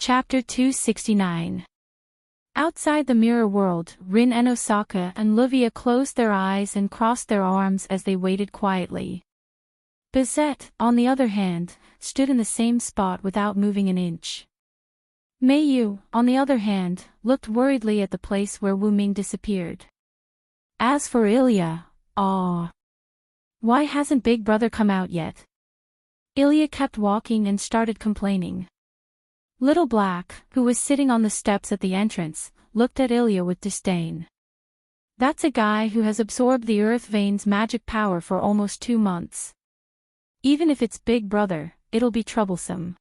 Chapter 269. Outside the mirror world, Rin and Osaka and Livia closed their eyes and crossed their arms as they waited quietly. Bizet, on the other hand, stood in the same spot without moving an inch. Meiyu, on the other hand, looked worriedly at the place where Wu Ming disappeared. As for Ilya, why hasn't Big Brother come out yet? Ilya kept walking and started complaining. Little Black, who was sitting on the steps at the entrance, looked at Ilya with disdain. That's a guy who has absorbed the Earth Vein's magic power for almost 2 months. Even if it's Big Brother, it'll be troublesome.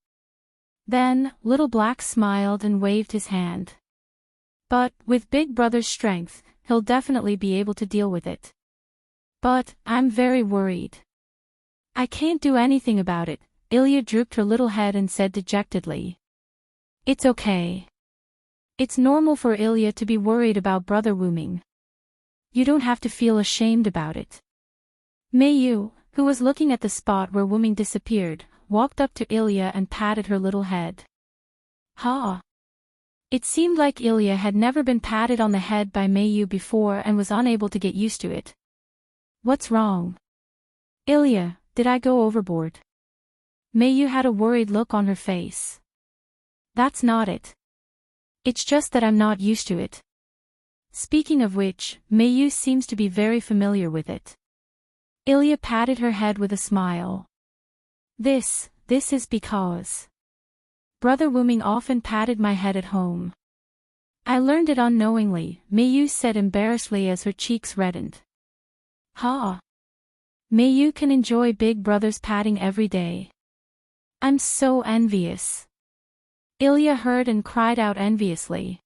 Then, Little Black smiled and waved his hand. But, with Big Brother's strength, he'll definitely be able to deal with it. But, I'm very worried. I can't do anything about it, Ilya drooped her little head and said dejectedly. It's okay. It's normal for Ilya to be worried about Brother Wu Ming. You don't have to feel ashamed about it. Meiyu, who was looking at the spot where Wu Ming disappeared, walked up to Ilya and patted her little head. Ha! It seemed like Ilya had never been patted on the head by Meiyu before and was unable to get used to it. What's wrong? Ilya, did I go overboard? Meiyu had a worried look on her face. That's not it. It's just that I'm not used to it. Speaking of which, Meiyu seems to be very familiar with it. Ilya patted her head with a smile. This is because Brother Wu Ming often patted my head at home. I learned it unknowingly, Meiyu said embarrassedly as her cheeks reddened. Ha! Meiyu can enjoy Big Brother's patting every day. I'm so envious. Ilya heard and cried out enviously.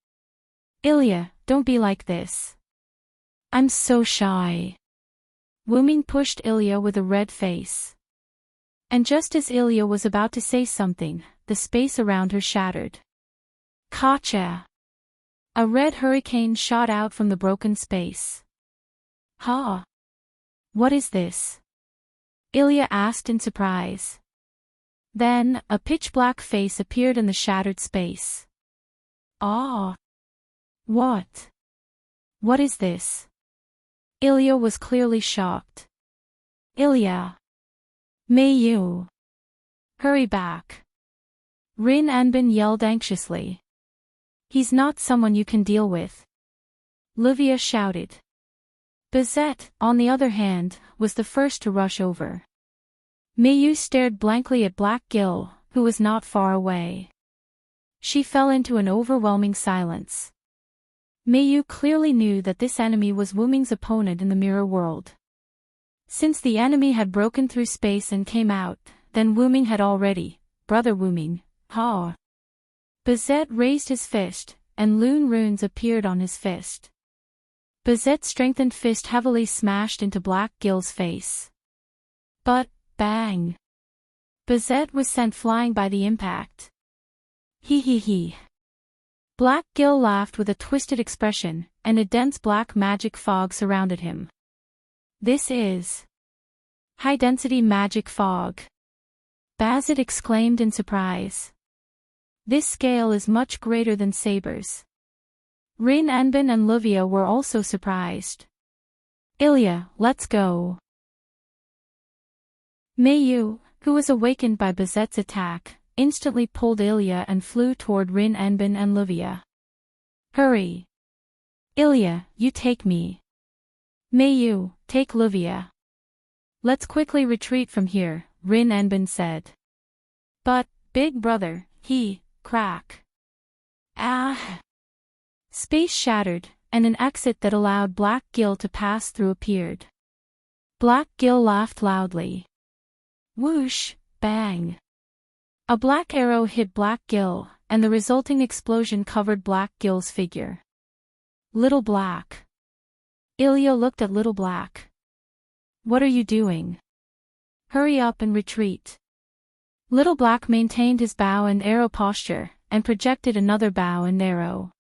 Ilya, don't be like this. I'm so shy. Wu Ming pushed Ilya with a red face. And just as Ilya was about to say something, the space around her shattered. Gotcha! A red hurricane shot out from the broken space. Ha! What is this? Ilya asked in surprise. Then, a pitch-black face appeared in the shattered space. Ah! What? What is this? Ilya was clearly shocked. Ilya! Meiyu! Hurry back! Rin Anbin yelled anxiously. He's not someone you can deal with. Livia shouted. Bizet, on the other hand, was the first to rush over. Meiyu stared blankly at Black Gil, who was not far away. She fell into an overwhelming silence. Meiyu clearly knew that this enemy was Wu Ming's opponent in the mirror world. Since the enemy had broken through space and came out, then Wu Ming had already, Brother Wu Ming, ha! Bizet raised his fist, and Lune runes appeared on his fist. Bizet's strengthened fist heavily smashed into Black Gil's face. But, bang! Bizet was sent flying by the impact. He. Black Gil laughed with a twisted expression, and a dense black magic fog surrounded him. This is high-density magic fog. Bazet exclaimed in surprise. This scale is much greater than Saber's. Rin Anbin and Livia were also surprised. Ilya, let's go. Meiyu, who was awakened by Bizet's attack, instantly pulled Ilya and flew toward Rin Anbin and Livia. Hurry! Ilya, you take me. Meiyu, take Livia. Let's quickly retreat from here, Rin Anbin said. But, Big Brother, crack. Ah! Space shattered, and an exit that allowed Black Gil to pass through appeared. Black Gil laughed loudly. Whoosh, bang. A black arrow hit Black Gil, and the resulting explosion covered Black Gil's figure. Little Black. Ilya looked at Little Black. What are you doing? Hurry up and retreat. Little Black maintained his bow and arrow posture, and projected another bow and arrow.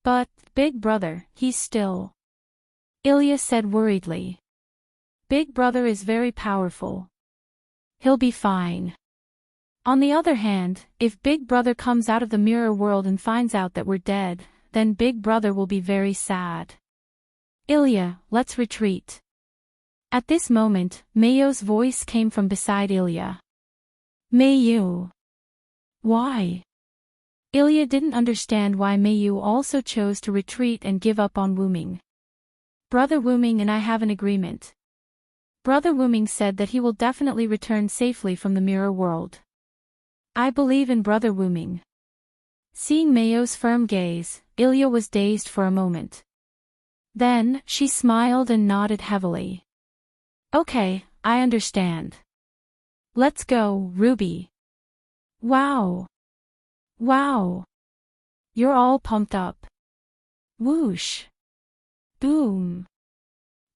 But, Big Brother, he's still. Ilya said worriedly. Big Brother is very powerful. He'll be fine. On the other hand, if Big Brother comes out of the mirror world and finds out that we're dead, then Big Brother will be very sad. Ilya, let's retreat. At this moment, Mayo's voice came from beside Ilya. Mayu. Why? Ilya didn't understand why Mayu also chose to retreat and give up on Wuming. Brother Wuming and I have an agreement. Brother Wuming said that he will definitely return safely from the mirror world. I believe in Brother Wuming. Seeing Mayo's firm gaze, Ilya was dazed for a moment. Then, she smiled and nodded heavily. Okay, I understand. Let's go, Ruby. Wow. Wow. You're all pumped up. Whoosh. Boom.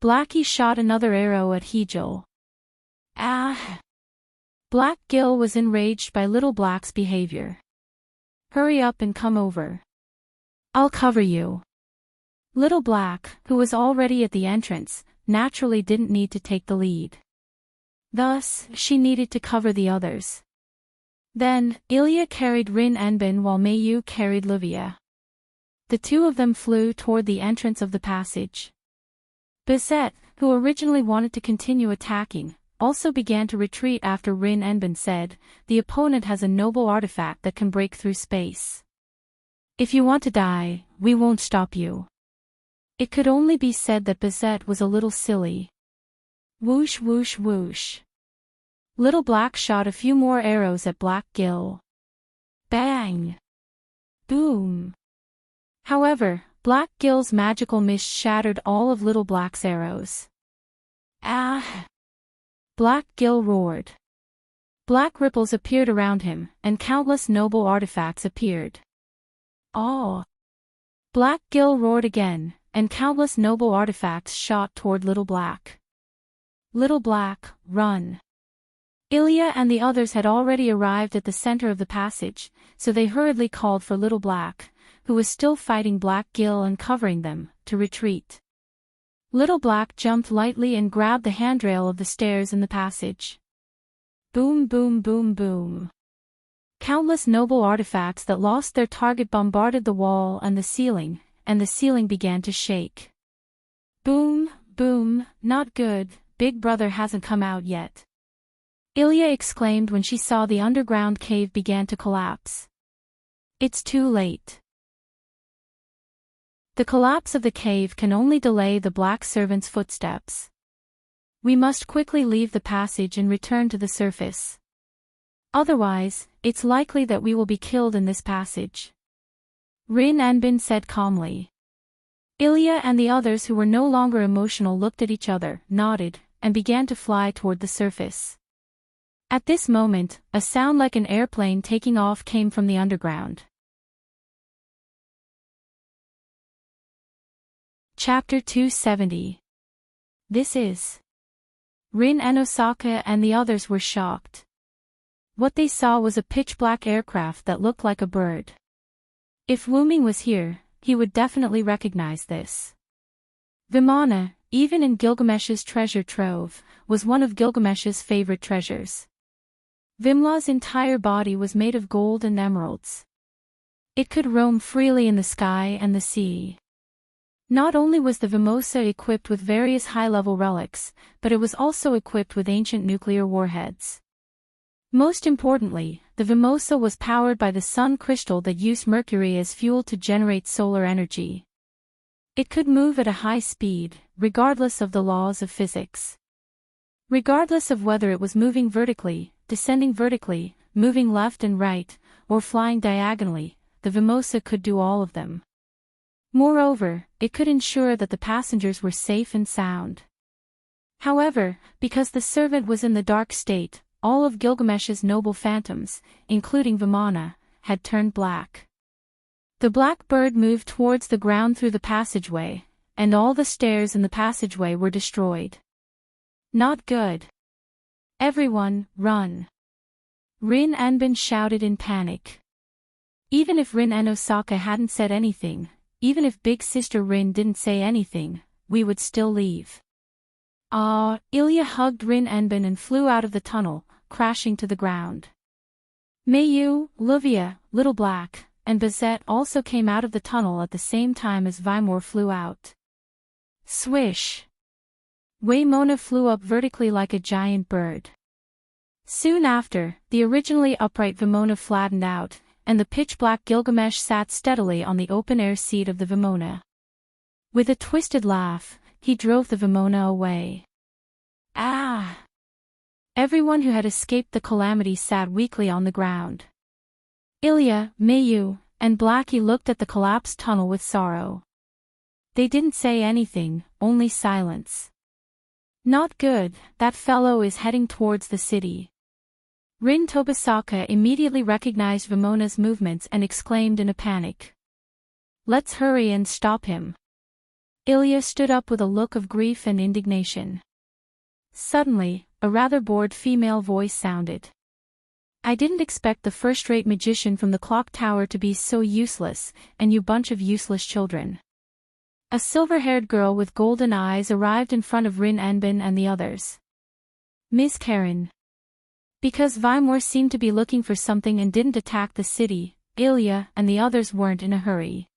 Blackie shot another arrow at Hejel. Ah. Black Gil was enraged by Little Black's behavior. Hurry up and come over. I'll cover you. Little Black, who was already at the entrance, naturally didn't need to take the lead. Thus, she needed to cover the others. Then, Ilya carried Rin Enbin while Mayu carried Livia. The two of them flew toward the entrance of the passage. Bizet, who originally wanted to continue attacking, also began to retreat after Rin Enbin said, "The opponent has a noble artifact that can break through space. If you want to die, we won't stop you." It could only be said that Bizet was a little silly. Whoosh whoosh whoosh. Little Black shot a few more arrows at Black Gil. Bang! Boom! However, Black Gil's magical mist shattered all of Little Black's arrows. Ah! Black Gil roared. Black ripples appeared around him, and countless noble artifacts appeared. Oh! Black Gil roared again, and countless noble artifacts shot toward Little Black. Little Black, run! Ilya and the others had already arrived at the center of the passage, so they hurriedly called for Little Black, who was still fighting Black Gil and covering them, to retreat. Little Black jumped lightly and grabbed the handrail of the stairs in the passage. Boom boom boom boom. Countless noble artifacts that lost their target bombarded the wall and the ceiling began to shake. Boom, boom, not good, Big Brother hasn't come out yet. Ilya exclaimed when she saw the underground cave began to collapse. It's too late. The collapse of the cave can only delay the black servant's footsteps. We must quickly leave the passage and return to the surface. Otherwise, it's likely that we will be killed in this passage. Rin Enbin said calmly. Ilya and the others who were no longer emotional looked at each other, nodded, and began to fly toward the surface. At this moment, a sound like an airplane taking off came from the underground. Chapter 270. This is. Rin and Osaka and the others were shocked. What they saw was a pitch-black aircraft that looked like a bird. If Wuming was here, he would definitely recognize this. Vimana, even in Gilgamesh's treasure trove, was one of Gilgamesh's favorite treasures. Vimla's entire body was made of gold and emeralds. It could roam freely in the sky and the sea. Not only was the Vimosa equipped with various high-level relics, but it was also equipped with ancient nuclear warheads. Most importantly, the Vimosa was powered by the sun crystal that used mercury as fuel to generate solar energy. It could move at a high speed, regardless of the laws of physics. Regardless of whether it was moving vertically, descending vertically, moving left and right, or flying diagonally, the Vimosa could do all of them. Moreover, it could ensure that the passengers were safe and sound. However, because the servant was in the dark state, all of Gilgamesh's noble phantoms, including Vimana, had turned black. The black bird moved towards the ground through the passageway, and all the stairs in the passageway were destroyed. Not good. Everyone, run. Rin Enbin shouted in panic. Even if Rin and Osaka hadn't said anything, even if Big Sister Rin didn't say anything, we would still leave. Ilya hugged Rin Enbin and flew out of the tunnel, crashing to the ground. Mayu, Livia, Little Black, and Bizet also came out of the tunnel at the same time as Vimor flew out. Swish! Waymona flew up vertically like a giant bird. Soon after, the originally upright Vimona flattened out, and the pitch-black Gilgamesh sat steadily on the open-air seat of the Vimona. With a twisted laugh, he drove the Vimona away. Ah! Everyone who had escaped the calamity sat weakly on the ground. Ilya, Mayu, and Blackie looked at the collapsed tunnel with sorrow. They didn't say anything, only silence. Not good, that fellow is heading towards the city. Rin Tobisaka immediately recognized Vimona's movements and exclaimed in a panic. Let's hurry and stop him. Ilya stood up with a look of grief and indignation. Suddenly, a rather bored female voice sounded. I didn't expect the first-rate magician from the clock tower to be so useless, and you bunch of useless children. A silver-haired girl with golden eyes arrived in front of Rin Enbin and the others. Miss Karen. Because Vimor seemed to be looking for something and didn't attack the city, Ilya and the others weren't in a hurry.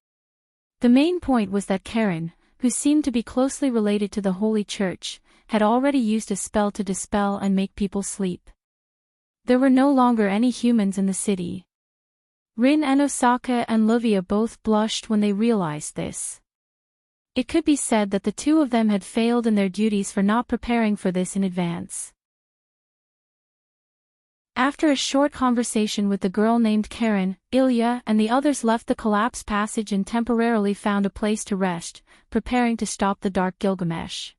The main point was that Karen, who seemed to be closely related to the Holy Church, had already used a spell to dispel and make people sleep. There were no longer any humans in the city. Rin and Osaka and Livia both blushed when they realized this. It could be said that the two of them had failed in their duties for not preparing for this in advance. After a short conversation with the girl named Karen, Ilya and the others left the collapsed passage and temporarily found a place to rest, preparing to stop the Dark Gilgamesh.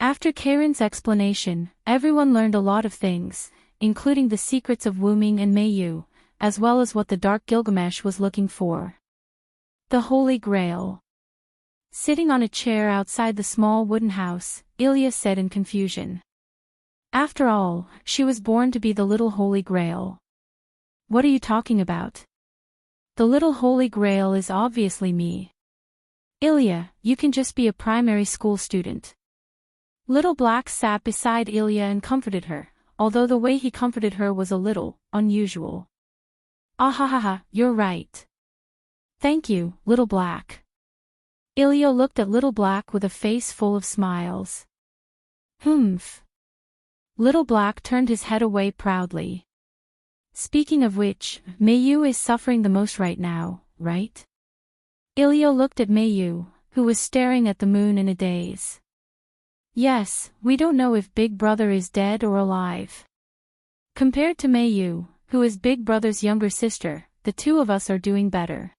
After Karen's explanation, everyone learned a lot of things, including the secrets of Wuming and Mayu, as well as what the Dark Gilgamesh was looking for. The Holy Grail. Sitting on a chair outside the small wooden house, Ilya said in confusion. After all, she was born to be the little Holy Grail. What are you talking about? The little Holy Grail is obviously me. Ilya, you can just be a primary school student. Little Black sat beside Ilya and comforted her, although the way he comforted her was a little unusual. Ahahaha, you're right. Thank you, Little Black. Ilya looked at Little Black with a face full of smiles. Humph. Little Black turned his head away proudly. Speaking of which, Mayu is suffering the most right now, right? Ilya looked at Mayu, who was staring at the moon in a daze. Yes, we don't know if Big Brother is dead or alive. Compared to Mayu, who is Big Brother's younger sister, the two of us are doing better.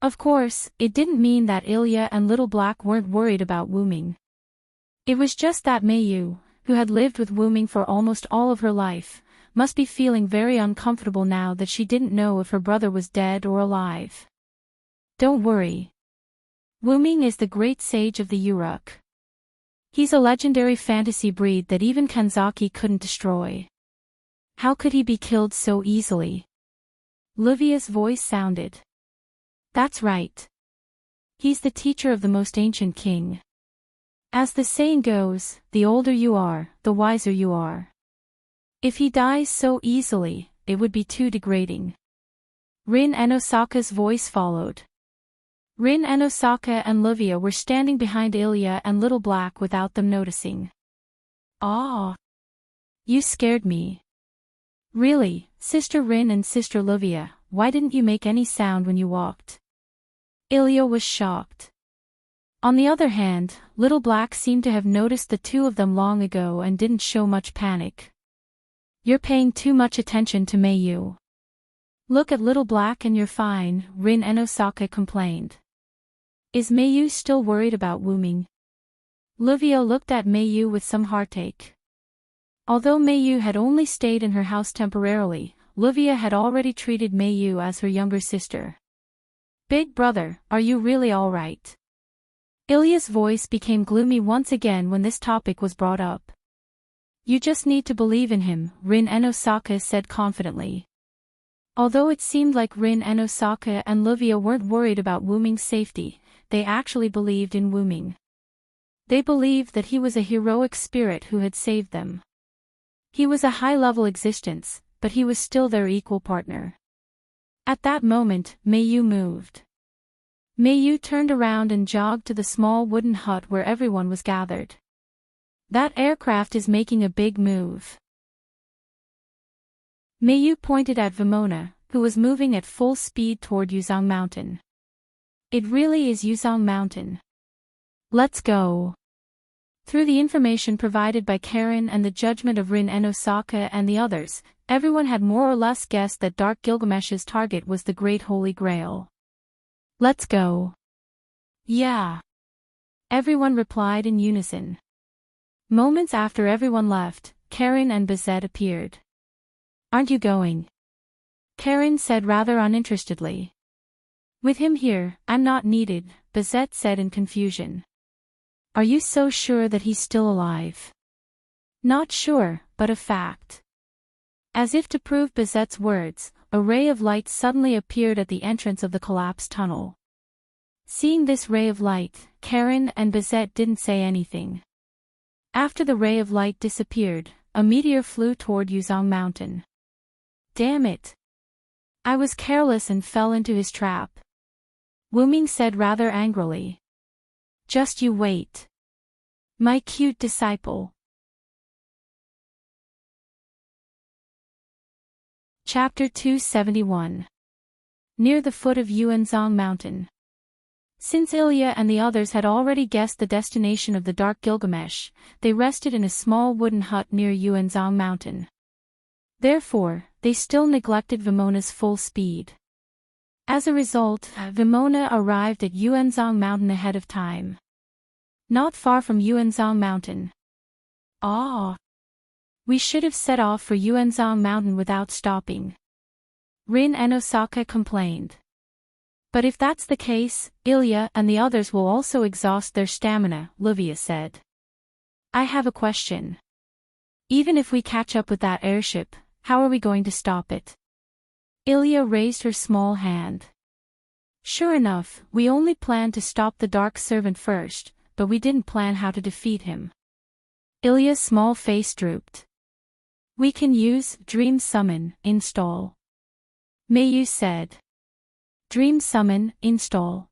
Of course, it didn't mean that Ilya and Little Black weren't worried about Wuming. It was just that Mayu, who had lived with Wuming for almost all of her life, must be feeling very uncomfortable now that she didn't know if her brother was dead or alive. Don't worry. Wuming is the great sage of the Uruk. He's a legendary fantasy breed that even Kanzaki couldn't destroy. How could he be killed so easily? Livia's voice sounded. That's right. He's the teacher of the most ancient king. As the saying goes, the older you are, the wiser you are. If he dies so easily, it would be too degrading. Rin and Osaka's voice followed. Rin and Osaka and Livia were standing behind Ilya and Little Black without them noticing. Ah! You scared me. Really, Sister Rin and Sister Livia, why didn't you make any sound when you walked? Ilya was shocked. On the other hand, Little Black seemed to have noticed the two of them long ago and didn't show much panic. You're paying too much attention to Mayu. Look at Little Black and you're fine, Rin and Osaka complained. Is Mayu still worried about Wuming? Livia looked at Mayu with some heartache. Although Mayu had only stayed in her house temporarily, Livia had already treated Mayu as her younger sister. Big Brother, are you really all right? Ilya's voice became gloomy once again when this topic was brought up. You just need to believe in him, Rin and Osaka said confidently. Although it seemed like Rin and Osaka and Livia weren't worried about Wuming's safety, they actually believed in Wuming. They believed that he was a heroic spirit who had saved them. He was a high-level existence, but he was still their equal partner. At that moment, Mayu moved. Mayu turned around and jogged to the small wooden hut where everyone was gathered. That aircraft is making a big move. Mayu pointed at Vimona, who was moving at full speed toward Yuzong Mountain. It really is Yuzong Mountain. Let's go. Through the information provided by Karen and the judgment of Rin and Osaka and the others, everyone had more or less guessed that Dark Gilgamesh's target was the Great Holy Grail. Let's go. Yeah. Everyone replied in unison. Moments after everyone left, Karen and Bizet appeared. Aren't you going? Karen said rather uninterestedly. With him here, I'm not needed, Bizet said in confusion. Are you so sure that he's still alive? Not sure, but a fact. As if to prove Bizet's words, a ray of light suddenly appeared at the entrance of the collapsed tunnel. Seeing this ray of light, Karen and Bizet didn't say anything. After the ray of light disappeared, a meteor flew toward Yuzong Mountain. Damn it! I was careless and fell into his trap. Wuming said rather angrily. Just you wait. My cute disciple. Chapter 271. Near the foot of Yuanzong Mountain. Since Ilya and the others had already guessed the destination of the Dark Gilgamesh, they rested in a small wooden hut near Yuanzong Mountain. Therefore, they still neglected Vimona's full speed. As a result, Vimona arrived at Yuanzong Mountain ahead of time. Not far from Yuanzong Mountain. We should have set off for Yuanzong Mountain without stopping. Rin and Osaka complained. But if that's the case, Ilya and the others will also exhaust their stamina, Livia said. I have a question. Even if we catch up with that airship, how are we going to stop it? Ilya raised her small hand. Sure enough, we only planned to stop the Dark Servant first, but we didn't plan how to defeat him. Ilya's small face drooped. We can use Dream Summon, install. Mayu said. Dream Summon, install.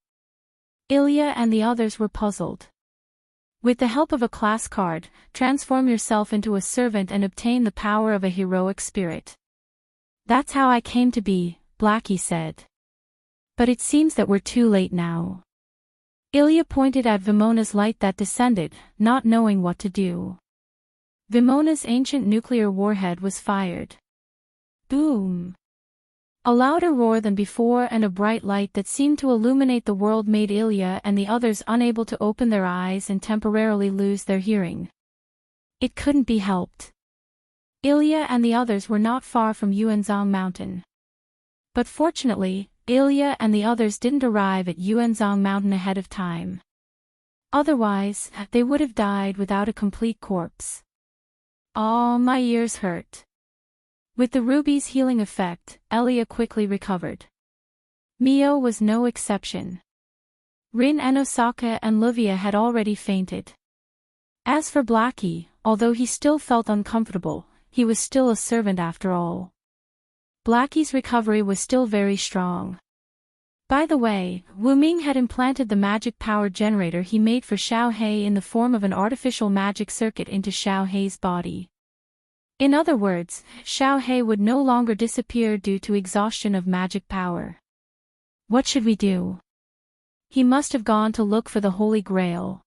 Ilya and the others were puzzled. With the help of a class card, transform yourself into a servant and obtain the power of a heroic spirit. That's how I came to be, Blackie said. But it seems that we're too late now. Ilya pointed at Vimona's light that descended, not knowing what to do. Vimona's ancient nuclear warhead was fired. Boom! A louder roar than before and a bright light that seemed to illuminate the world made Ilya and the others unable to open their eyes and temporarily lose their hearing. It couldn't be helped. Ilya and the others were not far from Yuanzong Mountain. But fortunately, Ilya and the others didn't arrive at Yuanzong Mountain ahead of time. Otherwise, they would have died without a complete corpse. Oh, my ears hurt. With the ruby's healing effect, Ilya quickly recovered. Mio was no exception. Rin and Osaka and Livia had already fainted. As for Blackie, although he still felt uncomfortable, he was still a servant after all. Blackie's recovery was still very strong. By the way, Wu Ming had implanted the magic power generator he made for Xiao He in the form of an artificial magic circuit into Xiao He's body. In other words, Xiao He would no longer disappear due to exhaustion of magic power. What should we do? He must have gone to look for the Holy Grail.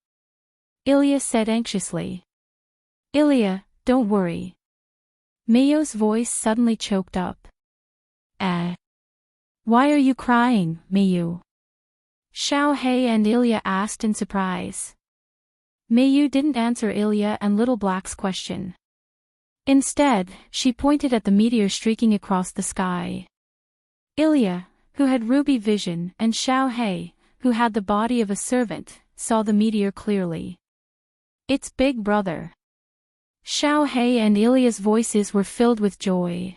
Ilya said anxiously. Ilya, don't worry. Mayo's voice suddenly choked up. Why are you crying, Mayu? Xiao He and Ilya asked in surprise. Mayu didn't answer Ilya and Little Black's question. Instead, she pointed at the meteor streaking across the sky. Ilya, who had ruby vision, and Xiao He, who had the body of a servant, saw the meteor clearly. It's Big Brother. Xiao He and Ilya's voices were filled with joy.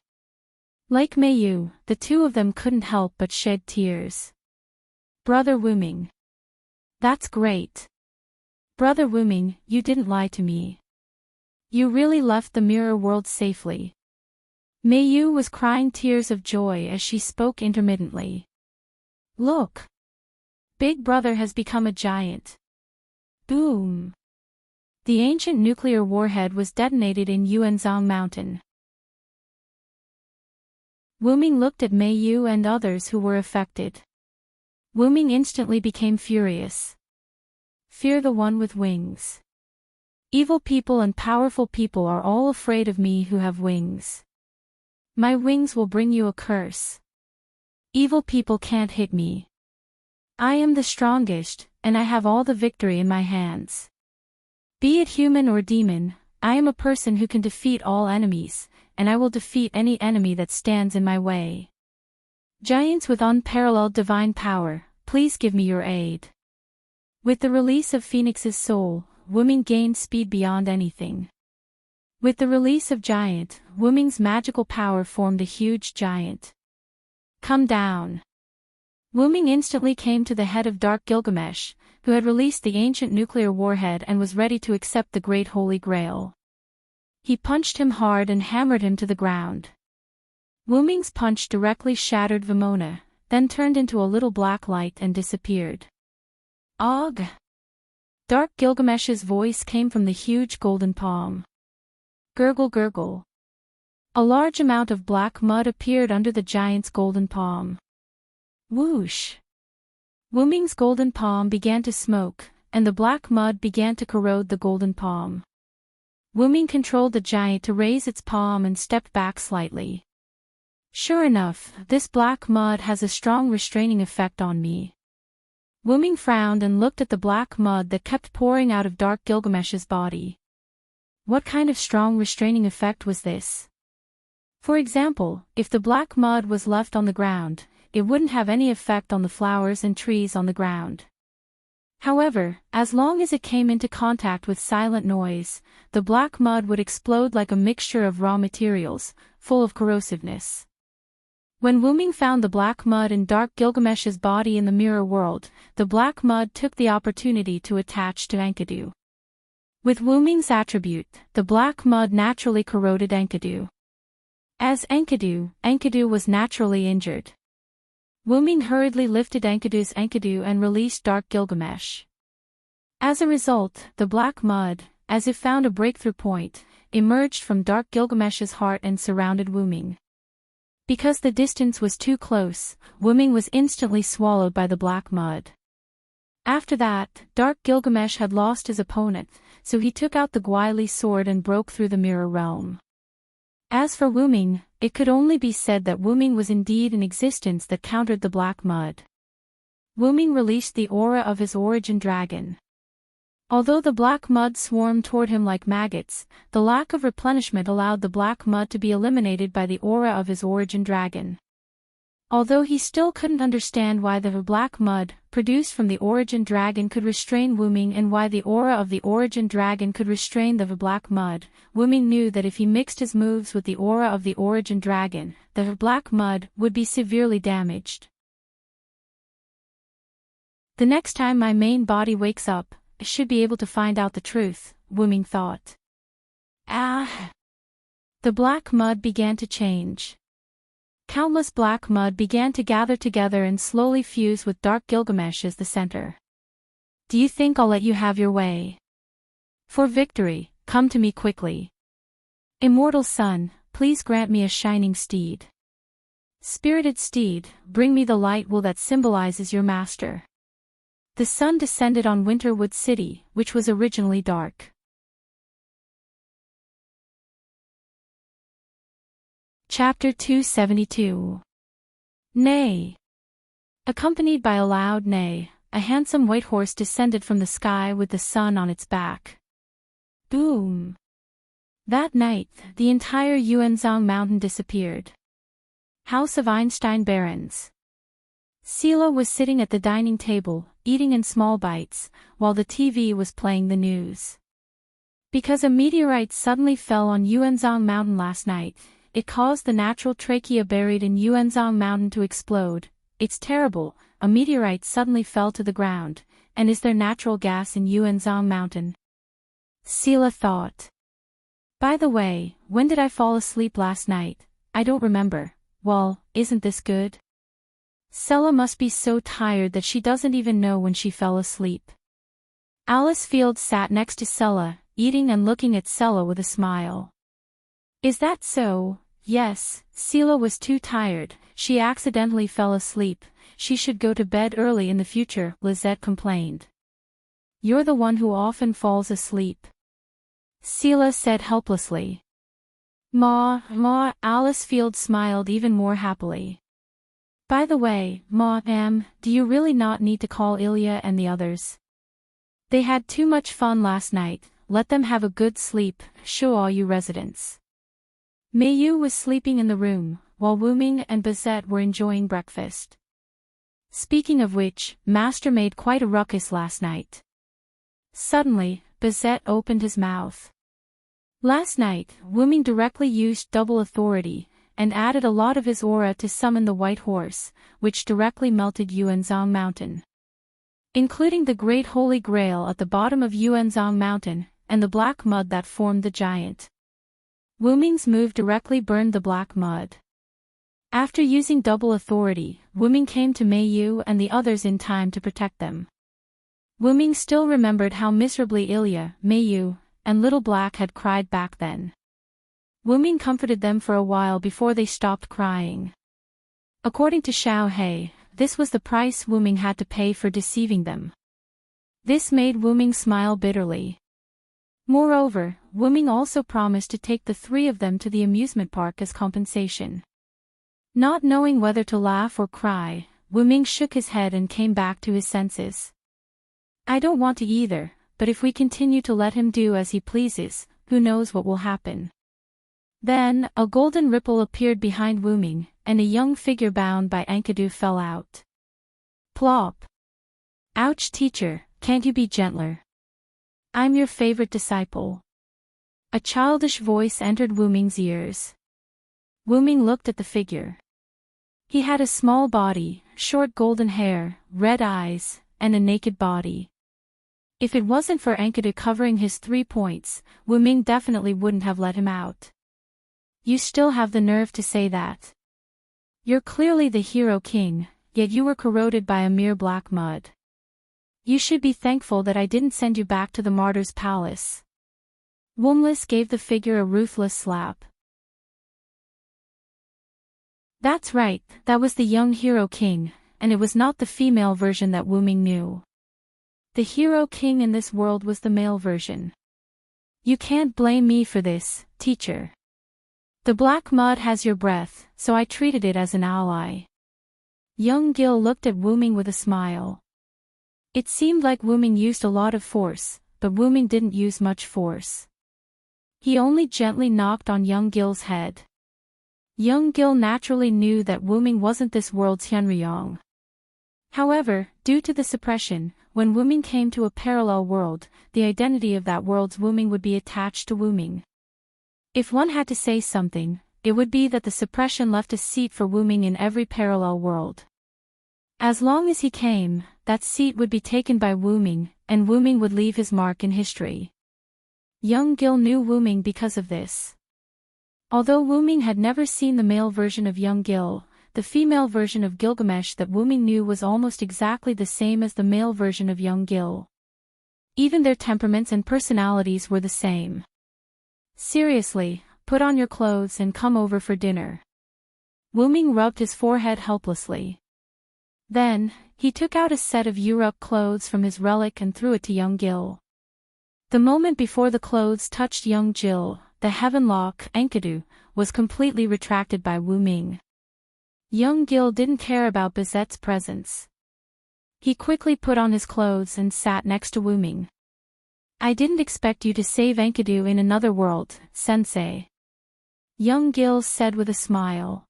Like Mayu, the two of them couldn't help but shed tears. Brother Wuming. That's great. Brother Wuming, you didn't lie to me. You really left the mirror world safely. Meiyu was crying tears of joy as she spoke intermittently. Look! Big Brother has become a giant. Boom! The ancient nuclear warhead was detonated in Yuanzhang Mountain. Wuming looked at Meiyu and others who were affected. Wuming instantly became furious. Fear the one with wings. Evil people and powerful people are all afraid of me who have wings. My wings will bring you a curse. Evil people can't hit me. I am the strongest, and I have all the victory in my hands. Be it human or demon, I am a person who can defeat all enemies, and I will defeat any enemy that stands in my way. Giants with unparalleled divine power, please give me your aid. With the release of Phoenix's soul, Wuming gained speed beyond anything. With the release of Giant, Wuming's magical power formed a huge giant. Come down. Wuming instantly came to the head of Dark Gilgamesh, who had released the ancient nuclear warhead and was ready to accept the Great Holy Grail. He punched him hard and hammered him to the ground. Wuming's punch directly shattered Vimona, then turned into a little black light and disappeared. Og! Dark Gilgamesh's voice came from the huge golden palm. Gurgle gurgle. A large amount of black mud appeared under the giant's golden palm. Whoosh! Wuming's golden palm began to smoke, and the black mud began to corrode the golden palm. Wuming controlled the giant to raise its palm and stepped back slightly. Sure enough, this black mud has a strong restraining effect on me. Wuming frowned and looked at the black mud that kept pouring out of Dark Gilgamesh's body. What kind of strong restraining effect was this? For example, if the black mud was left on the ground, it wouldn't have any effect on the flowers and trees on the ground. However, as long as it came into contact with silent noise, the black mud would explode like a mixture of raw materials, full of corrosiveness. When Wuming found the black mud in Dark Gilgamesh's body in the mirror world, the black mud took the opportunity to attach to Enkidu. With Wuming's attribute, the black mud naturally corroded Enkidu. As Enkidu was naturally injured. Wuming hurriedly lifted Enkidu's Enkidu and released Dark Gilgamesh. As a result, the black mud, as if found a breakthrough point, emerged from Dark Gilgamesh's heart and surrounded Wuming. Because the distance was too close, Wuming was instantly swallowed by the black mud. After that, Dark Gilgamesh had lost his opponent, so he took out the Gweili sword and broke through the mirror realm. As for Wuming, it could only be said that Wuming was indeed an existence that countered the black mud. Wuming released the aura of his origin dragon. Although the black mud swarmed toward him like maggots, the lack of replenishment allowed the black mud to be eliminated by the aura of his origin dragon. Although he still couldn't understand why the black mud, produced from the origin dragon, could restrain Wuming and why the aura of the origin dragon could restrain the black mud, Wuming knew that if he mixed his moves with the aura of the origin dragon, the black mud would be severely damaged. The next time my main body wakes up, I should be able to find out the truth, Wuming thought. Ah! The black mud began to change. Countless black mud began to gather together and slowly fuse with Dark Gilgamesh as the center. Do you think I'll let you have your way? For victory, come to me quickly. Immortal Sun, please grant me a shining steed. Spirited steed, bring me the light will that symbolizes your master. The sun descended on Winterwood City, which was originally dark. Chapter 272. Neigh. Accompanied by a loud neigh, a handsome white horse descended from the sky with the sun on its back. Boom! That night, the entire Yuanzhang mountain disappeared. House of Einstein Barons. Sela was sitting at the dining table, eating in small bites, while the TV was playing the news. Because a meteorite suddenly fell on Yuanzhang Mountain last night, it caused the natural trachea buried in Yuanzhang Mountain to explode. It's terrible, a meteorite suddenly fell to the ground, and is there natural gas in Yuanzhang Mountain? Sela thought. By the way, when did I fall asleep last night? I don't remember. Well, isn't this good? Sella must be so tired that she doesn't even know when she fell asleep. Alice Field sat next to Sella, eating and looking at Sella with a smile. Is that so? Yes, Sela was too tired, she accidentally fell asleep, she should go to bed early in the future, Lizette complained. You're the one who often falls asleep. Sela said helplessly. Ma, Alice Field smiled even more happily. By the way, Ma, do you really not need to call Ilya and the others? They had too much fun last night, let them have a good sleep, show all you residents. Mayu was sleeping in the room, while Wuming and Bizette were enjoying breakfast. Speaking of which, Master made quite a ruckus last night. Suddenly, Bizette opened his mouth. Last night, Wuming directly used double authority, and added a lot of his aura to summon the white horse, which directly melted Yuanzhang Mountain. Including the Great Holy Grail at the bottom of Yuanzhang Mountain, and the black mud that formed the giant. Wuming's move directly burned the black mud. After using double authority, Wuming came to Mayu and the others in time to protect them. Wuming still remembered how miserably Ilya, Mayu, and Little Black had cried back then. Wuming comforted them for a while before they stopped crying. According to Xiao He, this was the price Wuming had to pay for deceiving them. This made Wuming smile bitterly. Moreover, Wuming also promised to take the three of them to the amusement park as compensation. Not knowing whether to laugh or cry, Wuming shook his head and came back to his senses. I don't want to either, but if we continue to let him do as he pleases, who knows what will happen. Then, a golden ripple appeared behind Wuming, and a young figure bound by Enkidu fell out. Plop! Ouch, teacher, can't you be gentler? I'm your favorite disciple. A childish voice entered Wuming's ears. Wuming looked at the figure. He had a small body, short golden hair, red eyes, and a naked body. If it wasn't for Enkidu covering his 3 points, Wuming definitely wouldn't have let him out. You still have the nerve to say that. You're clearly the hero king, yet you were corroded by a mere black mud. You should be thankful that I didn't send you back to the martyr's palace. Wumlis gave the figure a ruthless slap. That's right, that was the young hero king, and it was not the female version that Wuming knew. The hero king in this world was the male version. You can't blame me for this, teacher. The black mud has your breath, so I treated it as an ally. Young Gil looked at Wuming with a smile. It seemed like Wuming used a lot of force, but Wuming didn't use much force. He only gently knocked on young Gil's head. Young Gil naturally knew that Wuming wasn't this world's Hyunryong. However, due to the suppression, when Wuming came to a parallel world, the identity of that world's Wuming would be attached to Wuming. If one had to say something, it would be that the suppression left a seat for Wuming in every parallel world. As long as he came, that seat would be taken by Wuming, and Wuming would leave his mark in history. Young Gil knew Wuming because of this. Although Wuming had never seen the male version of young Gil, the female version of Gilgamesh that Wuming knew was almost exactly the same as the male version of young Gil. Even their temperaments and personalities were the same. Seriously, put on your clothes and come over for dinner. Wuming rubbed his forehead helplessly. Then, he took out a set of Uruk clothes from his relic and threw it to young Gil. The moment before the clothes touched young Gil, the heaven lock, Enkidu, was completely retracted by Wuming. Young Gil didn't care about Bizette's presence. He quickly put on his clothes and sat next to Wuming. I didn't expect you to save Enkidu in another world, sensei. Young Gil said with a smile.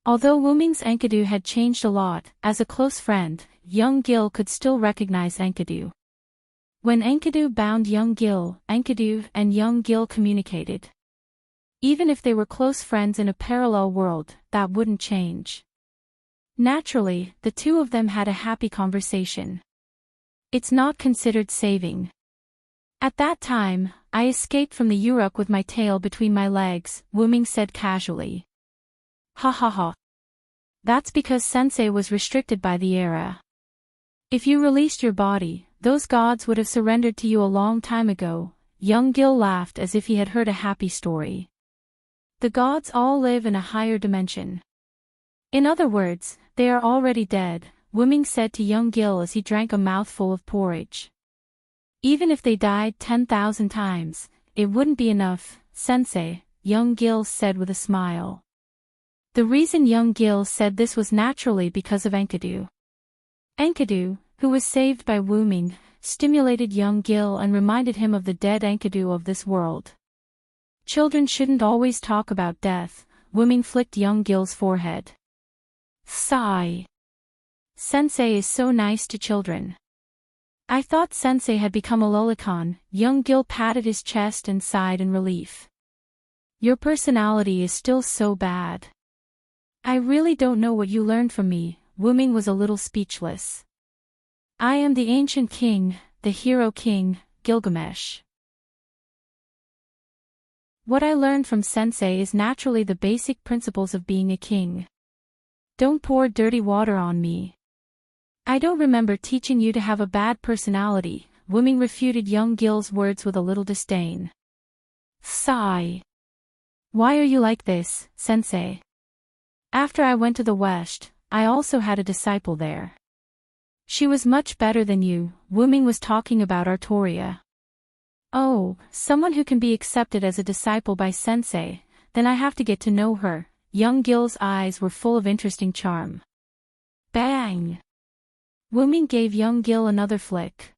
Although Wuming's Enkidu had changed a lot, as a close friend, young Gil could still recognize Enkidu. When Enkidu bound young Gil, Enkidu and young Gil communicated. Even if they were close friends in a parallel world, that wouldn't change. Naturally, the two of them had a happy conversation. It's not considered saving. At that time, I escaped from the Uruk with my tail between my legs, Wuming said casually. Ha ha ha. That's because Sensei was restricted by the era. If you released your body, those gods would have surrendered to you a long time ago. Young Gil laughed as if he had heard a happy story. The gods all live in a higher dimension. In other words, they are already dead, Wuming said to young Gil as he drank a mouthful of porridge. Even if they died 10,000 times, it wouldn't be enough, Sensei, young Gil said with a smile. The reason young Gil said this was naturally because of Enkidu. Enkidu, who was saved by Wuming, stimulated young Gil and reminded him of the dead Enkidu of this world. Children shouldn't always talk about death, Wuming flicked young Gil's forehead. Sigh. Sensei is so nice to children. I thought Sensei had become a lolicon, young Gil patted his chest and sighed in relief. Your personality is still so bad. I really don't know what you learned from me, Wuming was a little speechless. I am the ancient king, the hero king, Gilgamesh. What I learned from Sensei is naturally the basic principles of being a king. Don't pour dirty water on me. I don't remember teaching you to have a bad personality, Wuming refuted young Gil's words with a little disdain. Sigh. Why are you like this, Sensei? After I went to the West, I also had a disciple there. She was much better than you, Wuming was talking about Artoria. Oh, someone who can be accepted as a disciple by Sensei, then I have to get to know her, young Gil's eyes were full of interesting charm. Bang! Wuming gave young Gil another flick.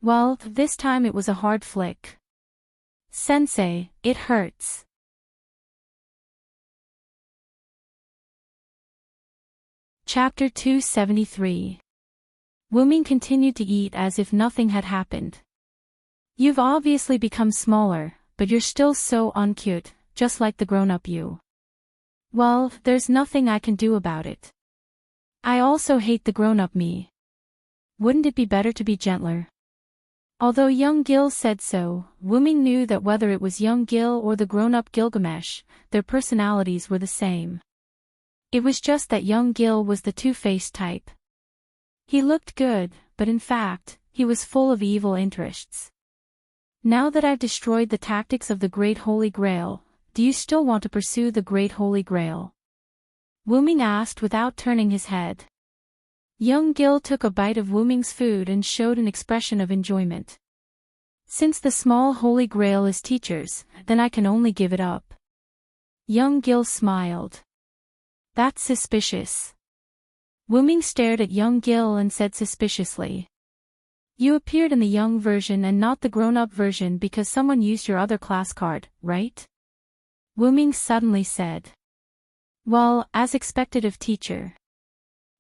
Well, this time it was a hard flick. Sensei, it hurts. Chapter 273. Wuming continued to eat as if nothing had happened. You've obviously become smaller, but you're still so uncute, just like the grown-up you. Well, there's nothing I can do about it. I also hate the grown-up me. Wouldn't it be better to be gentler? Although young Gil said so, Wuming knew that whether it was young Gil or the grown-up Gilgamesh, their personalities were the same. It was just that young Gil was the two-faced type. He looked good, but in fact, he was full of evil interests. Now that I've destroyed the tactics of the Great Holy Grail, do you still want to pursue the Great Holy Grail? Wuming asked without turning his head. Young Gil took a bite of Wuming's food and showed an expression of enjoyment. Since the small Holy Grail is teachers, then I can only give it up. Young Gil smiled. That's suspicious. Wuming stared at young Gil and said suspiciously. You appeared in the young version and not the grown-up version because someone used your other class card, right? Wuming suddenly said. Well, as expected of teacher.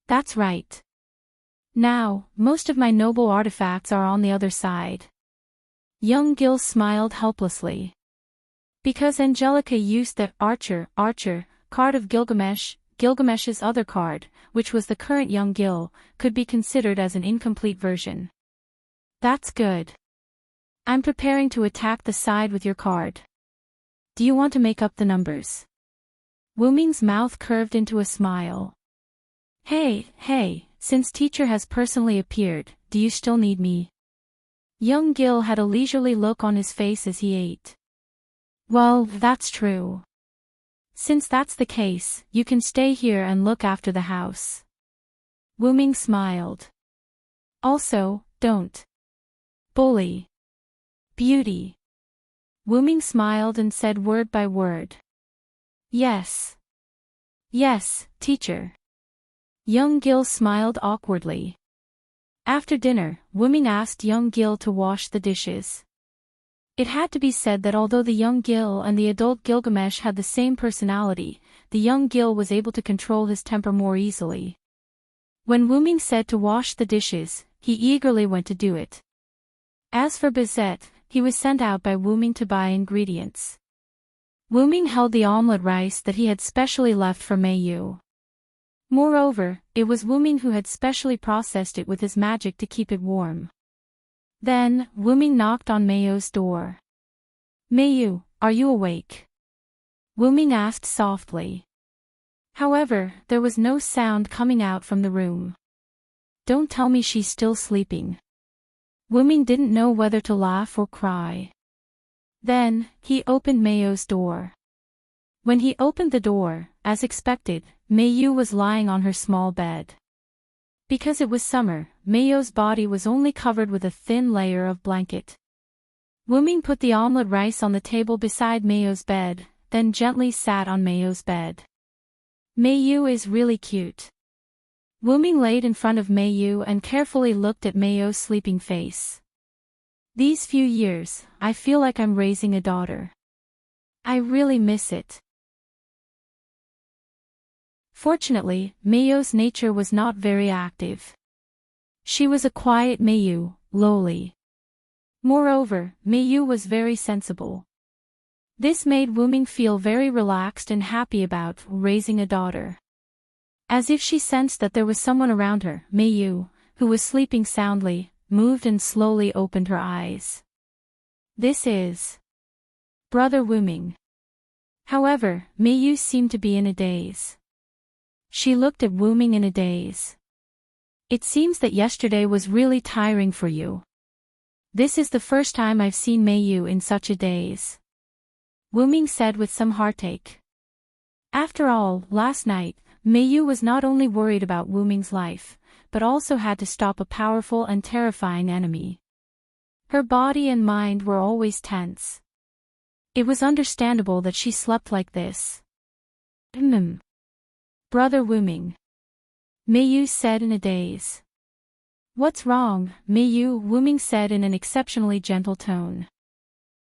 That's right. Now, most of my noble artifacts are on the other side. Young Gil smiled helplessly. Because Angelica used the Archer card of Gilgamesh, Gilgamesh's other card, which was the current young Gil, could be considered as an incomplete version. That's good. I'm preparing to attack the side with your card. Do you want to make up the numbers? Wuming's mouth curved into a smile. Hey, since teacher has personally appeared, do you still need me? Young Gil had a leisurely look on his face as he ate. Well, that's true. Since that's the case, you can stay here and look after the house. Wuming smiled. Also, don't bully Beauty. Wuming smiled and said word by word. Yes, teacher. Young Gil smiled awkwardly. After dinner, Wuming asked young Gil to wash the dishes. It had to be said that although the young Gil and the adult Gilgamesh had the same personality, the young Gil was able to control his temper more easily. When Wuming said to wash the dishes, he eagerly went to do it. As for Bizet, he was sent out by Wuming to buy ingredients. Wuming held the omelette rice that he had specially left for Mayu. Moreover, it was Wuming who had specially processed it with his magic to keep it warm. Then, Wuming knocked on Mayu's door. Mayu, are you awake? Wuming asked softly. However, there was no sound coming out from the room. Don't tell me she's still sleeping. Wuming didn't know whether to laugh or cry. Then, he opened Mayo's door. When he opened the door, as expected, Mayu was lying on her small bed. Because it was summer, Mayo's body was only covered with a thin layer of blanket. Wuming put the omelette rice on the table beside Mayo's bed, then gently sat on Mayo's bed. Mayu is really cute. Wuming laid in front of Mayu and carefully looked at Mayo's sleeping face. These few years, I feel like I'm raising a daughter. I really miss it. Fortunately, Mayo's nature was not very active. She was a quiet Mayu, lowly. Moreover, Mayu was very sensible. This made Wuming feel very relaxed and happy about raising a daughter. As if she sensed that there was someone around her, Mayu, who was sleeping soundly, moved and slowly opened her eyes. This is Brother Wuming. However, Mayu seemed to be in a daze. She looked at Wuming in a daze. It seems that yesterday was really tiring for you. This is the first time I've seen Mayu in such a daze. Wuming said with some heartache. After all, last night, Mayu was not only worried about Wuming's life, but also had to stop a powerful and terrifying enemy. Her body and mind were always tense. It was understandable that she slept like this. Brother Wuming. Mayu said in a daze. What's wrong, Mayu? Wuming said in an exceptionally gentle tone.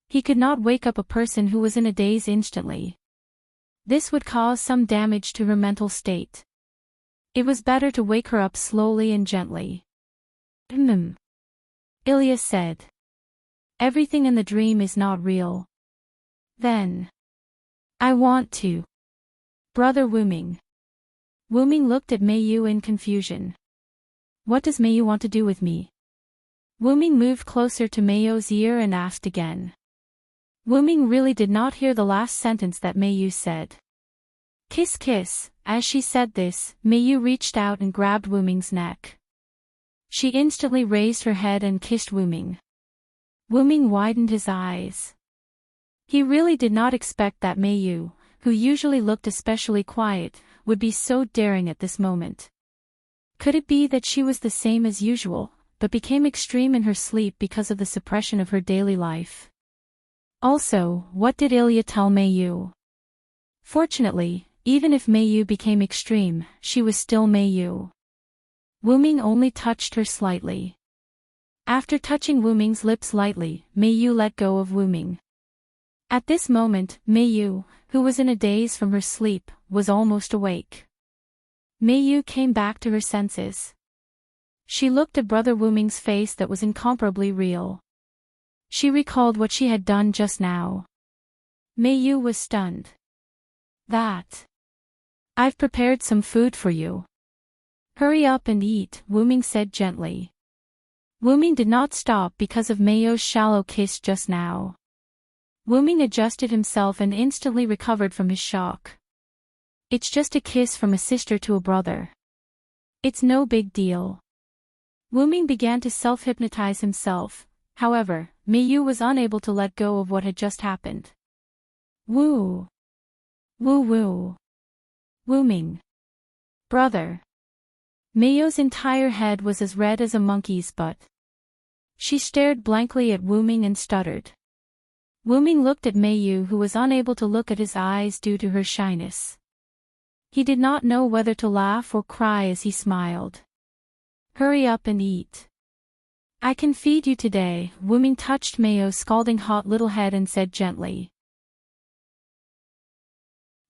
He could not wake up a person who was in a daze instantly. This would cause some damage to her mental state. It was better to wake her up slowly and gently. Ilya said. Everything in the dream is not real. Then. I want to. Brother Wuming. Wuming looked at Mayu in confusion. What does Mayu want to do with me? Wuming moved closer to Mayu's ear and asked again. Wuming really did not hear the last sentence that Mayu said. Kiss kiss. As she said this, Mayu reached out and grabbed Wuming's neck. She instantly raised her head and kissed Wuming. Wuming widened his eyes. He really did not expect that Mayu, who usually looked especially quiet, would be so daring at this moment. Could it be that she was the same as usual, but became extreme in her sleep because of the suppression of her daily life? Also, what did Ilya tell Mayu? Fortunately, even if Mayu became extreme, she was still Mayu. Wuming only touched her slightly. After touching Wuming's lips lightly, Mayu let go of Wuming. At this moment, Mayu, who was in a daze from her sleep, was almost awake. Mayu came back to her senses. She looked at Brother Wuming's face that was incomparably real. She recalled what she had done just now. Mayu was stunned. That. I've prepared some food for you. Hurry up and eat, Wuming said gently. Wuming did not stop because of Mayu's shallow kiss just now. Wuming adjusted himself and instantly recovered from his shock. It's just a kiss from a sister to a brother. It's no big deal. Wuming began to self-hypnotize himself, however, Mayu was unable to let go of what had just happened. Woo! Woo woo! Wuming! Brother! Mayu's entire head was as red as a monkey's butt. She stared blankly at Wuming and stuttered. Wuming looked at Mayu, who was unable to look at his eyes due to her shyness. He did not know whether to laugh or cry as he smiled. Hurry up and eat. I can feed you today, Wuming touched Mayu's scalding hot little head and said gently.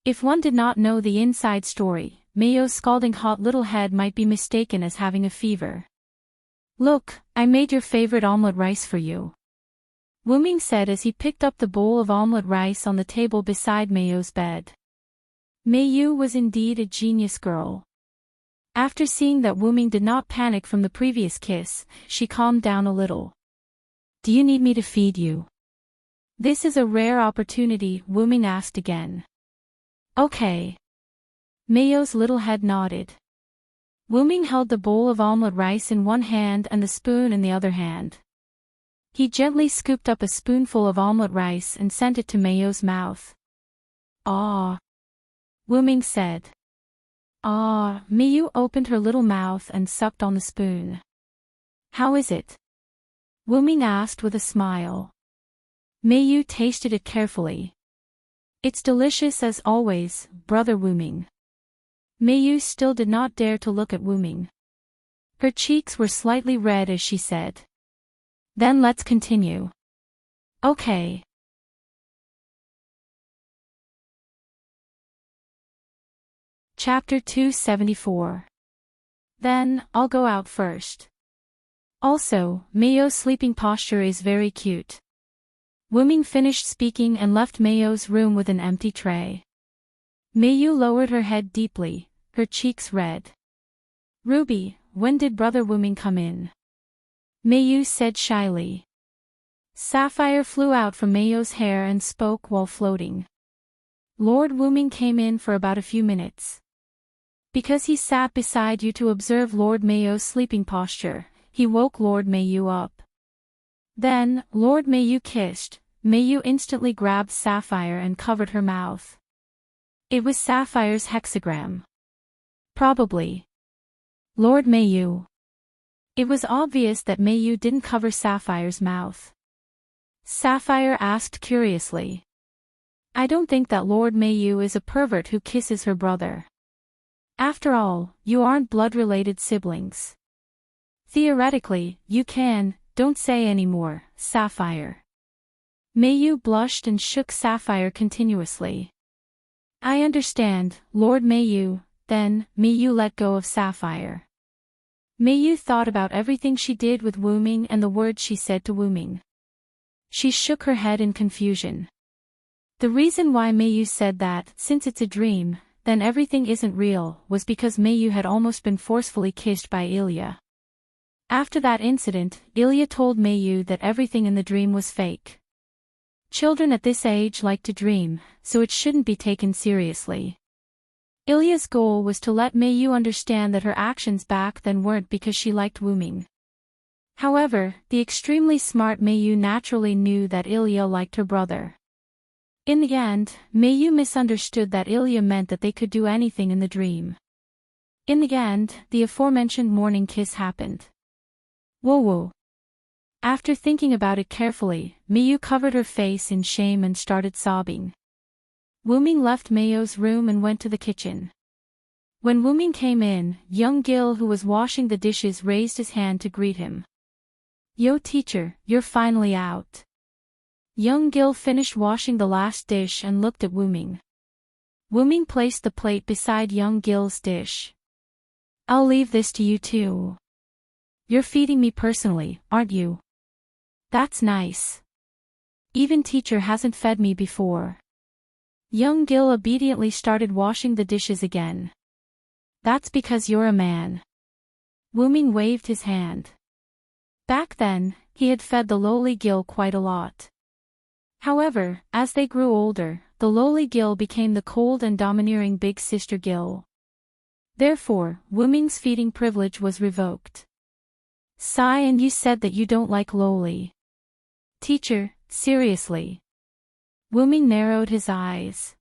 If one did not know the inside story, Mayu's scalding hot little head might be mistaken as having a fever. Look, I made your favorite omelette rice for you. Wuming said as he picked up the bowl of omelette rice on the table beside Mayu's bed. Mayu was indeed a genius girl. After seeing that Wuming did not panic from the previous kiss, she calmed down a little. Do you need me to feed you? This is a rare opportunity, Wuming asked again. Okay. Mayo's little head nodded. Wuming held the bowl of omelette rice in one hand and the spoon in the other hand. He gently scooped up a spoonful of omelette rice and sent it to Mayo's mouth. "Ah," Wuming said. "Ah." Mayo opened her little mouth and sucked on the spoon. "How is it?" Wuming asked with a smile. Mayo tasted it carefully. "It's delicious as always, brother Wuming." Mayo still did not dare to look at Wuming. Her cheeks were slightly red as she said, "Then let's continue." "Okay." Chapter 274. Then, I'll go out first. Also, Mayo's sleeping posture is very cute. Wuming finished speaking and left Mayo's room with an empty tray. Mayo lowered her head deeply, her cheeks red. "Ruby, when did Brother Wuming come in?" Mayo said shyly. Sapphire flew out from Mayo's hair and spoke while floating. "Lord Wuming came in for about a few minutes. Because he sat beside you to observe Lord Mayo's sleeping posture, he woke Lord Mayo up. Then, Lord Mayo kissed." Mayo instantly grabbed Sapphire and covered her mouth. It was Sapphire's hexagram. Probably. Lord Mayo. It was obvious that Mayo didn't cover Sapphire's mouth. Sapphire asked curiously. "I don't think that Lord Mayo is a pervert who kisses her brother. After all, you aren't blood-related siblings. Theoretically, you can, don't say any more, Sapphire." Mayo blushed and shook Sapphire continuously. "I understand, Lord Mayo." Then, Mayo let go of Sapphire. Mayo thought about everything she did with Wuming and the words she said to Wuming. She shook her head in confusion. The reason why Mayo said that, since it's a dream, then everything isn't real, was because Mayo had almost been forcefully kissed by Ilya. After that incident, Ilya told Mayo that everything in the dream was fake. Children at this age like to dream, so it shouldn't be taken seriously. Ilya's goal was to let Mayo understand that her actions back then weren't because she liked Wuming. However, the extremely smart Mayo naturally knew that Ilya liked her brother. In the end, Mayo misunderstood that Ilya meant that they could do anything in the dream. In the end, the aforementioned morning kiss happened. Whoa. After thinking about it carefully, Mayo covered her face in shame and started sobbing. Wuming left Mayo's room and went to the kitchen. When Wuming came in, young Gil, who was washing the dishes, raised his hand to greet him. "Yo teacher, you're finally out." Young Gil finished washing the last dish and looked at Wuming. Wuming placed the plate beside young Gil's dish. "I'll leave this to you too. You're feeding me personally, aren't you?" "That's nice. Even teacher hasn't fed me before." Young Gil obediently started washing the dishes again. "That's because you're a man." Wuming waved his hand. Back then, he had fed the lowly Gil quite a lot. However, as they grew older, the lowly Gil became the cold and domineering big sister Gil. Therefore, Wuming's feeding privilege was revoked. "Sigh, and you said that you don't like lowly." "Teacher, seriously." Wuming narrowed his eyes.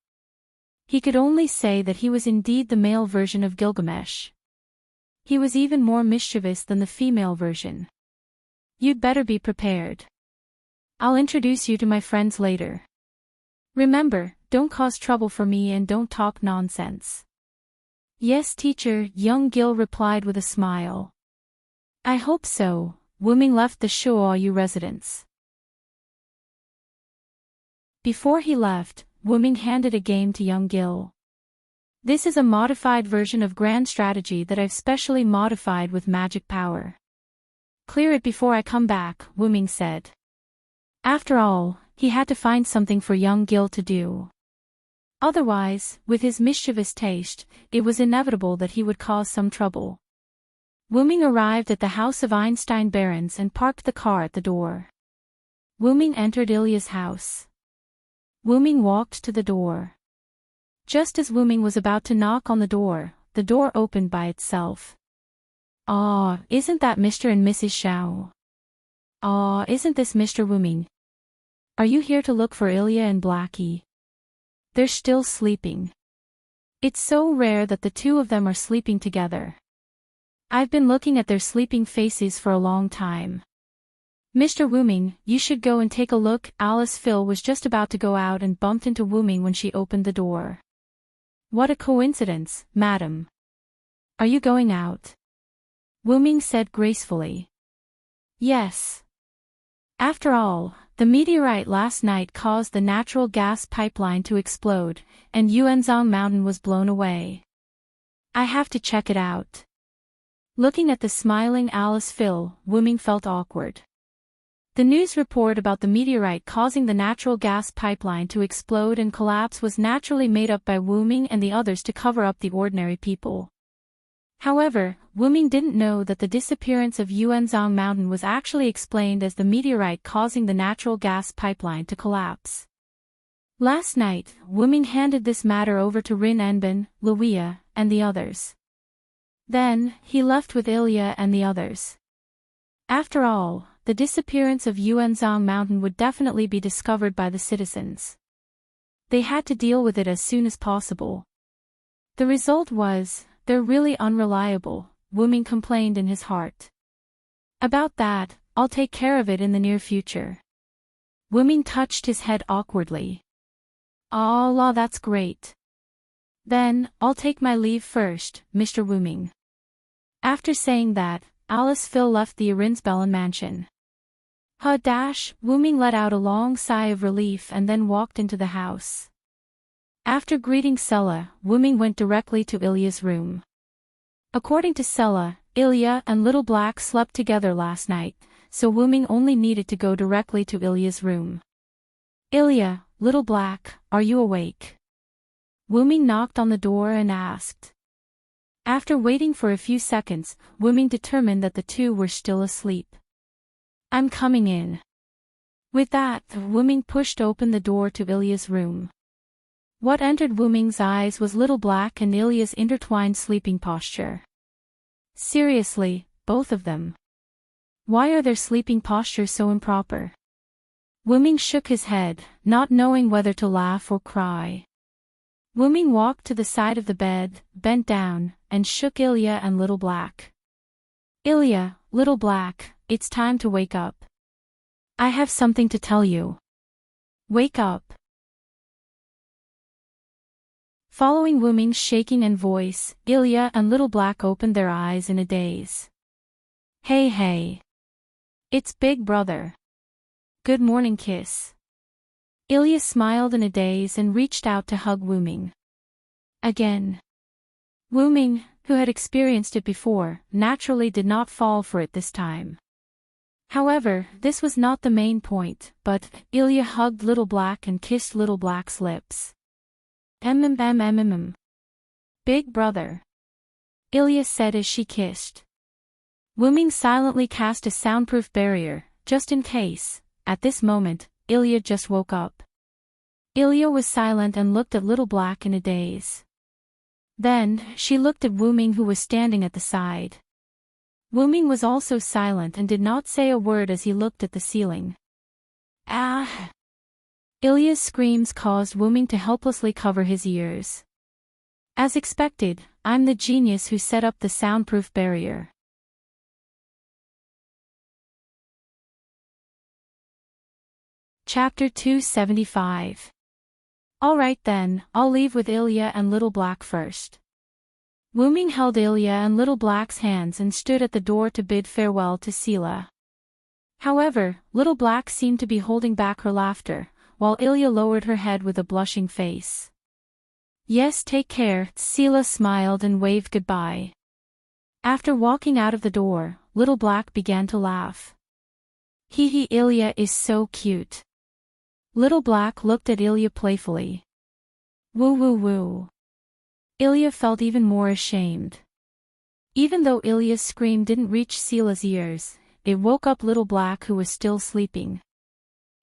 He could only say that he was indeed the male version of Gilgamesh. He was even more mischievous than the female version. "You'd better be prepared. I'll introduce you to my friends later. Remember, don't cause trouble for me and don't talk nonsense." "Yes, teacher," young Gil replied with a smile. "I hope so." Wuming left the Shuoyu residence. Before he left, Wuming handed a game to young Gil. "This is a modified version of Grand Strategy that I've specially modified with magic power. Clear it before I come back," Wuming said. After all, he had to find something for young Gil to do. Otherwise, with his mischievous taste, it was inevitable that he would cause some trouble. Wuming arrived at the house of Einstein Barons and parked the car at the door. Wuming entered Ilya's house. Wuming walked to the door. Just as Wuming was about to knock on the door opened by itself. "Aw, isn't that Mr. and Mrs. Xiao? Aw, isn't this Mr. Wuming? Are you here to look for Ilya and Blackie? They're still sleeping. It's so rare that the two of them are sleeping together. I've been looking at their sleeping faces for a long time. Mr. Wuming, you should go and take a look." Alice Phil was just about to go out and bumped into Wuming when she opened the door. "What a coincidence, madam. Are you going out?" Wuming said gracefully. "Yes. After all, the meteorite last night caused the natural gas pipeline to explode, and Yuanzhang Mountain was blown away. I have to check it out." Looking at the smiling Alice Phil, Wuming felt awkward. The news report about the meteorite causing the natural gas pipeline to explode and collapse was naturally made up by Wuming and the others to cover up the ordinary people. However, Wuming didn't know that the disappearance of Yuanzhang Mountain was actually explained as the meteorite causing the natural gas pipeline to collapse. Last night, Wuming handed this matter over to Rin Enbin, Luia, and the others. Then, he left with Ilya and the others. After all, the disappearance of Yuanzhang Mountain would definitely be discovered by the citizens. They had to deal with it as soon as possible. The result was, "They're really unreliable," Wuming complained in his heart. "About that, I'll take care of it in the near future." Wuming touched his head awkwardly. "Allah, that's great. Then, I'll take my leave first, Mr. Wuming." After saying that, Alice Phil left the Arinsbellen mansion. Wuming let out a long sigh of relief and then walked into the house. After greeting Sella, Wuming went directly to Ilya's room. According to Sella, Ilya and Little Black slept together last night, so Wuming only needed to go directly to Ilya's room. "Ilya, Little Black, are you awake?" Wuming knocked on the door and asked. After waiting for a few seconds, Wuming determined that the two were still asleep. "I'm coming in." With that, Wuming pushed open the door to Ilya's room. What entered Wuming's eyes was Little Black and Ilya's intertwined sleeping posture. Seriously, both of them. Why are their sleeping postures so improper? Wuming shook his head, not knowing whether to laugh or cry. Wuming walked to the side of the bed, bent down, and shook Ilya and Little Black. "Ilya, Little Black, it's time to wake up. I have something to tell you. Wake up." Following Wuming's shaking and voice, Ilya and Little Black opened their eyes in a daze. Hey. It's Big Brother. Good morning kiss." Ilya smiled in a daze and reached out to hug Wuming. Again. Wuming, who had experienced it before, naturally did not fall for it this time. However, this was not the main point, but Ilya hugged Little Black and kissed Little Black's lips. Big Brother," Ilya said as she kissed. Wuming silently cast a soundproof barrier, just in case. At this moment, Ilya just woke up. Ilya was silent and looked at Little Black in a daze. Then, she looked at Wuming who was standing at the side. Wuming was also silent and did not say a word as he looked at the ceiling. "Ah!" Ilya's screams caused Wuming to helplessly cover his ears. As expected, I'm the genius who set up the soundproof barrier. Chapter 275. Alright then, I'll leave with Ilya and Little Black first. Wuming held Ilya and Little Black's hands and stood at the door to bid farewell to Sela. However, Little Black seemed to be holding back her laughter, while Ilya lowered her head with a blushing face. Yes, take care, Sela smiled and waved goodbye. After walking out of the door, Little Black began to laugh. Hee, Ilya is so cute. Little Black looked at Ilya playfully. Woo. Ilya felt even more ashamed. Even though Ilya's scream didn't reach Sela's ears, it woke up Little Black who was still sleeping.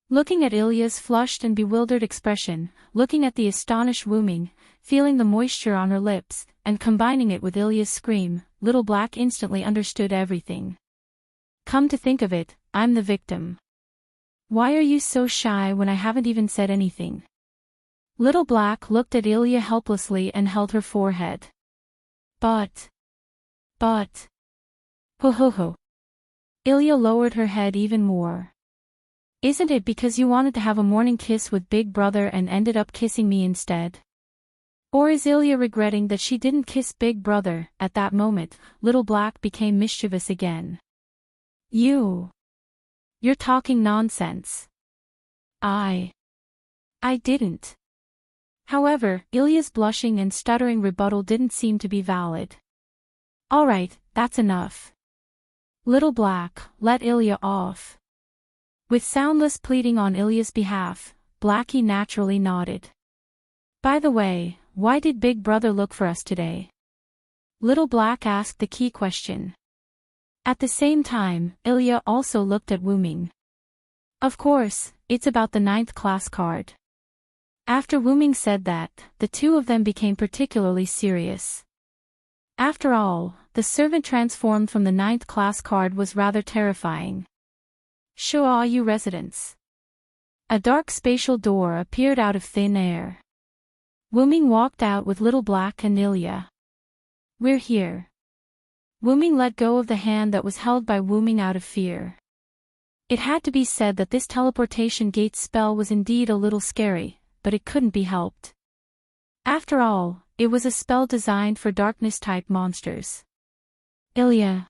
Looking at Ilya's flushed and bewildered expression, looking at the astonished Wuming, feeling the moisture on her lips, and combining it with Ilya's scream, Little Black instantly understood everything. Come to think of it, I'm the victim. Why are you so shy when I haven't even said anything? Little Black looked at Ilya helplessly and held her forehead. But. Ho ho ho. Ilya lowered her head even more. Isn't it because you wanted to have a morning kiss with Big Brother and ended up kissing me instead? Or is Ilya regretting that she didn't kiss Big Brother? At that moment, Little Black became mischievous again. You're talking nonsense. I didn't. However, Ilya's blushing and stuttering rebuttal didn't seem to be valid. Alright, that's enough. Little Black, let Ilya off. With soundless pleading on Ilya's behalf, Blackie naturally nodded. By the way, why did Big Brother look for us today? Little Black asked the key question. At the same time, Ilya also looked at Wuming. Of course, it's about the 9th class card. After Wuming said that, the two of them became particularly serious. After all, the servant transformed from the 9th class card was rather terrifying. Show all you residents. A dark spatial door appeared out of thin air. Wuming walked out with Little Black and Ilya. We're here. Wuming let go of the hand that was held by Wuming out of fear. It had to be said that this teleportation gate spell was indeed a little scary, but it couldn't be helped. After all, it was a spell designed for darkness-type monsters. Ilya.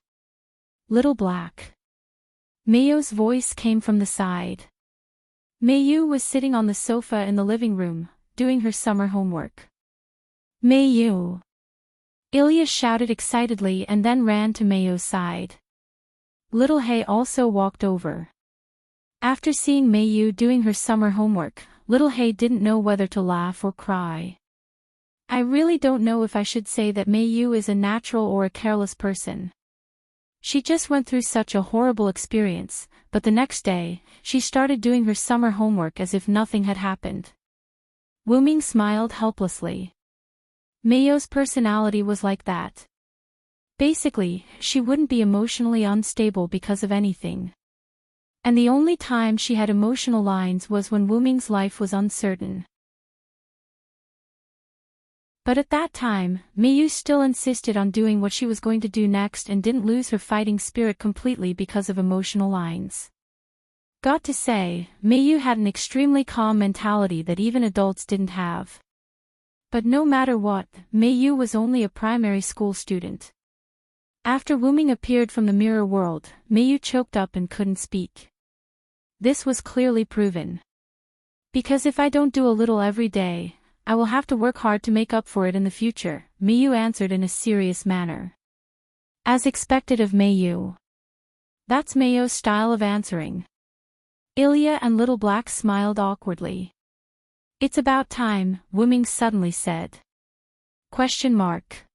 Little Black. Mayo's voice came from the side. Mayu was sitting on the sofa in the living room, doing her summer homework. Mayu. Ilya shouted excitedly and then ran to Mayo's side. Little Hay also walked over. After seeing Mayu doing her summer homework, Little Hay didn't know whether to laugh or cry. I really don't know if I should say that Mayu is a natural or a careless person. She just went through such a horrible experience, but the next day, she started doing her summer homework as if nothing had happened. Wuming smiled helplessly. Mayo's personality was like that. Basically, she wouldn't be emotionally unstable because of anything. And the only time she had emotional lines was when Wuming's life was uncertain. But at that time, Mayu still insisted on doing what she was going to do next and didn't lose her fighting spirit completely because of emotional lines. Got to say, Mayu had an extremely calm mentality that even adults didn't have. But no matter what, Mayu was only a primary school student. After Wuming appeared from the mirror world, Mayu choked up and couldn't speak. This was clearly proven. Because if I don't do a little every day, I will have to work hard to make up for it in the future, Mayu answered in a serious manner. As expected of Mayu. That's Mayo's style of answering. Ilya and Little Black smiled awkwardly. It's about time, Wuming suddenly said. Question mark.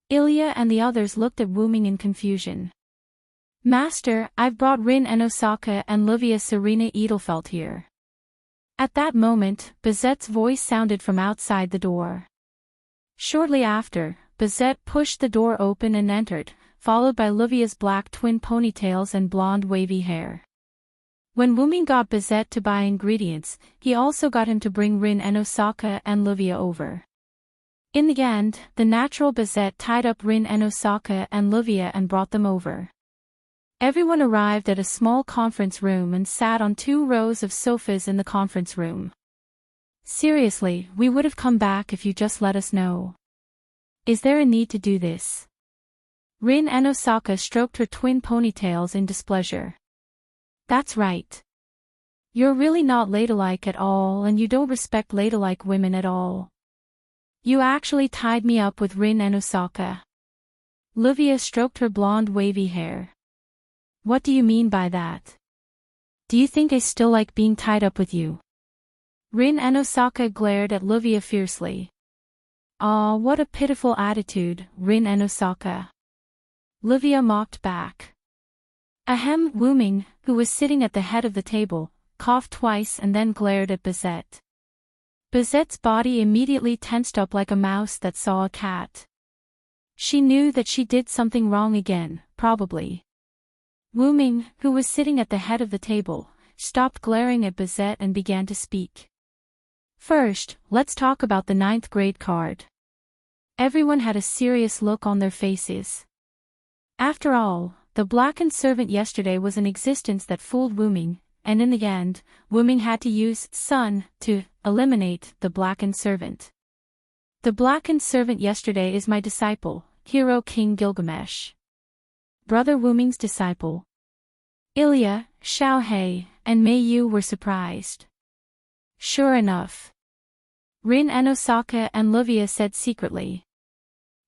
Ilya and the others looked at Wuming in confusion. Master, I've brought Rin Enosaka and Livia Serena Edelfelt here. At that moment, Bazette's voice sounded from outside the door. Shortly after, Bazette pushed the door open and entered, followed by Livia's black twin ponytails and blonde wavy hair. When Wuming got Bazette to buy ingredients, he also got him to bring Rin Enosaka and Livia over. In the end, the natural Bazette tied up Rin Enosaka and Livia and brought them over. Everyone arrived at a small conference room and sat on 2 rows of sofas in the conference room. Seriously, we would have come back if you just let us know. Is there a need to do this? Rin Enosaka stroked her twin ponytails in displeasure. That's right. You're really not ladylike at all and you don't respect ladylike women at all. You actually tied me up with Rin Enosaka. Livia stroked her blonde wavy hair. What do you mean by that? Do you think I still like being tied up with you? Rin Enosaka glared at Livia fiercely. Aw, what a pitiful attitude, Rin Enosaka. Livia mocked back. Ahem, Wuming, who was sitting at the head of the table, coughed twice and then glared at Bizette. Bizette's body immediately tensed up like a mouse that saw a cat. She knew that she did something wrong again, probably. Wu Ming, who was sitting at the head of the table, stopped glaring at Bizette and began to speak. First, let's talk about the 9th grade card. Everyone had a serious look on their faces. After all, the blackened servant yesterday was an existence that fooled Wu Ming, and in the end, Wu Ming had to use Sun to eliminate the blackened servant. The blackened servant yesterday is my disciple, Hero King Gilgamesh. Brother Wu Ming's disciple. Ilya, Xiaohei, and Mei Yu were surprised. Sure enough. Rin and Osaka and Livia said secretly.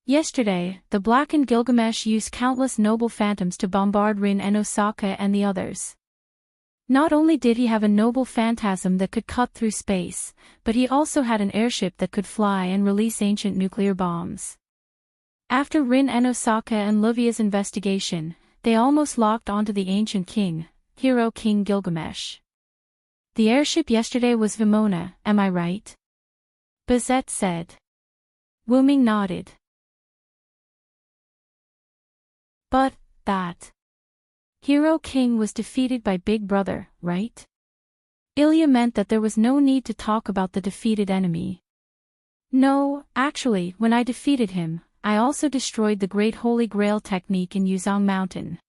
Yesterday, the blackened Gilgamesh used countless noble phantoms to bombard Rin and Osaka and the others. Not only did he have a noble phantasm that could cut through space, but he also had an airship that could fly and release ancient nuclear bombs. After Rin and Osaka and Livia's investigation, they almost locked onto the ancient king, Hero King Gilgamesh. The airship yesterday was Vimona, am I right? Bizette said. Wu Ming nodded. But, that Hero King was defeated by Big Brother, right? Ilya meant that there was no need to talk about the defeated enemy. No, actually, when I defeated him, I also destroyed the Great Holy Grail technique in Yuzhong Mountain.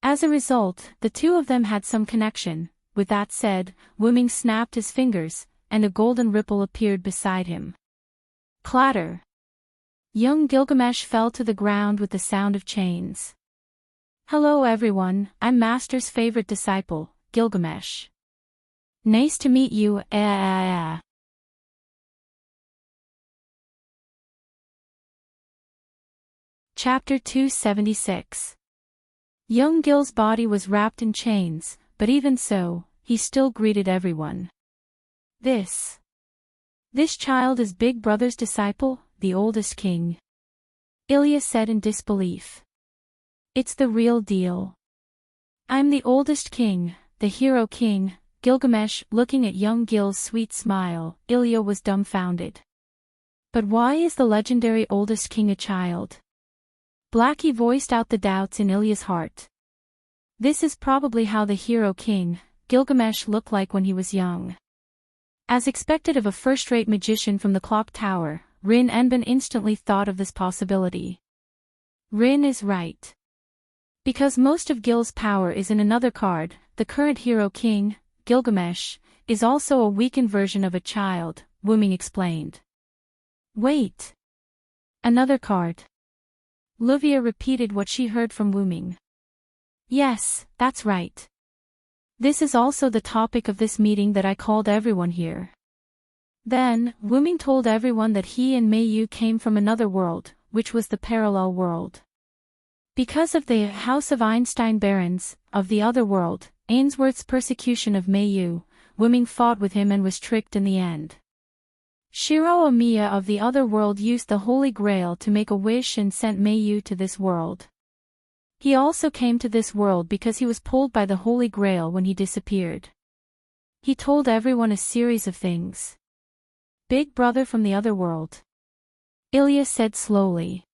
As a result, the two of them had some connection. With that said, Wu Ming snapped his fingers, and a golden ripple appeared beside him. Clatter! Young Gilgamesh fell to the ground with the sound of chains. Hello everyone, I'm Master's favorite disciple, Gilgamesh. Nice to meet you, Chapter 276. Young Gil's body was wrapped in chains, but even so, he still greeted everyone. This child is Big Brother's disciple, the oldest king. Ilya said in disbelief. It's the real deal. I'm the oldest king, the Hero King. Gilgamesh, looking at young Gil's sweet smile, Ilya was dumbfounded. But why is the legendary oldest king a child? Blackie voiced out the doubts in Ilya's heart. This is probably how the Hero King, Gilgamesh, looked like when he was young. As expected of a first-rate magician from the clock tower, Rin Enbin instantly thought of this possibility. Rin is right. Because most of Gil's power is in another card, the current Hero King, Gilgamesh, is also a weakened version of a child, Wu Ming explained. Wait. Another card. Livia repeated what she heard from Wu Ming. Yes, that's right. This is also the topic of this meeting that I called everyone here. Then, Wu Ming told everyone that he and Mei Yu came from another world, which was the parallel world. Because of the House of Einstein Barons, of the other world, Ainsworth's persecution of Mei Yu, Wu Ming fought with him and was tricked in the end. Shiro Omiya of the other world used the Holy Grail to make a wish and sent Mei Yu to this world. He also came to this world because he was pulled by the Holy Grail when he disappeared. He told everyone a series of things. Big Brother from the other world. Ilya said slowly.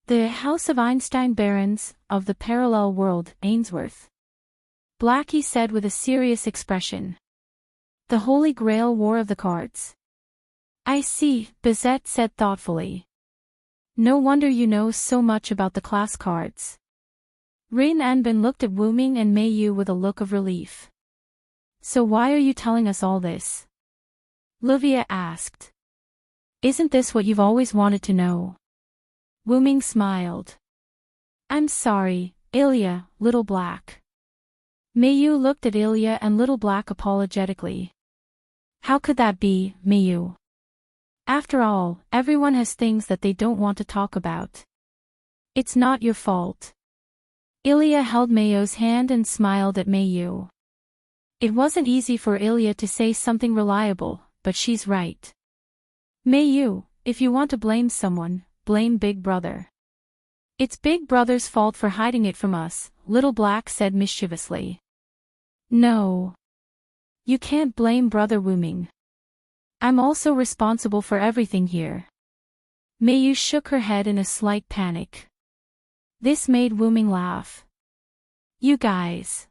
The House of Einstein Barons, of the parallel world, Ainsworth. Blackie said with a serious expression. The Holy Grail War of the Cards. I see, Bizette said thoughtfully. No wonder you know so much about the class cards. Rin Enbin looked at Wu Ming and Mei Yu with a look of relief. So why are you telling us all this? Livia asked. Isn't this what you've always wanted to know? Wu Ming smiled. I'm sorry, Ilya, Little Black. Mei Yu looked at Ilya and Little Black apologetically. How could that be, Mei Yu? After all, everyone has things that they don't want to talk about. It's not your fault. Ilya held Mei Yu's hand and smiled at Mei Yu. It wasn't easy for Ilya to say something reliable, but she's right. Mei Yu, if you want to blame someone, blame Big Brother. It's Big Brother's fault for hiding it from us, Little Black said mischievously. No. You can't blame Brother Wuming. I'm also responsible for everything here. Meiyu shook her head in a slight panic. This made Wuming laugh. You guys.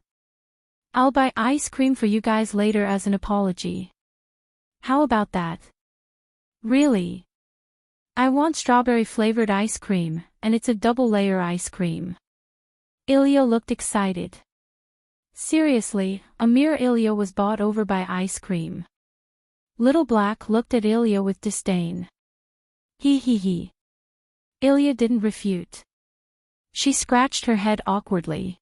I'll buy ice cream for you guys later as an apology. How about that? Really? I want strawberry-flavored ice cream, and it's a double-layer ice cream. Ilya looked excited. Seriously, a mere Ilya was bought over by ice cream. Little Black looked at Ilya with disdain. He. Ilya didn't refute. She scratched her head awkwardly.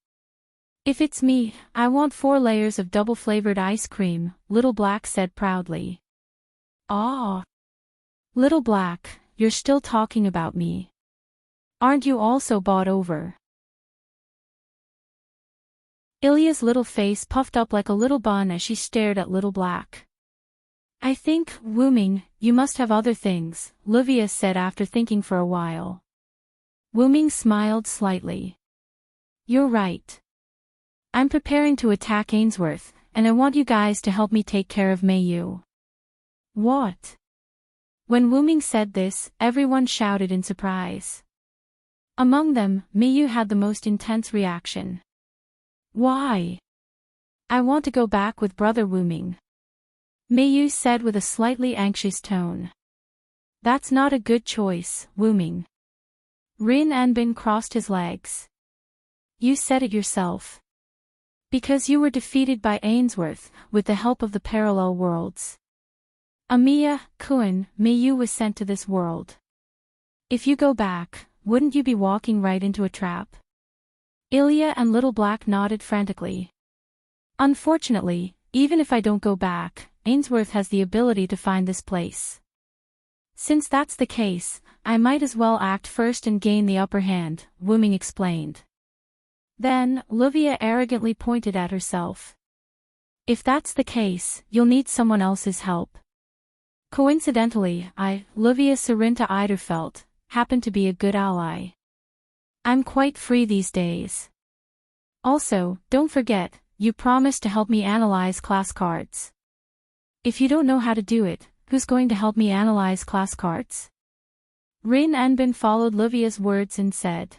If it's me, I want 4 layers of double-flavored ice cream, Little Black said proudly. Ah. Little Black, you're still talking about me. Aren't you also bought over? Ilya's little face puffed up like a little bun as she stared at Little Black. I think, Wuming, you must have other things, Livia said after thinking for a while. Wuming smiled slightly. You're right. I'm preparing to attack Ainsworth, and I want you guys to help me take care of Meiyu. What? When Wuming said this, everyone shouted in surprise. Among them, Meiyu had the most intense reaction. Why? I want to go back with Brother Wuming. Meiyu said with a slightly anxious tone. That's not a good choice, Wuming. Rin Anbin crossed his legs. You said it yourself. Because you were defeated by Ainsworth, with the help of the parallel worlds. Amiya, Kun, Meiyu was sent to this world. If you go back, wouldn't you be walking right into a trap? Ilya and Little Black nodded frantically. Unfortunately, even if I don't go back, Ainsworth has the ability to find this place. Since that's the case, I might as well act first and gain the upper hand, Wuming explained. Then, Livia arrogantly pointed at herself. If that's the case, you'll need someone else's help. Coincidentally, Livia Sarinta Eiderfelt, happen to be a good ally. I'm quite free these days. Also, don't forget, you promised to help me analyze class cards. If you don't know how to do it, who's going to help me analyze class cards? Rin Anbin followed Livia's words and said.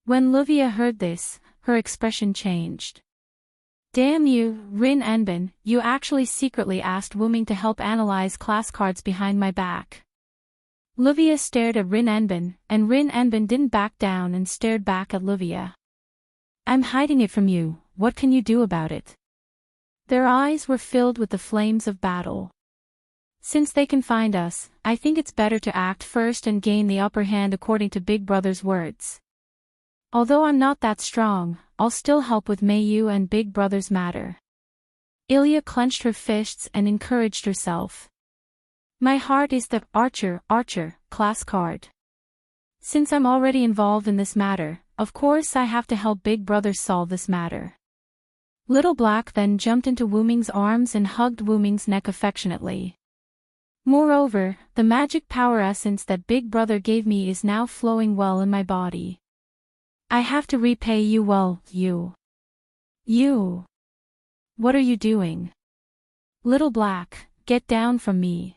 When Livia heard this, her expression changed. Damn you, Rin Anbin, you actually secretly asked Wuming to help analyze class cards behind my back. Livia stared at Rin Anbin, and Rin Anbin didn't back down and stared back at Livia. I'm hiding it from you, what can you do about it? Their eyes were filled with the flames of battle. Since they can find us, I think it's better to act first and gain the upper hand according to Big Brother's words. Although I'm not that strong, I'll still help with Meiyu and Big Brother's matter. Ilya clenched her fists and encouraged herself. My heart is the Archer class card. Since I'm already involved in this matter, of course I have to help Big Brother solve this matter. Little Black then jumped into Wuming's arms and hugged Wuming's neck affectionately. Moreover, the magic power essence that Big Brother gave me is now flowing well in my body. I have to repay you well, you. What are you doing? Little Black, get down from me.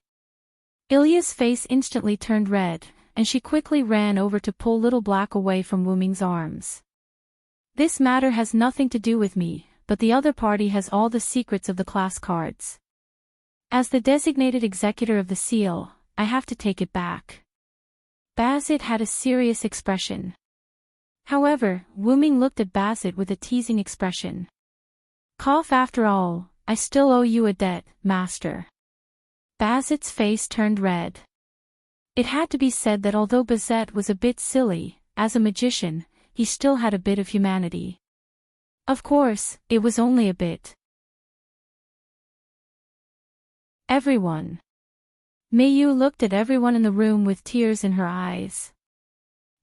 Ilya's face instantly turned red, and she quickly ran over to pull Little Black away from Wuming's arms. This matter has nothing to do with me, but the other party has all the secrets of the class cards. As the designated executor of the seal, I have to take it back. Bazit had a serious expression. However, Wuming looked at Bazit with a teasing expression. Cough, after all, I still owe you a debt, master. Bazit's face turned red. It had to be said that although Bazet was a bit silly, as a magician, he still had a bit of humanity. Of course, it was only a bit. Everyone. Meiyu looked at everyone in the room with tears in her eyes.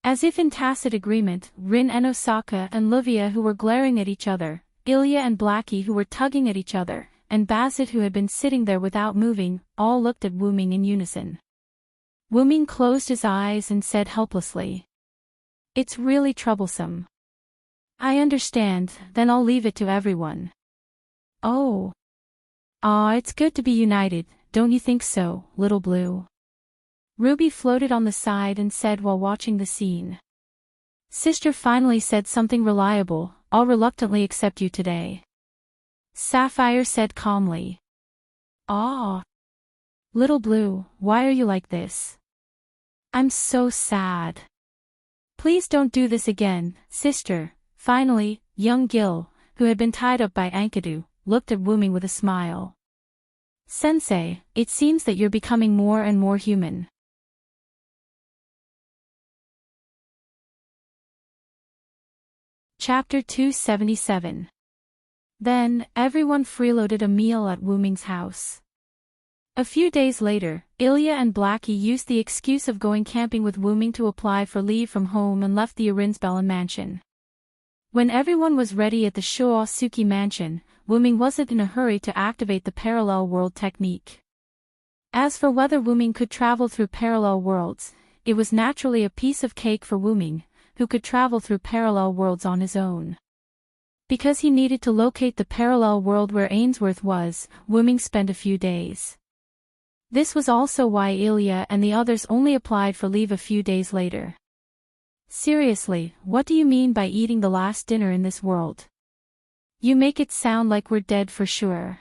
As if in tacit agreement, Rin and Osaka and Livia who were glaring at each other, Ilya and Blackie who were tugging at each other, and Bazit who had been sitting there without moving, all looked at Wuming in unison. Wuming closed his eyes and said helplessly. It's really troublesome. I understand, then I'll leave it to everyone. Oh. Aw, it's good to be united, don't you think so, little blue? Ruby floated on the side and said while watching the scene. Sister finally said something reliable, I'll reluctantly accept you today. Sapphire said calmly. Aw. Little blue, why are you like this? I'm so sad. Please don't do this again, sister. Finally, young Gil, who had been tied up by Enkidu, looked at Wuming with a smile. Sensei, it seems that you're becoming more and more human. Chapter 277. Then, everyone freeloaded a meal at Wuming's house. A few days later, Ilya and Blackie used the excuse of going camping with Wuming to apply for leave from home and left the Arinsbellen mansion. When everyone was ready at the Shoasuki mansion, Wuming wasn't in a hurry to activate the parallel world technique. As for whether Wuming could travel through parallel worlds, it was naturally a piece of cake for Wuming, who could travel through parallel worlds on his own. Because he needed to locate the parallel world where Ainsworth was, Wuming spent a few days. This was also why Ilya and the others only applied for leave a few days later. Seriously, what do you mean by eating the last dinner in this world? You make it sound like we're dead for sure.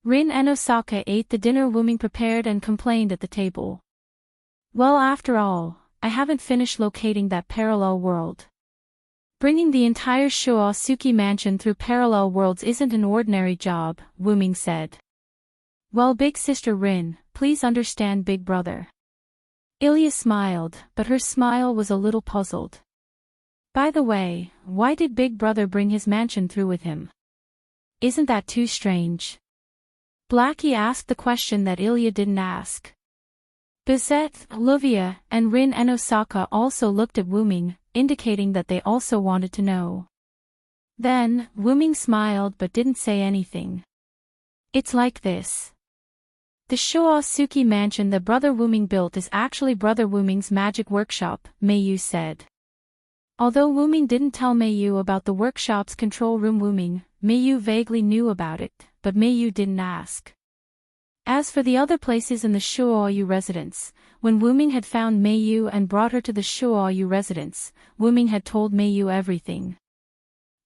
Rin and Osaka ate the dinner Wuming prepared and complained at the table. Well, after all, I haven't finished locating that parallel world. Bringing the entire Shoasuki mansion through parallel worlds isn't an ordinary job, Wuming said. Well, big sister Rin, please understand big brother. Ilya smiled, but her smile was a little puzzled. By the way, why did big brother bring his mansion through with him? Isn't that too strange? Blackie asked the question that Ilya didn't ask. Bizet, Olivia, and Rin and Osaka also looked at Wuming, indicating that they also wanted to know. Then, Wuming smiled but didn't say anything. It's like this. The Shoasuki mansion that Brother Wuming built is actually Brother Wuming's magic workshop, Meiyu said. Although Wuming didn't tell Meiyu about the workshop's control room Meiyu vaguely knew about it, but Meiyu didn't ask. As for the other places in the Shoayu residence, when Wuming had found Meiyu and brought her to the Shoayu residence, Wuming had told Meiyu everything.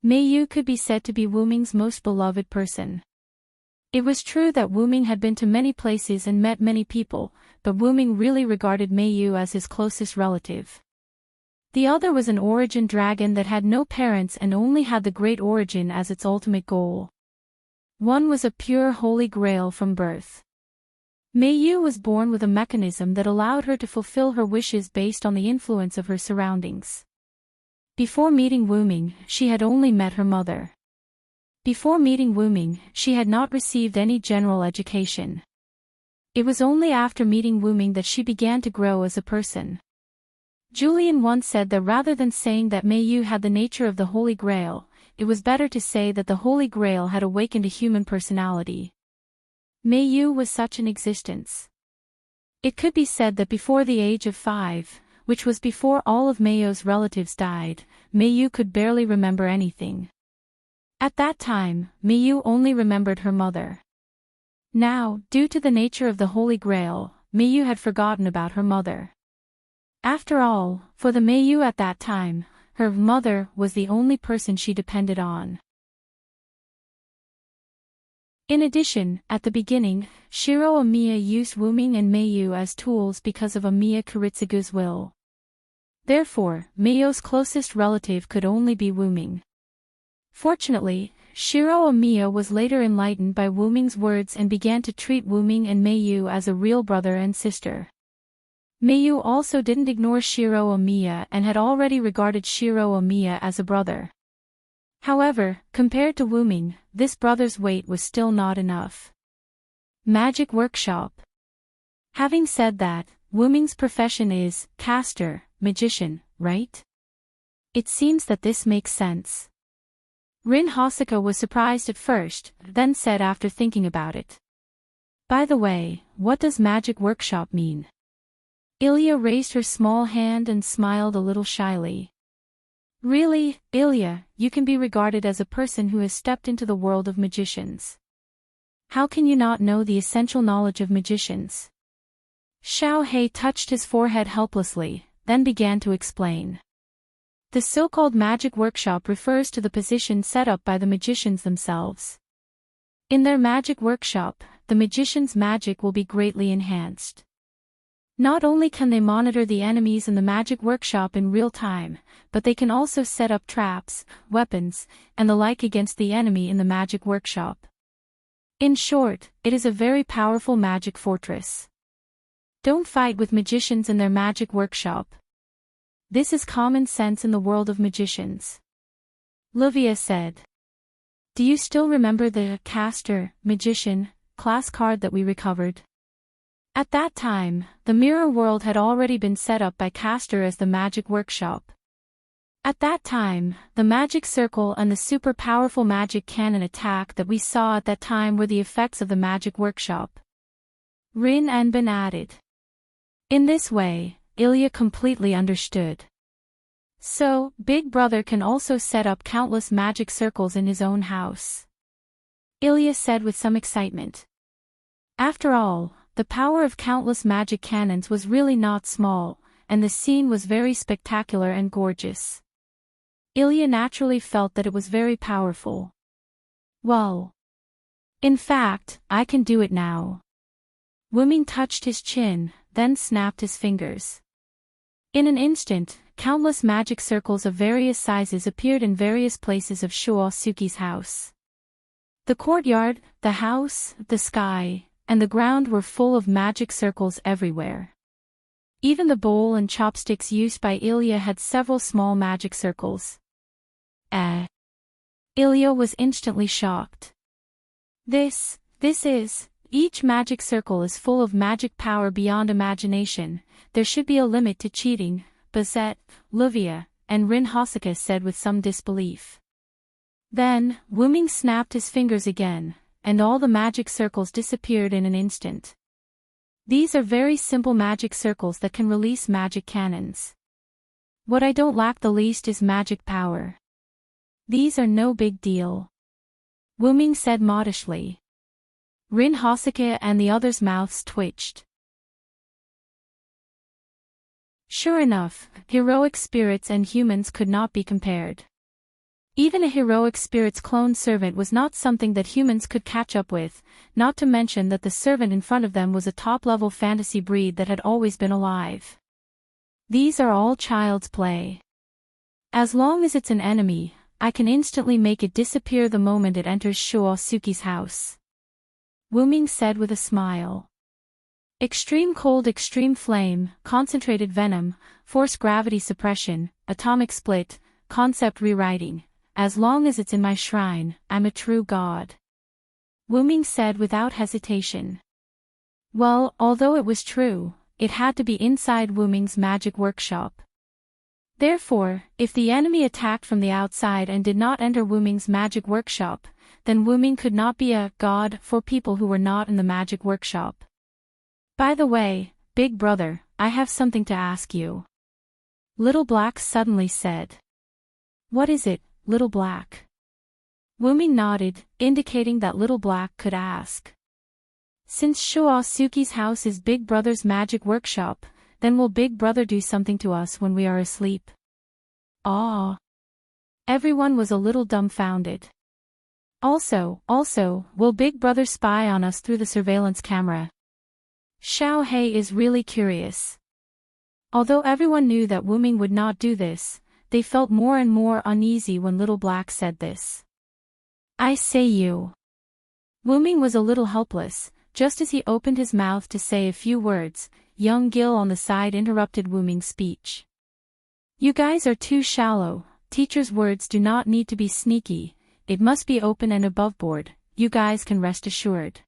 Meiyu could be said to be Wuming's most beloved person. It was true that Wuming had been to many places and met many people, but Wuming really regarded Meiyu as his closest relative. The other was an origin dragon that had no parents and only had the Great Origin as its ultimate goal. One was a pure holy grail from birth. Meiyu was born with a mechanism that allowed her to fulfill her wishes based on the influence of her surroundings. Before meeting Wuming, she had only met her mother. Before meeting Wuming, she had not received any general education. It was only after meeting Wuming that she began to grow as a person. Julian once said that rather than saying that Meiyu had the nature of the Holy Grail, it was better to say that the Holy Grail had awakened a human personality. Meiyu was such an existence. It could be said that before the age of 5, which was before all of Meiyu's relatives died, Meiyu could barely remember anything. At that time, Meiyu only remembered her mother. Now, due to the nature of the Holy Grail, Meiyu had forgotten about her mother. After all, for the Meiyu at that time, her mother was the only person she depended on. In addition, at the beginning, Shiro Amiya used Wuming and Meiyu as tools because of Amiya Kuritsugu's will. Therefore, Meiyu's closest relative could only be Wuming. Fortunately, Shiro Amiya was later enlightened by Wuming's words and began to treat Wuming and Meiyu as a real brother and sister. Meiyu also didn't ignore Shiro Amiya and had already regarded Shiro Amiya as a brother. However, compared to Wuming, this brother's weight was still not enough. Magic Workshop. Having said that, Wuming's profession is caster, magician, right? It seems that this makes sense. Rin Hosoka was surprised at first, then said after thinking about it. By the way, what does Magic Workshop mean? Ilya raised her small hand and smiled a little shyly. Really, Ilya, you can be regarded as a person who has stepped into the world of magicians. How can you not know the essential knowledge of magicians? Xiao He touched his forehead helplessly, then began to explain. The so-called magic workshop refers to the position set up by the magicians themselves. In their magic workshop, the magician's magic will be greatly enhanced. Not only can they monitor the enemies in the magic workshop in real time, but they can also set up traps, weapons, and the like against the enemy in the magic workshop. In short, it is a very powerful magic fortress. Don't fight with magicians in their magic workshop. This is common sense in the world of magicians. Livia said. Do you still remember the caster, magician, class card that we recovered? At that time, the mirror world had already been set up by caster as the magic workshop. At that time, the magic circle and the super powerful magic cannon attack that we saw at that time were the effects of the magic workshop. Rin and Ben added. In this way, Ilya completely understood. So, Big Brother can also set up countless magic circles in his own house. Ilya said with some excitement. After all, the power of countless magic cannons was really not small, and the scene was very spectacular and gorgeous. Ilya naturally felt that it was very powerful. Well. In fact, I can do it now. Wuming touched his chin, then snapped his fingers. In an instant, countless magic circles of various sizes appeared in various places of Shuosuke's house. The courtyard, the house, the sky, and the ground were full of magic circles everywhere. Even the bowl and chopsticks used by Ilya had several small magic circles. Ilya was instantly shocked. Each magic circle is full of magic power beyond imagination. There should be a limit to cheating, Bazette, Livia, and Rin Hosoka said with some disbelief. Then, Wuming snapped his fingers again, and all the magic circles disappeared in an instant. These are very simple magic circles that can release magic cannons. What I don't lack the least is magic power. These are no big deal. Wuming said modestly. Rin Hosoka and the others' mouths twitched. Sure enough, heroic spirits and humans could not be compared. Even a heroic spirit's clone servant was not something that humans could catch up with, not to mention that the servant in front of them was a top-level fantasy breed that had always been alive. These are all child's play. As long as it's an enemy, I can instantly make it disappear the moment it enters Shuosuke's house. Wuming said with a smile. Extreme cold, extreme flame, concentrated venom, force gravity suppression, atomic split, concept rewriting. As long as it's in my shrine, I'm a true god. Wuming said without hesitation. Well, although it was true, it had to be inside Wuming's magic workshop. Therefore, if the enemy attacked from the outside and did not enter Wuming's magic workshop, then Wuming could not be a god for people who were not in the magic workshop. By the way, Big Brother, I have something to ask you. Little Black suddenly said. What is it, Little Black? Wuming nodded, indicating that Little Black could ask. Since Shuosuke's house is Big Brother's magic workshop, then will Big Brother do something to us when we are asleep? Ah! Everyone was a little dumbfounded. Also, will Big Brother spy on us through the surveillance camera? Xiao He is really curious. Although everyone knew that Wuming would not do this, they felt more and more uneasy when Little Black said this. I say you. Wuming was a little helpless. Just as he opened his mouth to say a few words, young Gil on the side interrupted Wuming's speech. You guys are too shallow. Teacher's words do not need to be sneaky. It must be open and aboveboard. You guys can rest assured.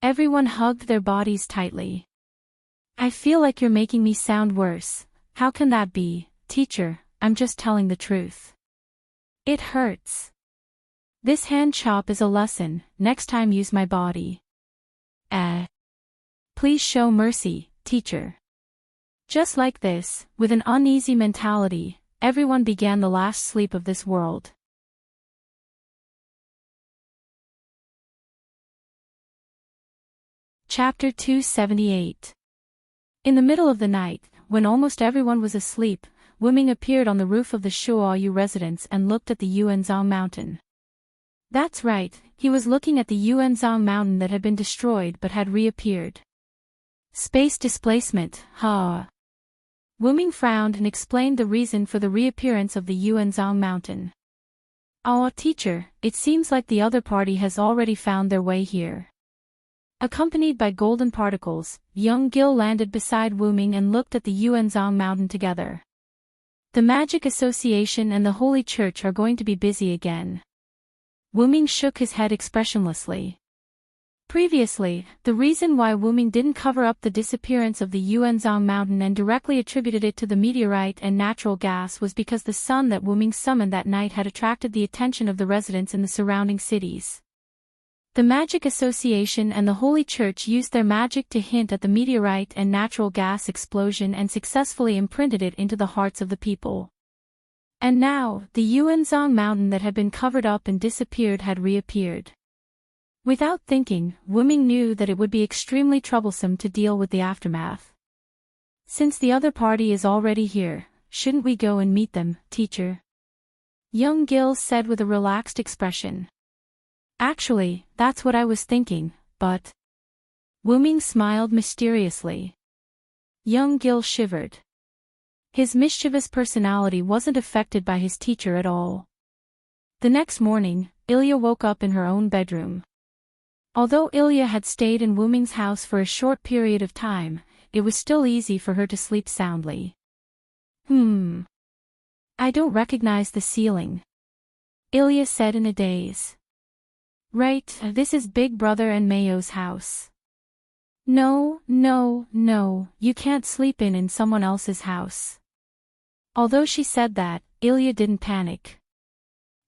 Everyone hugged their bodies tightly. I feel like you're making me sound worse. How can that be, teacher? I'm just telling the truth. It hurts. This hand chop is a lesson. Next time use my body. Please show mercy, teacher. Just like this, with an uneasy mentality, everyone began the last sleep of this world. Chapter 278. In the middle of the night, when almost everyone was asleep, Wuming appeared on the roof of the Shuoyu residence and looked at the Yuanzhang mountain. That's right, he was looking at the Yuanzhang mountain that had been destroyed but had reappeared. Space displacement, huh? Wuming frowned and explained the reason for the reappearance of the Yuanzhang mountain. "Oh, teacher, it seems like the other party has already found their way here." Accompanied by golden particles, young Gil landed beside Wuming and looked at the Yuanzhang mountain together. The Magic Association and the Holy Church are going to be busy again. Wuming shook his head expressionlessly. Previously, the reason why Wuming didn't cover up the disappearance of the Yuanzhang mountain and directly attributed it to the meteorite and natural gas was because the sun that Wuming summoned that night had attracted the attention of the residents in the surrounding cities. The Magic Association and the Holy Church used their magic to hint at the meteorite and natural gas explosion and successfully imprinted it into the hearts of the people. And now, the Yuanzhang mountain that had been covered up and disappeared had reappeared. Without thinking, Wuming knew that it would be extremely troublesome to deal with the aftermath. "Since the other party is already here, shouldn't we go and meet them, teacher?" Young Gil said with a relaxed expression. "Actually, that's what I was thinking, but..." Wuming smiled mysteriously. Young Gil shivered. His mischievous personality wasn't affected by his teacher at all. The next morning, Ilya woke up in her own bedroom. Although Ilya had stayed in Wuming's house for a short period of time, it was still easy for her to sleep soundly. I don't recognize the ceiling," Ilya said in a daze. "Right, this is Big Brother and Mayo's house." No, you can't sleep in someone else's house." Although she said that, Ilya didn't panic.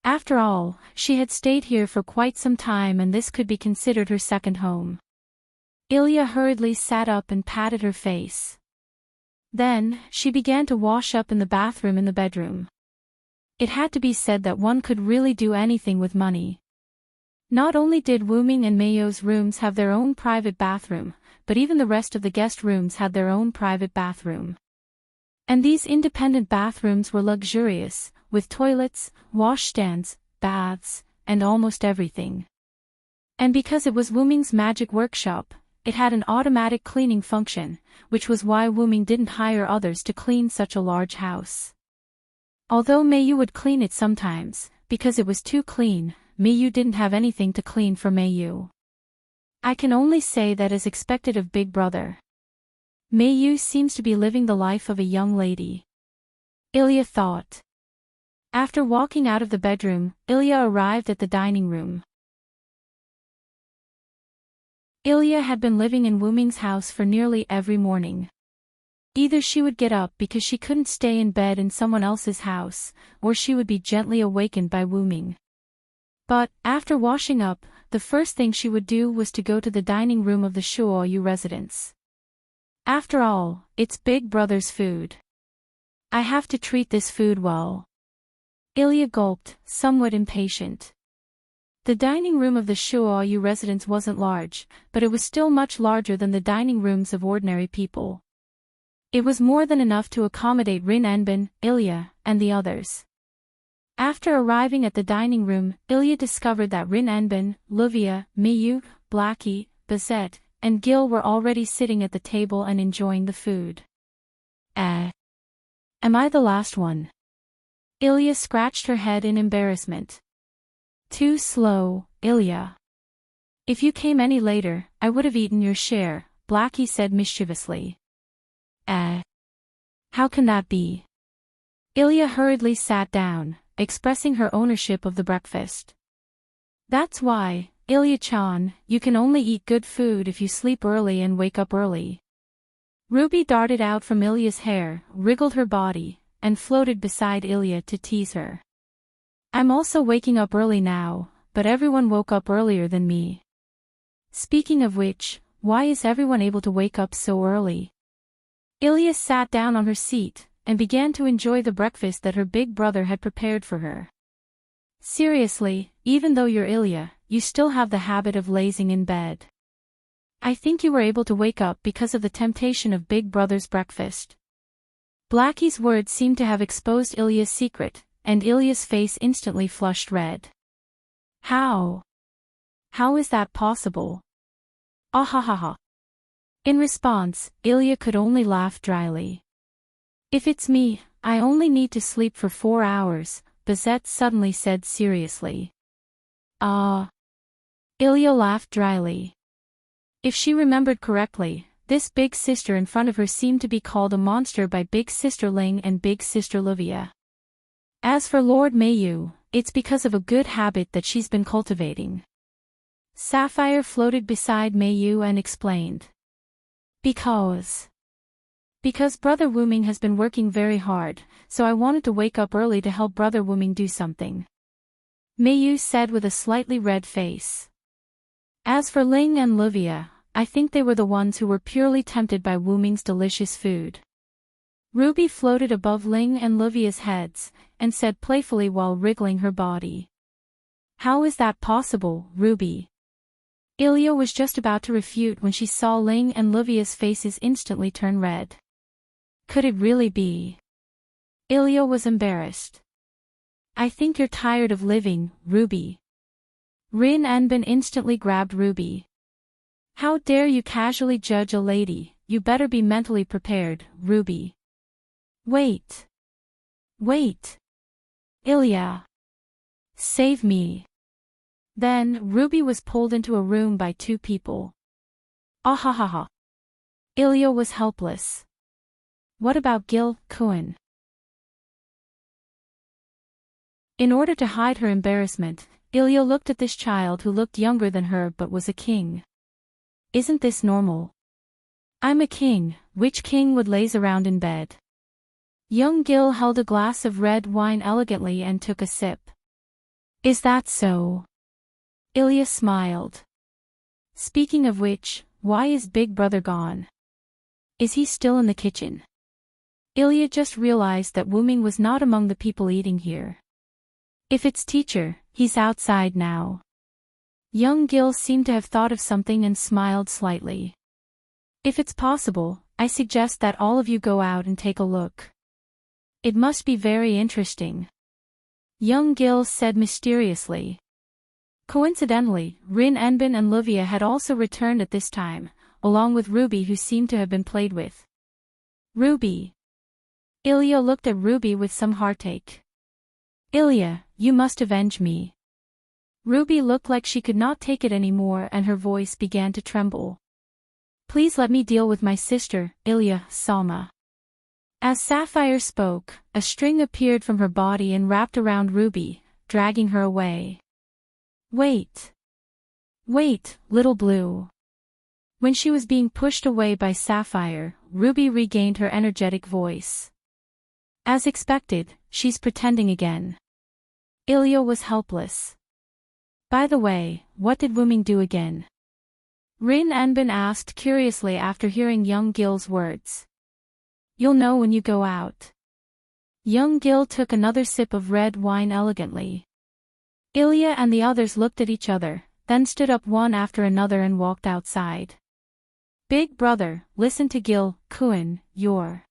After all, she had stayed here for quite some time and this could be considered her second home. Ilya hurriedly sat up and patted her face. Then, she began to wash up in the bathroom in the bedroom. It had to be said that one could really do anything with money. Not only did Wuming and Mayo's rooms have their own private bathroom, but even the rest of the guest rooms had their own private bathroom. And these independent bathrooms were luxurious, with toilets, washstands, baths, and almost everything. And because it was Wuming's magic workshop, it had an automatic cleaning function, which was why Wuming didn't hire others to clean such a large house. Although Mayu would clean it sometimes, because it was too clean, Mayu didn't have anything to clean for Mayu. I can only say that as expected of Big Brother. Mayu seems to be living the life of a young lady. Ilya thought. After walking out of the bedroom, Ilya arrived at the dining room. Ilya had been living in Wuming's house for nearly every morning. Either she would get up because she couldn't stay in bed in someone else's house, or she would be gently awakened by Wuming. But, after washing up, the first thing she would do was to go to the dining room of the Shuoyu residence. After all, it's Big Brother's food. I have to treat this food well. Ilya gulped, somewhat impatient. The dining room of the Shuoyu residence wasn't large, but it was still much larger than the dining rooms of ordinary people. It was more than enough to accommodate Rin Enbin, Ilya, and the others. After arriving at the dining room, Ilya discovered that Rin Enbin, Luvia, Miyu, Blackie, Bazette, and Gil were already sitting at the table and enjoying the food. Am I the last one? Ilya scratched her head in embarrassment. Too slow, Ilya. If you came any later, I would have eaten your share, Blackie said mischievously. How can that be? Ilya hurriedly sat down, expressing her ownership of the breakfast. That's why, Ilya-chan, you can only eat good food if you sleep early and wake up early. Ruby darted out from Ilya's hair, wriggled her body, and floated beside Ilya to tease her. I'm also waking up early now, but everyone woke up earlier than me. Speaking of which, why is everyone able to wake up so early? Ilya sat down on her seat, and began to enjoy the breakfast that her big brother had prepared for her. Seriously, even though you're Ilya, you still have the habit of lazing in bed. I think you were able to wake up because of the temptation of Big Brother's breakfast. Blackie's words seemed to have exposed Ilya's secret, and Ilya's face instantly flushed red. How? How is that possible? Ah ha ha ha. In response, Ilya could only laugh dryly. If it's me, I only need to sleep for 4 hours, Bizet suddenly said seriously. Ilya laughed dryly. If she remembered correctly, this big sister in front of her seemed to be called a monster by Big Sister Ling and Big Sister Livia. As for Lord Mayu, it's because of a good habit that she's been cultivating. Sapphire floated beside Mayu and explained. Because Brother Wuming has been working very hard, so I wanted to wake up early to help Brother Wuming do something. Mayu said with a slightly red face. As for Ling and Livia, I think they were the ones who were purely tempted by Wuming's delicious food. Ruby floated above Ling and Livia's heads, and said playfully while wriggling her body. How is that possible, Ruby? Ilya was just about to refute when she saw Ling and Livia's faces instantly turn red. Could it really be? Ilya was embarrassed. I think you're tired of living, Ruby. Rin Anbin instantly grabbed Ruby. How dare you casually judge a lady, you better be mentally prepared, Ruby. Wait. Ilya. Save me. Then, Ruby was pulled into a room by 2 people. Ahahaha. Ilya was helpless. What about Gil, Kuan? In order to hide her embarrassment, Ilya looked at this child who looked younger than her but was a king. Isn't this normal? I'm a king, which king would laze around in bed? Young Gil held a glass of red wine elegantly and took a sip. Is that so? Ilya smiled. Speaking of which, why is Big Brother gone? Is he still in the kitchen? Ilya just realized that Wuming was not among the people eating here. If it's teacher, he's outside now. Young Gil seemed to have thought of something and smiled slightly. If it's possible, I suggest that all of you go out and take a look. It must be very interesting. Young Gil said mysteriously. Coincidentally, Rin Anbin and Livia had also returned at this time, along with Ruby who seemed to have been played with. Ruby. Ilya looked at Ruby with some heartache. Ilya, you must avenge me. Ruby looked like she could not take it anymore and her voice began to tremble. Please let me deal with my sister, Ilya, Salma. As Sapphire spoke, a string appeared from her body and wrapped around Ruby, dragging her away. Wait, little blue. When she was being pushed away by Sapphire, Ruby regained her energetic voice. As expected, she's pretending again. Ilya was helpless. By the way, what did Wuming do again? Rin Anbin asked curiously after hearing young Gil's words. You'll know when you go out. Young Gil took another sip of red wine elegantly. Ilya and the others looked at each other, then stood up one after another and walked outside. Big Brother, listen to Gil, Kuan, you're.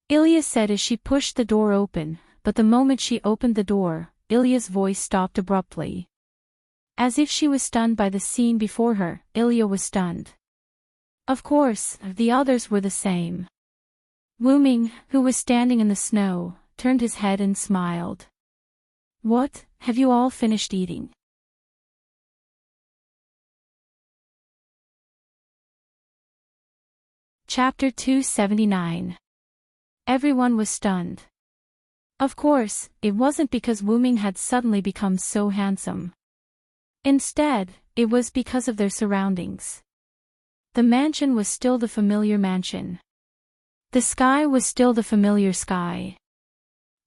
Ilya said as she pushed the door open, but the moment she opened the door, Ilya's voice stopped abruptly. As if she was stunned by the scene before her, Ilya was stunned. Of course, the others were the same. Wuming, who was standing in the snow, turned his head and smiled. What, have you all finished eating? Chapter 279. Everyone was stunned. Of course, it wasn't because Wuming had suddenly become so handsome. Instead, it was because of their surroundings. The mansion was still the familiar mansion. The sky was still the familiar sky.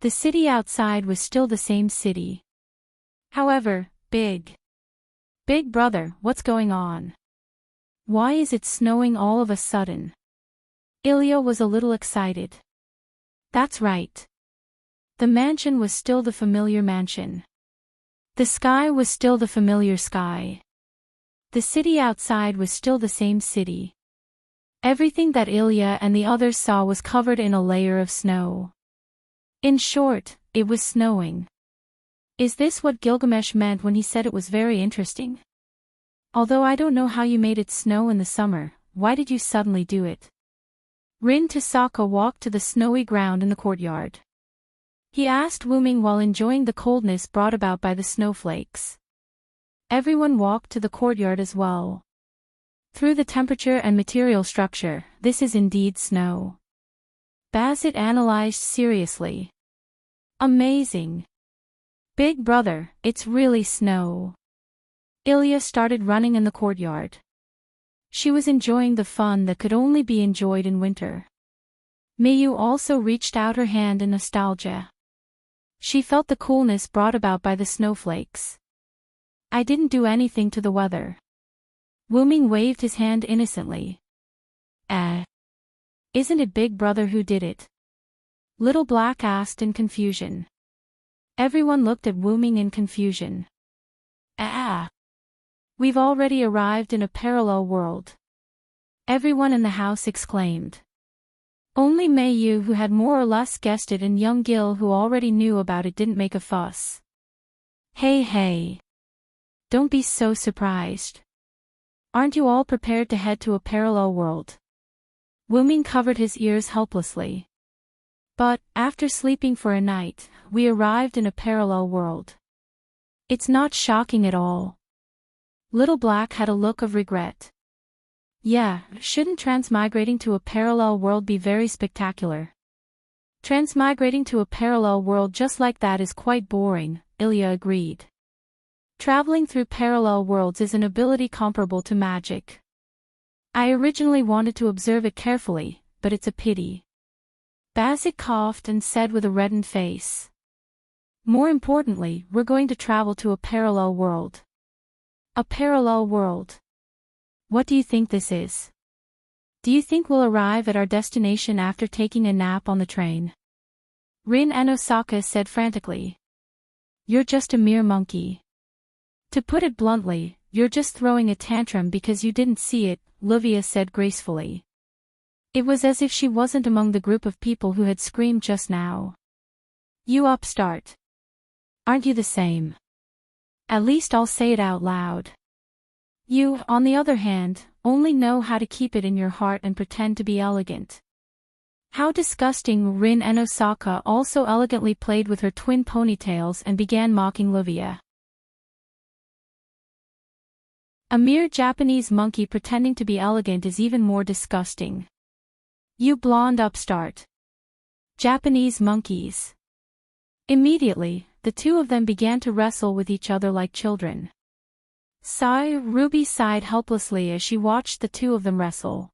The city outside was still the same city. However, Big Brother, what's going on? Why is it snowing all of a sudden? Ilya was a little excited. That's right. The mansion was still the familiar mansion. The sky was still the familiar sky. The city outside was still the same city. Everything that Ilya and the others saw was covered in a layer of snow. In short, it was snowing. Is this what Gilgamesh meant when he said it was very interesting? Although I don't know how you made it snow in the summer, why did you suddenly do it? Rin Tasaka walked to the snowy ground in the courtyard. He asked Wuming while enjoying the coldness brought about by the snowflakes. Everyone walked to the courtyard as well. Through the temperature and material structure, this is indeed snow. Basit analyzed seriously. Amazing. Big brother, it's really snow. Ilya started running in the courtyard. She was enjoying the fun that could only be enjoyed in winter. Mayu also reached out her hand in nostalgia. She felt the coolness brought about by the snowflakes. I didn't do anything to the weather. Wuming waved his hand innocently. Isn't it Big Brother who did it? Little Black asked in confusion. Everyone looked at Wuming in confusion. We've already arrived in a parallel world. Everyone in the house exclaimed. Only Mayu, who had more or less guessed it, and young Gil, who already knew about it, didn't make a fuss. Hey. Don't be so surprised. Aren't you all prepared to head to a parallel world? Wuming covered his ears helplessly. But, after sleeping for a night, we arrived in a parallel world. It's not shocking at all. Little Black had a look of regret. Yeah, shouldn't transmigrating to a parallel world be very spectacular? Transmigrating to a parallel world just like that is quite boring, Ilya agreed. Traveling through parallel worlds is an ability comparable to magic. I originally wanted to observe it carefully, but it's a pity. Basit coughed and said with a reddened face. More importantly, we're going to travel to a parallel world. A parallel world. What do you think this is? Do you think we'll arrive at our destination after taking a nap on the train? Rin and Osaka said frantically. You're just a mere monkey. To put it bluntly, you're just throwing a tantrum because you didn't see it, Livia said gracefully. It was as if she wasn't among the group of people who had screamed just now. You upstart. Aren't you the same? At least I'll say it out loud. You, on the other hand, only know how to keep it in your heart and pretend to be elegant. How disgusting! Rin and Osaka also elegantly played with her twin ponytails and began mocking Livia. A mere Japanese monkey pretending to be elegant is even more disgusting. You blonde upstart. Japanese monkeys. Immediately, the two of them began to wrestle with each other like children. Ruby sighed helplessly as she watched the two of them wrestle.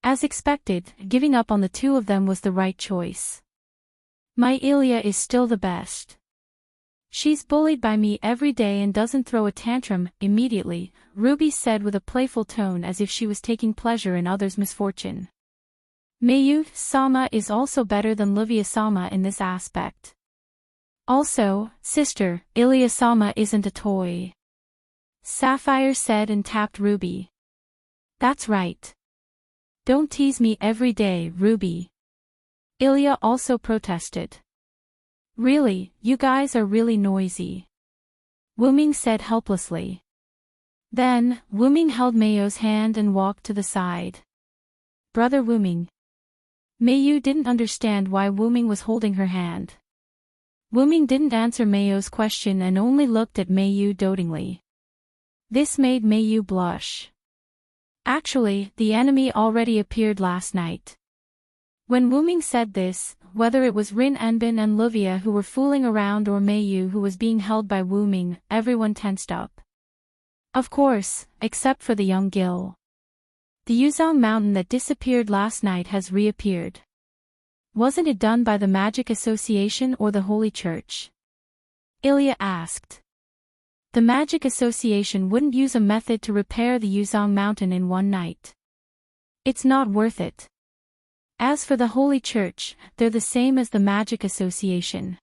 As expected, giving up on the two of them was the right choice. My Ilya is still the best. She's bullied by me every day and doesn't throw a tantrum immediately, Ruby said with a playful tone as if she was taking pleasure in others' misfortune. Mayu-sama is also better than Livia-sama in this aspect. Also, sister, Ilya-sama isn't a toy. Sapphire said and tapped Ruby. That's right. Don't tease me every day, Ruby. Ilya also protested. Really, you guys are really noisy. Wuming said helplessly. Then, Wuming held Mayu's hand and walked to the side. Brother Wuming. Mayu didn't understand why Wuming was holding her hand. Wuming didn't answer Mayu's question and only looked at Mayu dotingly. This made Mayu blush. Actually, the enemy already appeared last night. When Wuming said this, whether it was Rin Enbin and Livia who were fooling around or Mayu who was being held by Wuming, everyone tensed up. Of course, except for the young Gil. The Yuzhong mountain that disappeared last night has reappeared. Wasn't it done by the Magic Association or the Holy Church? Ilya asked. The Magic Association wouldn't use a method to repair the Yuzhong mountain in one night. It's not worth it. As for the Holy Church, they're the same as the Magic Association.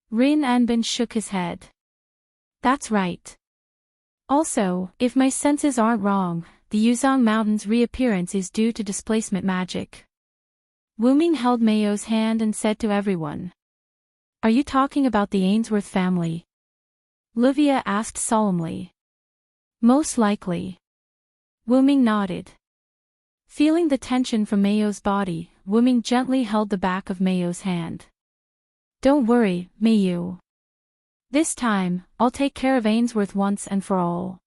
Rin Anbin shook his head. That's right. Also, if my senses aren't wrong, the Yuzong Mountain's reappearance is due to displacement magic. Wu-Ming held Mayo's hand and said to everyone. Are you talking about the Ainsworth family? Livia asked solemnly. Most likely. Wu-Ming nodded. Feeling the tension from Mayo's body, Wu-Ming gently held the back of Mayo's hand. Don't worry, Mayu. This time, I'll take care of Ainsworth once and for all.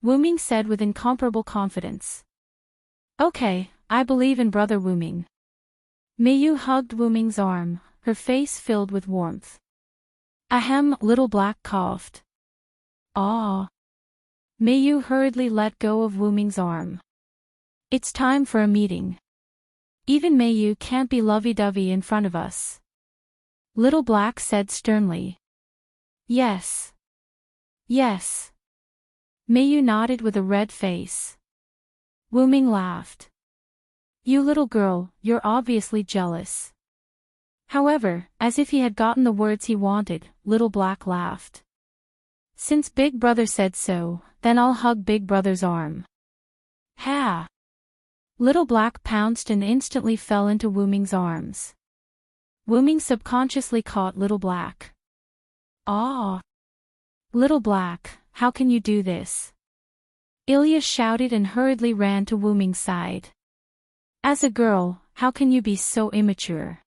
Wu-Ming said with incomparable confidence. Okay, I believe in Brother Wu-Ming. Mayu hugged Wu-Ming's arm, her face filled with warmth. Ahem, Little Black coughed. Ah. Mayu hurriedly let go of Wu-Ming's arm. It's time for a meeting. Even Mayu can't be lovey-dovey in front of us. Little Black said sternly. Yes. Yes. Mayu nodded with a red face. Wu-Ming laughed. You little girl, you're obviously jealous. However, as if he had gotten the words he wanted, Little Black laughed. Since Big Brother said so, then I'll hug Big Brother's arm. Ha! Little Black pounced and instantly fell into Wu-Ming's arms. Wu-Ming subconsciously caught Little Black. Ah! Little Black, how can you do this? Ilya shouted and hurriedly ran to Wu-Ming's side. As a girl, how can you be so immature?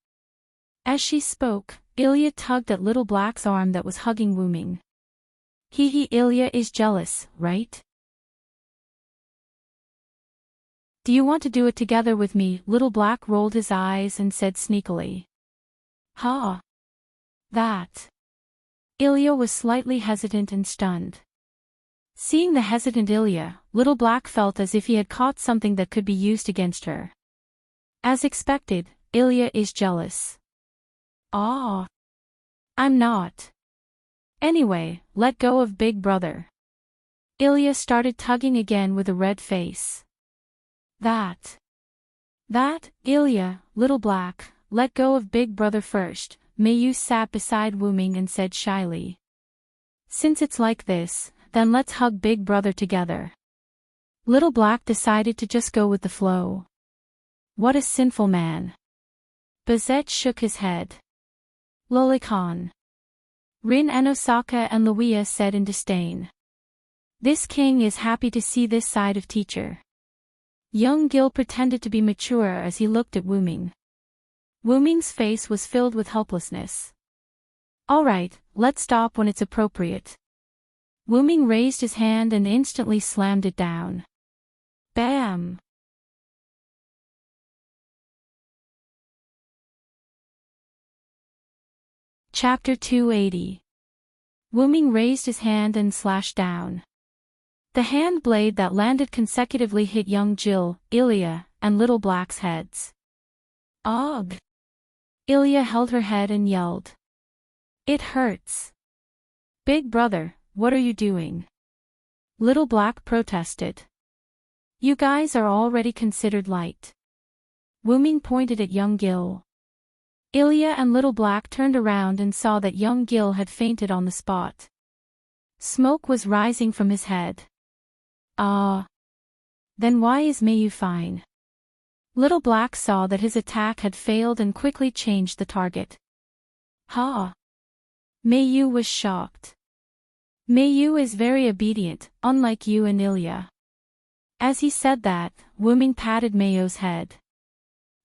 As she spoke, Ilya tugged at Little Black's arm that was hugging Wu-Ming. Ilya is jealous, right? Do you want to do it together with me? Little Black rolled his eyes and said sneakily. Ha! That. Ilya was slightly hesitant and stunned. Seeing the hesitant Ilya, Little Black felt as if he had caught something that could be used against her. As expected, Ilya is jealous. Ah. I'm not. Anyway, let go of Big Brother. Ilya started tugging again with a red face. That, Ilya, Little Black, let go of Big Brother first. Mayu sat beside Wu-Ming and said shyly. Since it's like this, then let's hug Big Brother together. Little Black decided to just go with the flow. What a sinful man. Bazette shook his head. Lolicon. Rin and Osaka and Luia said in disdain. This king is happy to see this side of teacher. Young Gil pretended to be mature as he looked at Wu-Ming. Wu-Ming's face was filled with helplessness. Alright, let's stop when it's appropriate. Wu-Ming raised his hand and instantly slammed it down. Bam! Chapter 280. Wu-Ming raised his hand and slashed down. The hand blade that landed consecutively hit young Jill, Ilya, and Little Black's heads. Ugh! Ilya held her head and yelled. It hurts. Big Brother, what are you doing? Little Black protested. You guys are already considered light. Wu-Ming pointed at young Gil. Ilya and Little Black turned around and saw that young Gil had fainted on the spot. Smoke was rising from his head. Then why is Mayu fine? Little Black saw that his attack had failed and quickly changed the target. Ha! Mayu was shocked. Mayu is very obedient, unlike you and Ilya. As he said that, Wu-Ming patted Mayu's head.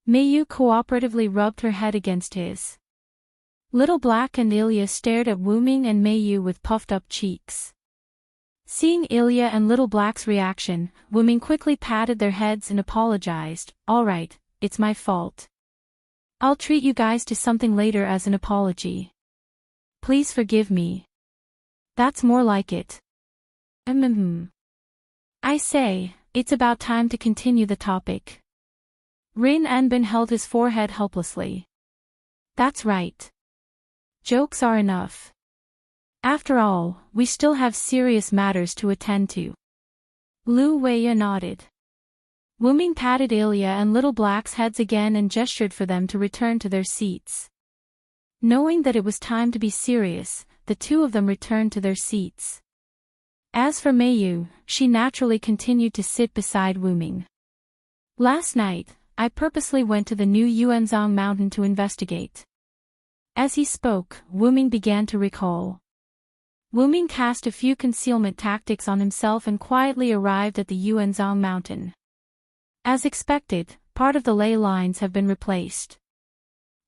Mayu cooperatively rubbed her head against his. Little Black and Ilya stared at Wu-Ming and Mayu with puffed-up cheeks. Seeing Ilya and Little Black's reaction, Wu-Ming quickly patted their heads and apologized. Alright, it's my fault. I'll treat you guys to something later as an apology. Please forgive me. That's more like it. I say, it's about time to continue the topic. Rin Enbin held his forehead helplessly. That's right. Jokes are enough. After all, we still have serious matters to attend to. Lu Weya nodded. Wu-Ming patted Ilya and Little Black's heads again and gestured for them to return to their seats. Knowing that it was time to be serious, the two of them returned to their seats. As for Meiyu, she naturally continued to sit beside Wuming. Last night, I purposely went to the new Yuanzhong mountain to investigate. As he spoke, Wuming began to recall. Wuming cast a few concealment tactics on himself and quietly arrived at the Yuanzhong mountain. As expected, part of the ley lines have been replaced.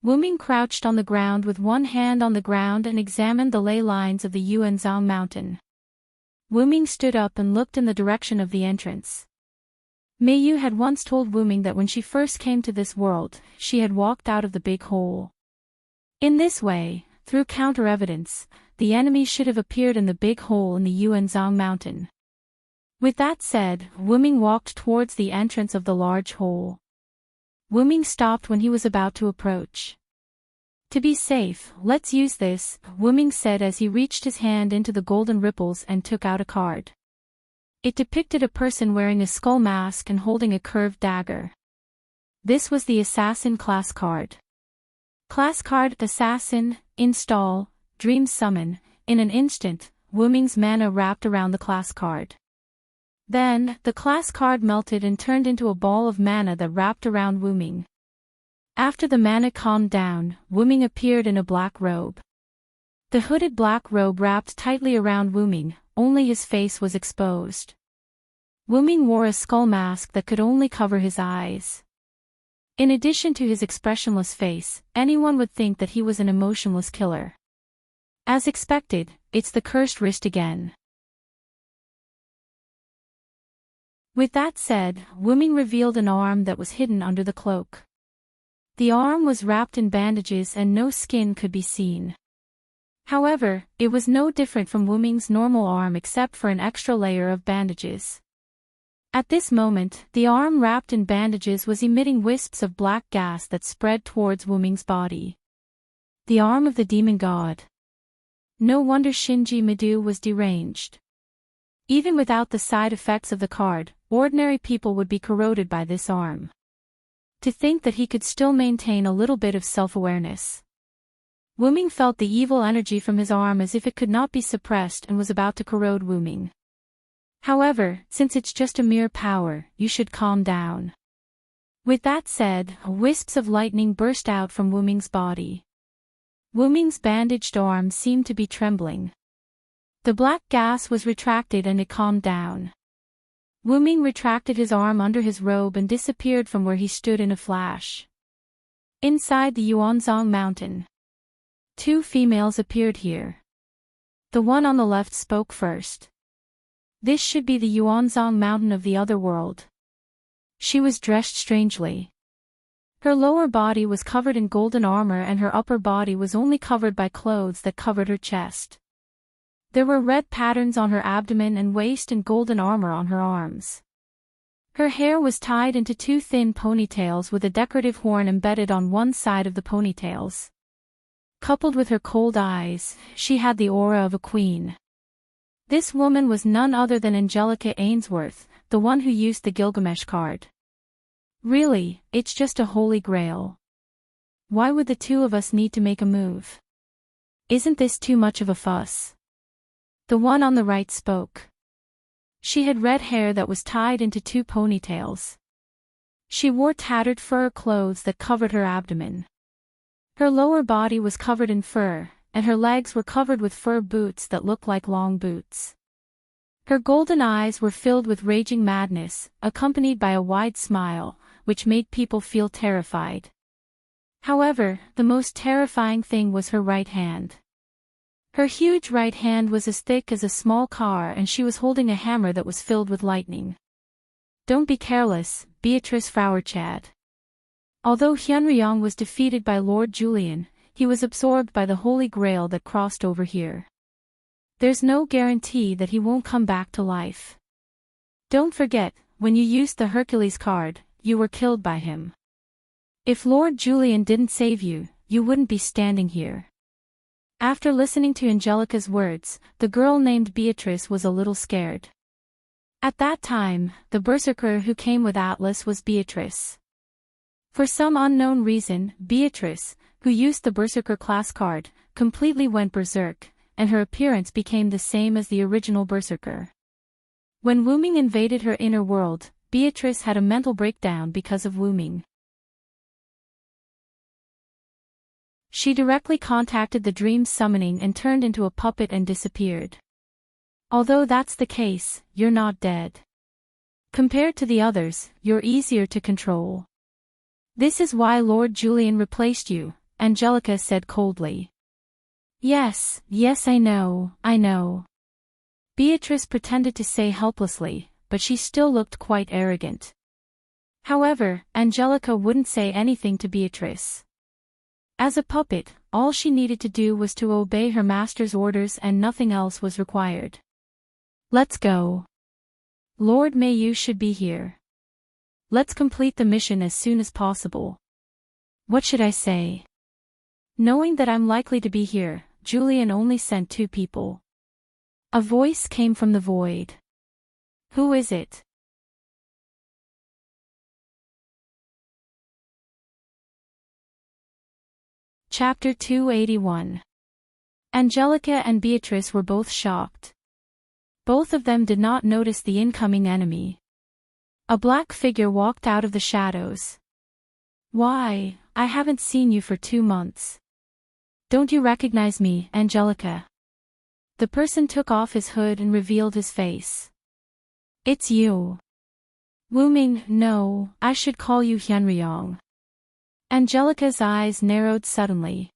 Wuming crouched on the ground with one hand on the ground and examined the ley lines of the Yuanzhong mountain. Wuming stood up and looked in the direction of the entrance. Meiyu had once told Wuming that when she first came to this world, she had walked out of the big hole. In this way, through counter-evidence, the enemy should have appeared in the big hole in the Yuanzhong mountain. With that said, Wuming walked towards the entrance of the large hole. Wuming stopped when he was about to approach. To be safe, let's use this, Wuming said as he reached his hand into the golden ripples and took out a card. It depicted a person wearing a skull mask and holding a curved dagger. This was the Assassin class card. Class card Assassin, install, Dream Summon. In an instant, Wuming's mana wrapped around the class card. Then, the class card melted and turned into a ball of mana that wrapped around Wuming. After the mana calmed down, Wuming appeared in a black robe. The hooded black robe wrapped tightly around Wuming, only his face was exposed. Wuming wore a skull mask that could only cover his eyes. In addition to his expressionless face, anyone would think that he was an emotionless killer. As expected, it's the cursed wrist again. With that said, Wuming revealed an arm that was hidden under the cloak. The arm was wrapped in bandages and no skin could be seen. However, it was no different from Wuming's normal arm except for an extra layer of bandages. At this moment, the arm wrapped in bandages was emitting wisps of black gas that spread towards Wuming's body. The arm of the demon god. No wonder Shinji Midu was deranged. Even without the side effects of the card, ordinary people would be corroded by this arm. To think that he could still maintain a little bit of self-awareness. Wuming felt the evil energy from his arm as if it could not be suppressed and was about to corrode Wuming. However, since it's just a mere power, you should calm down. With that said, wisps of lightning burst out from Wuming's body. Wuming's bandaged arm seemed to be trembling. The black gas was retracted and it calmed down. Wuming retracted his arm under his robe and disappeared from where he stood in a flash. Inside the Yuanzhong mountain. Two females appeared here. The one on the left spoke first. This should be the Yuanzhong mountain of the other world. She was dressed strangely. Her lower body was covered in golden armor and her upper body was only covered by clothes that covered her chest. There were red patterns on her abdomen and waist and golden armor on her arms. Her hair was tied into two thin ponytails with a decorative horn embedded on one side of the ponytails. Coupled with her cold eyes, she had the aura of a queen. This woman was none other than Angelica Ainsworth, the one who used the Gilgamesh card. Really, it's just a holy grail. Why would the two of us need to make a move? Isn't this too much of a fuss? The one on the right spoke. She had red hair that was tied into two ponytails. She wore tattered fur clothes that covered her abdomen. Her lower body was covered in fur, and her legs were covered with fur boots that looked like long boots. Her golden eyes were filled with raging madness, accompanied by a wide smile, which made people feel terrified. However, the most terrifying thing was her right hand. Her huge right hand was as thick as a small car and she was holding a hammer that was filled with lightning. Don't be careless, Beatrice Frauerchad. Although Hyunryong was defeated by Lord Julian, he was absorbed by the Holy Grail that crossed over here. There's no guarantee that he won't come back to life. Don't forget, when you used the Hercules card, you were killed by him. If Lord Julian didn't save you, you wouldn't be standing here. After listening to Angelica's words, the girl named Beatrice was a little scared. At that time, the berserker who came with Atlas was Beatrice. For some unknown reason, Beatrice, who used the berserker class card, completely went berserk, and her appearance became the same as the original berserker. When Wuming invaded her inner world, Beatrice had a mental breakdown because of Wuming. She directly contacted the dream summoning and turned into a puppet and disappeared. Although that's the case, you're not dead. Compared to the others, you're easier to control. This is why Lord Julian replaced you, Angelica said coldly. Yes, I know. Beatrice pretended to say helplessly, but she still looked quite arrogant. However, Angelica wouldn't say anything to Beatrice. As a puppet, all she needed to do was to obey her master's orders and nothing else was required. Let's go. Lord Mayu should be here. Let's complete the mission as soon as possible. What should I say? Knowing that I'm likely to be here, Julian only sent 2 people. A voice came from the void. Who is it? Chapter 281. Angelica and Beatrice were both shocked. Both of them did not notice the incoming enemy. A black figure walked out of the shadows. Why, I haven't seen you for 2 months. Don't you recognize me, Angelica? The person took off his hood and revealed his face. It's you. Wuming, no, I should call you Hyunryong. Angelica's eyes narrowed suddenly.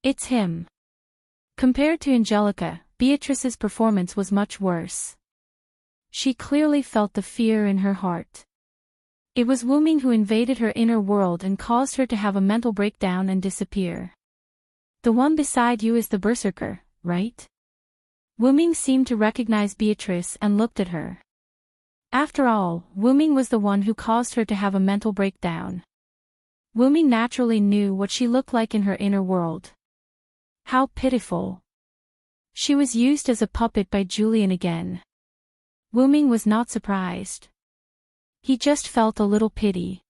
It's him. Compared to Angelica, Beatrice's performance was much worse. She clearly felt the fear in her heart. It was Wuming who invaded her inner world and caused her to have a mental breakdown and disappear. The one beside you is the berserker, right? Wuming seemed to recognize Beatrice and looked at her. After all, Wuming was the one who caused her to have a mental breakdown. Wuming naturally knew what she looked like in her inner world. How pitiful. She was used as a puppet by Julian again. Wuming was not surprised. He just felt a little pity.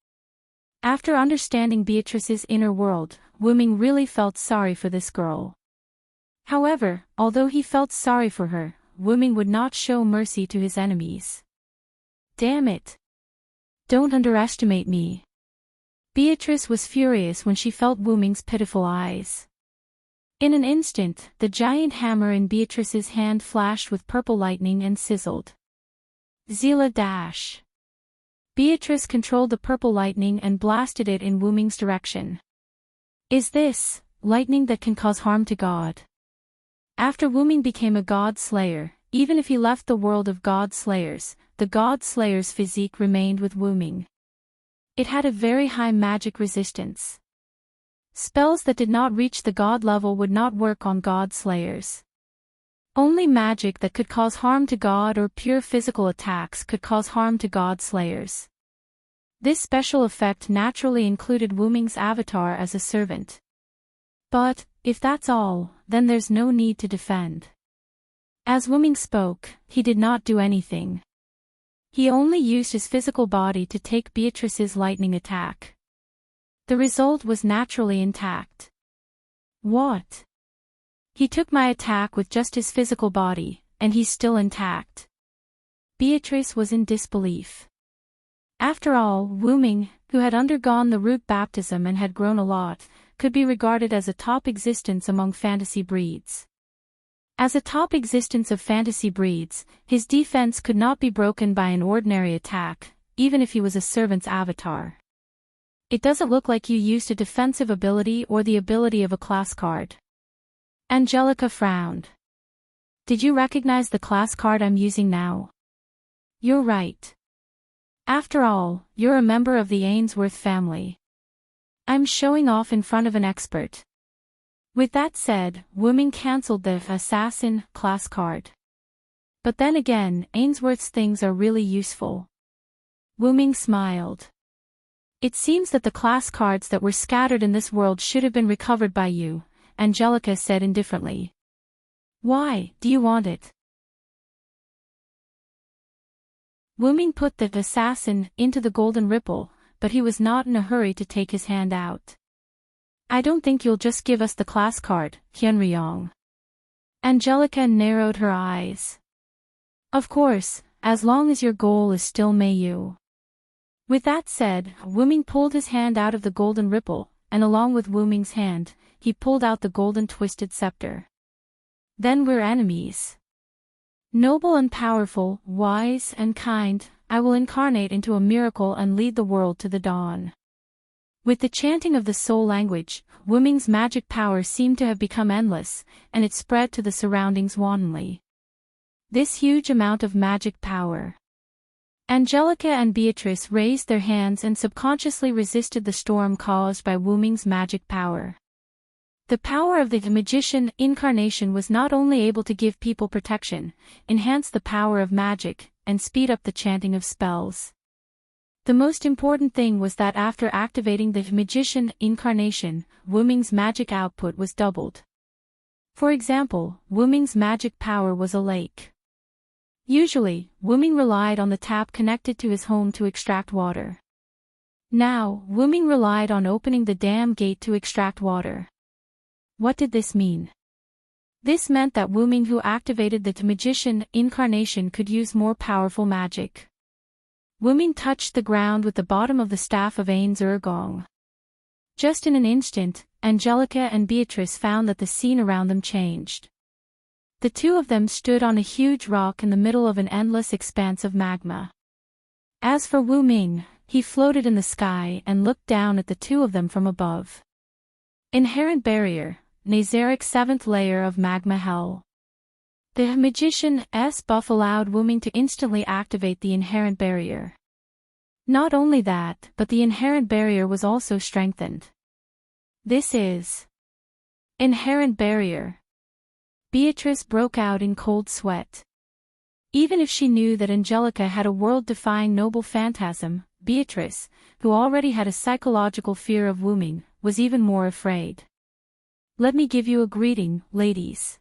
After understanding Beatrice's inner world, Wuming really felt sorry for this girl. However, although he felt sorry for her, Wuming would not show mercy to his enemies. Damn it. Don't underestimate me. Beatrice was furious when she felt Wuming's pitiful eyes. In an instant, the giant hammer in Beatrice's hand flashed with purple lightning and sizzled. Zila dash. Beatrice controlled the purple lightning and blasted it in Wuming's direction. Is this lightning that can cause harm to God? After Wuming became a god slayer, even if he left the world of god slayers, the god slayer's physique remained with Wuming. It had a very high magic resistance. Spells that did not reach the god level would not work on god slayers. Only magic that could cause harm to God or pure physical attacks could cause harm to god slayers. This special effect naturally included Wuming's avatar as a servant. But, if that's all, then there's no need to defend. As Wuming spoke, he did not do anything. He only used his physical body to take Beatrice's lightning attack. The result was naturally intact. What? He took my attack with just his physical body, and he's still intact. Beatrice was in disbelief. After all, Wuming, who had undergone the root baptism and had grown a lot, could be regarded as a top existence among fantasy breeds. As a top existence of fantasy breeds, his defense could not be broken by an ordinary attack, even if he was a servant's avatar. It doesn't look like you used a defensive ability or the ability of a class card. Angelica frowned. Did you recognize the class card I'm using now? You're right. After all, you're a member of the Ainsworth family. I'm showing off in front of an expert. With that said, Wuming cancelled the Assassin class card. But then again, Ainsworth's things are really useful. Wuming smiled. It seems that the class cards that were scattered in this world should have been recovered by you, Angelica said indifferently. Why, do you want it? Wuming put the assassin into the golden ripple, but he was not in a hurry to take his hand out. I don't think you'll just give us the class card, Hyunryong. Angelica narrowed her eyes. Of course, as long as your goal is still Mayu. With that said, Wuming pulled his hand out of the golden ripple, and along with Wuming's hand, he pulled out the golden twisted scepter. Then we're enemies. Noble and powerful, wise and kind, I will incarnate into a miracle and lead the world to the dawn. With the chanting of the soul language, Wuming's magic power seemed to have become endless, and it spread to the surroundings wantonly. This huge amount of magic power. Angelica and Beatrice raised their hands and subconsciously resisted the storm caused by Wuming's magic power. The power of the magician incarnation was not only able to give people protection, enhance the power of magic, and speed up the chanting of spells. The most important thing was that after activating the magician incarnation, Wuming's magic output was doubled. For example, Wuming's magic power was a lake. Usually, Wuming relied on the tap connected to his home to extract water. Now, Wuming relied on opening the dam gate to extract water. What did this mean? This meant that Wuming who activated the magician incarnation could use more powerful magic. Wuming touched the ground with the bottom of the staff of Ain's Urgong. Just in an instant, Angelica and Beatrice found that the scene around them changed. The two of them stood on a huge rock in the middle of an endless expanse of magma. As for Wuming, he floated in the sky and looked down at the two of them from above. Inherent barrier, Nazaric 7th layer of magma hell. The magician's buff allowed Wuming to instantly activate the inherent barrier. Not only that, but the inherent barrier was also strengthened. This is inherent barrier. Beatrice broke out in cold sweat. Even if she knew that Angelica had a world-defying noble phantasm, Beatrice, who already had a psychological fear of Wuming, was even more afraid. Let me give you a greeting, ladies.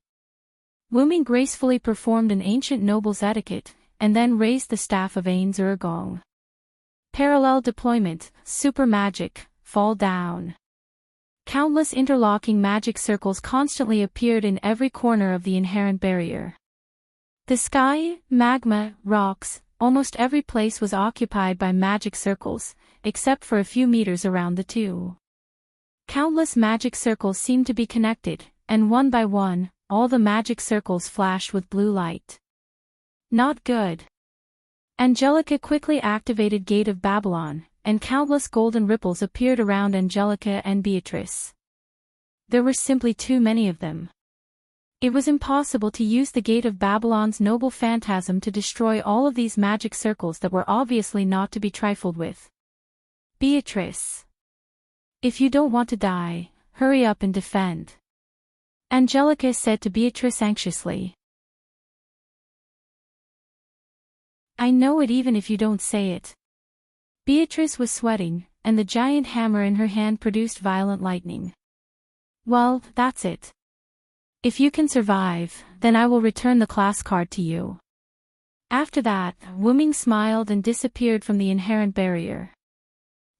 Wuming gracefully performed an ancient noble's etiquette, and then raised the staff of Ain's Urgong. Parallel deployment, super magic, fall down. Countless interlocking magic circles constantly appeared in every corner of the inherent barrier. The sky, magma, rocks, almost every place was occupied by magic circles, except for a few meters around the two. Countless magic circles seemed to be connected, and one by one, all the magic circles flashed with blue light. Not good. Angelica quickly activated Gate of Babylon, and countless golden ripples appeared around Angelica and Beatrice. There were simply too many of them. It was impossible to use the Gate of Babylon's noble phantasm to destroy all of these magic circles that were obviously not to be trifled with. Beatrice. If you don't want to die, hurry up and defend. Angelica said to Beatrice anxiously. I know it even if you don't say it. Beatrice was sweating, and the giant hammer in her hand produced violent lightning. Well, that's it. If you can survive, then I will return the class card to you. After that, Wuming smiled and disappeared from the inherent barrier.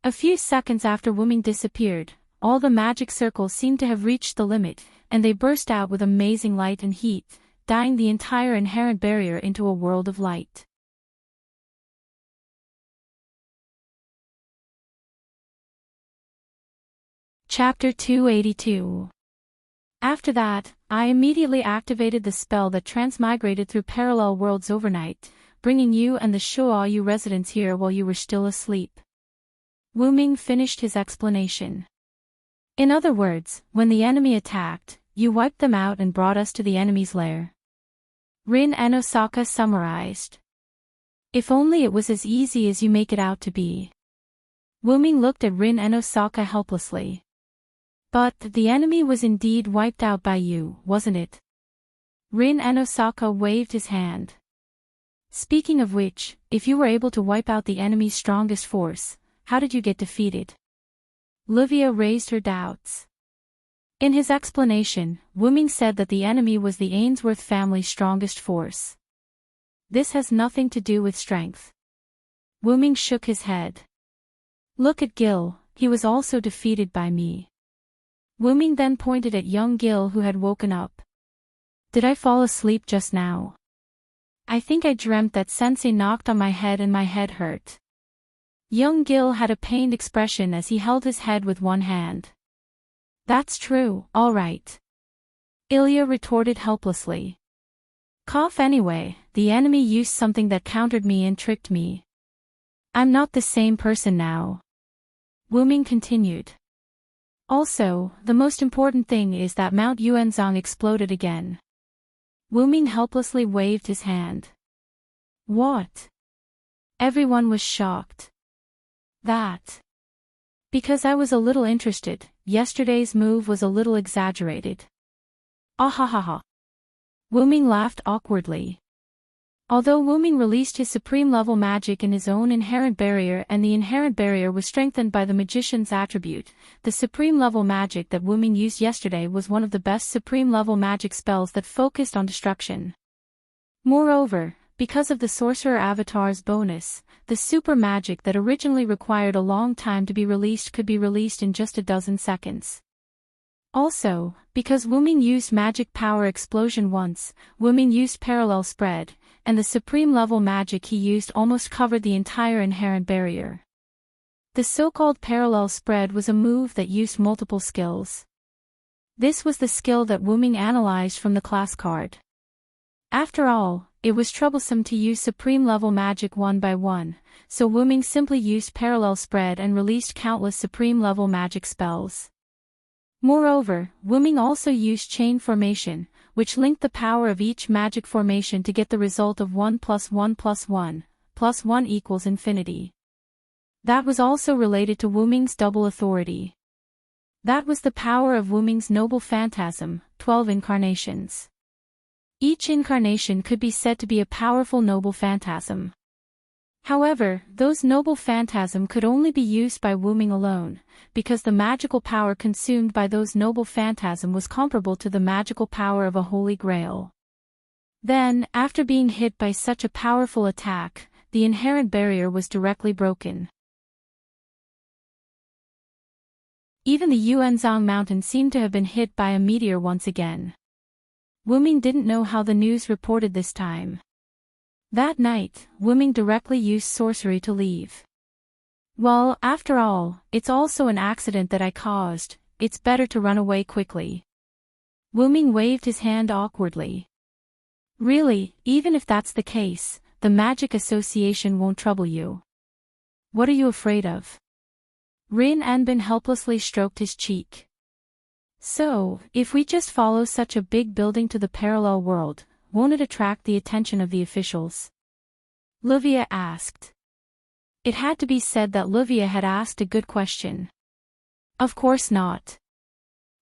A few seconds after Wuming disappeared, all the magic circles seemed to have reached the limit, and they burst out with amazing light and heat, dyeing the entire inherent barrier into a world of light. Chapter 282. After that, I immediately activated the spell that transmigrated through parallel worlds overnight, bringing you and the Shoayu residents here while you were still asleep. Wuming finished his explanation. In other words, when the enemy attacked, you wiped them out and brought us to the enemy's lair. Rin and Osaka summarized. If only it was as easy as you make it out to be. Wuming looked at Rin and Osaka helplessly. But the enemy was indeed wiped out by you, wasn't it? Rin and Osaka waved his hand. Speaking of which, if you were able to wipe out the enemy's strongest force, how did you get defeated? Livia raised her doubts. In his explanation, Wuming said that the enemy was the Ainsworth family's strongest force. This has nothing to do with strength. Wuming shook his head. Look at Gil, he was also defeated by me. Wuming then pointed at young Gil who had woken up. Did I fall asleep just now? I think I dreamt that sensei knocked on my head and my head hurt. Young Gil had a pained expression as he held his head with one hand. That's true, all right. Ilya retorted helplessly. Cough anyway, the enemy used something that countered me and tricked me. I'm not the same person now. Wuming continued. Also, the most important thing is that Mount Yuanzhang exploded again. Wuming helplessly waved his hand. What? Everyone was shocked. That. Because I was a little interested, yesterday's move was a little exaggerated. Ahahaha. Wuming laughed awkwardly. Although Wuming released his supreme level magic in his own inherent barrier and the inherent barrier was strengthened by the magician's attribute, the supreme level magic that Wuming used yesterday was one of the best supreme level magic spells that focused on destruction. Moreover, because of the sorcerer avatar's bonus, the super magic that originally required a long time to be released could be released in just a dozen seconds. Also, because Wuming used magic power explosion once, Wuming used parallel spread, and the supreme level magic he used almost covered the entire inherent barrier. The so-called parallel spread was a move that used multiple skills. This was the skill that Wuming analyzed from the class card. After all, it was troublesome to use supreme level magic one by one, so Wuming simply used parallel spread and released countless supreme level magic spells. Moreover, Wuming also used chain formation, which linked the power of each magic formation to get the result of 1 + 1 + 1, + 1 = infinity. That was also related to Wuming's double authority. That was the power of Wuming's noble phantasm, 12 incarnations. Each incarnation could be said to be a powerful noble phantasm. However, those noble phantasm could only be used by Wuming alone, because the magical power consumed by those noble phantasm was comparable to the magical power of a holy grail. Then, after being hit by such a powerful attack, the inherent barrier was directly broken. Even the Yuanzhang mountain seemed to have been hit by a meteor once again. Wuming didn't know how the news reported this time. That night, Wuming directly used sorcery to leave. Well, after all, it's also an accident that I caused, it's better to run away quickly. Wuming waved his hand awkwardly. Really, even if that's the case, the magic association won't trouble you. What are you afraid of? Rin Anbin helplessly stroked his cheek. So, if we just follow such a big building to the parallel world, won't it attract the attention of the officials? Livia asked. It had to be said that Livia had asked a good question. Of course not.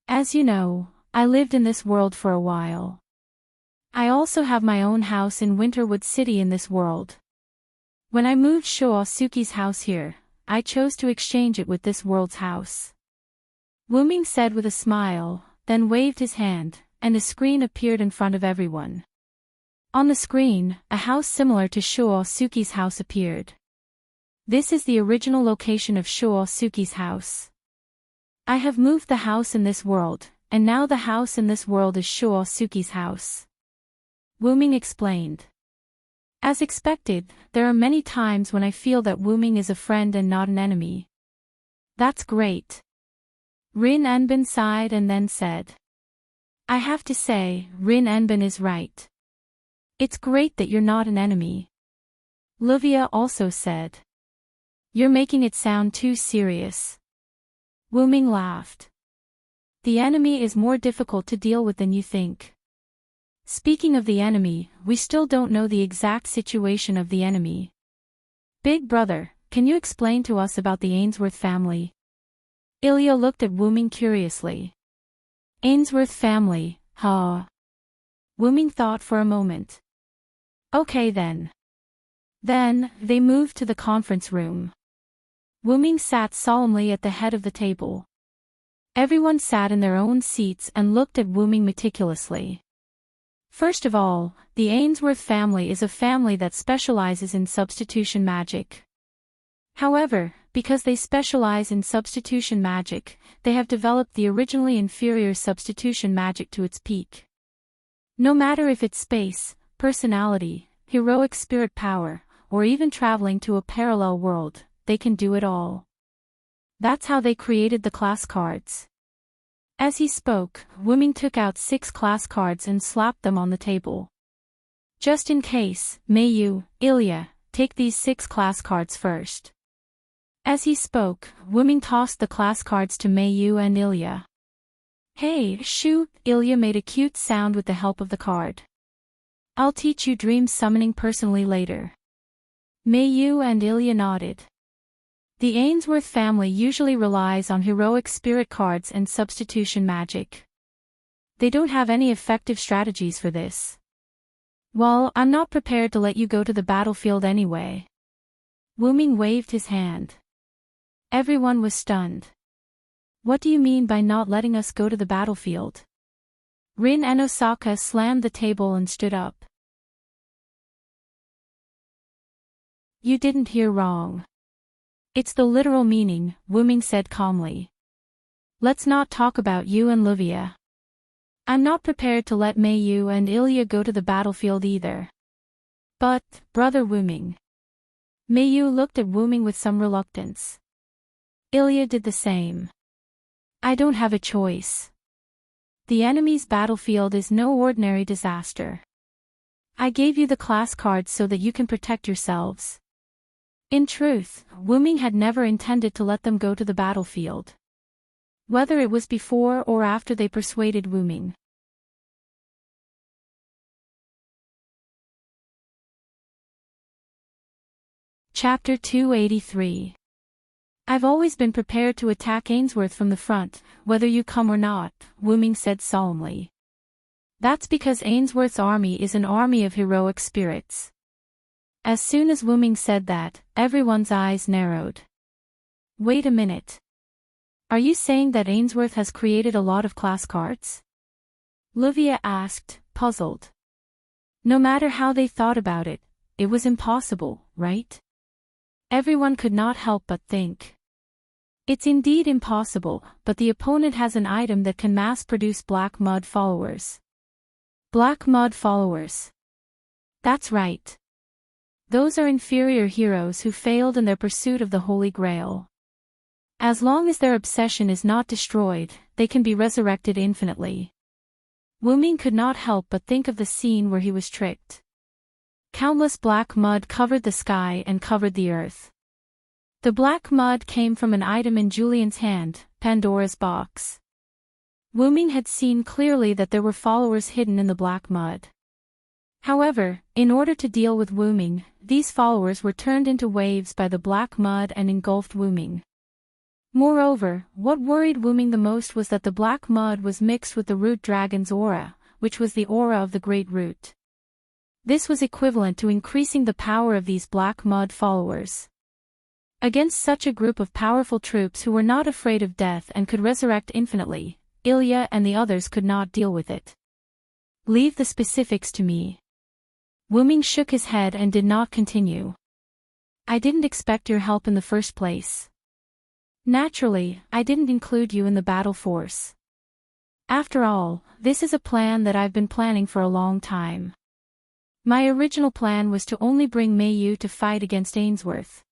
As you know, I lived in this world for a while. I also have my own house in Winterwood City in this world. When I moved Shoasuke's house here, I chose to exchange it with this world's house. Wuming said with a smile, then waved his hand, and a screen appeared in front of everyone. On the screen, a house similar to Shoasuke's house appeared. This is the original location of Shoasuke's house. I have moved the house in this world, and now the house in this world is Shoasuke's house. Wuming explained. As expected, there are many times when I feel that Wuming is a friend and not an enemy. That's great. Rin Anbin sighed and then said. I have to say, Rin Anbin is right. It's great that you're not an enemy. Livia also said. You're making it sound too serious. Wuming laughed. The enemy is more difficult to deal with than you think. Speaking of the enemy, we still don't know the exact situation of the enemy. Big brother, can you explain to us about the Ainsworth family? Ilya looked at Wuming curiously. Ainsworth family, huh? Wuming thought for a moment. Okay then. Then, they moved to the conference room. Wuming sat solemnly at the head of the table. Everyone sat in their own seats and looked at Wuming meticulously. First of all, the Ainsworth family is a family that specializes in substitution magic. However, because they specialize in substitution magic, they have developed the originally inferior substitution magic to its peak. No matter if it's space, personality, heroic spirit power, or even traveling to a parallel world, they can do it all. That's how they created the class cards. As he spoke, Wuming took out 6 class cards and slapped them on the table. Just in case, may you, Ilya, take these 6 class cards first. As he spoke, Wuming tossed the class cards to Mayu and Ilya. Hey, shoo, Ilya made a cute sound with the help of the card. I'll teach you dream summoning personally later. Mayu and Ilya nodded. The Ainsworth family usually relies on heroic spirit cards and substitution magic. They don't have any effective strategies for this. Well, I'm not prepared to let you go to the battlefield anyway. Wuming waved his hand. Everyone was stunned. What do you mean by not letting us go to the battlefield? Rin and Osaka slammed the table and stood up. You didn't hear wrong. It's the literal meaning, Wuming said calmly. Let's not talk about you and Livia. I'm not prepared to let Mayu and Ilya go to the battlefield either. But, Brother Wuming. Mayu looked at Wuming with some reluctance. Ilya did the same. I don't have a choice. The enemy's battlefield is no ordinary disaster. I gave you the class cards so that you can protect yourselves. In truth, Wuming had never intended to let them go to the battlefield. Whether it was before or after they persuaded Wuming. Chapter 283. I've always been prepared to attack Ainsworth from the front, whether you come or not, Wuming said solemnly. That's because Ainsworth's army is an army of heroic spirits. As soon as Wuming said that, everyone's eyes narrowed. Wait a minute. Are you saying that Ainsworth has created a lot of class cards? Livia asked, puzzled. No matter how they thought about it, it was impossible, right? Everyone could not help but think. It's indeed impossible, but the opponent has an item that can mass-produce Black Mud followers. Black Mud followers. That's right. Those are inferior heroes who failed in their pursuit of the Holy Grail. As long as their obsession is not destroyed, they can be resurrected infinitely. Wuming could not help but think of the scene where he was tricked. Countless black mud covered the sky and covered the earth. The black mud came from an item in Julian's hand, Pandora's box. Wuming had seen clearly that there were followers hidden in the black mud. However, in order to deal with Wuming, these followers were turned into waves by the black mud and engulfed Wuming. Moreover, what worried Wuming the most was that the black mud was mixed with the root dragon's aura, which was the aura of the great root. This was equivalent to increasing the power of these black mud followers. Against such a group of powerful troops who were not afraid of death and could resurrect infinitely, Ilya and the others could not deal with it. Leave the specifics to me. Wuming shook his head and did not continue. I didn't expect your help in the first place. Naturally, I didn't include you in the battle force. After all, this is a plan that I've been planning for a long time. My original plan was to only bring Mayu to fight against Ainsworth.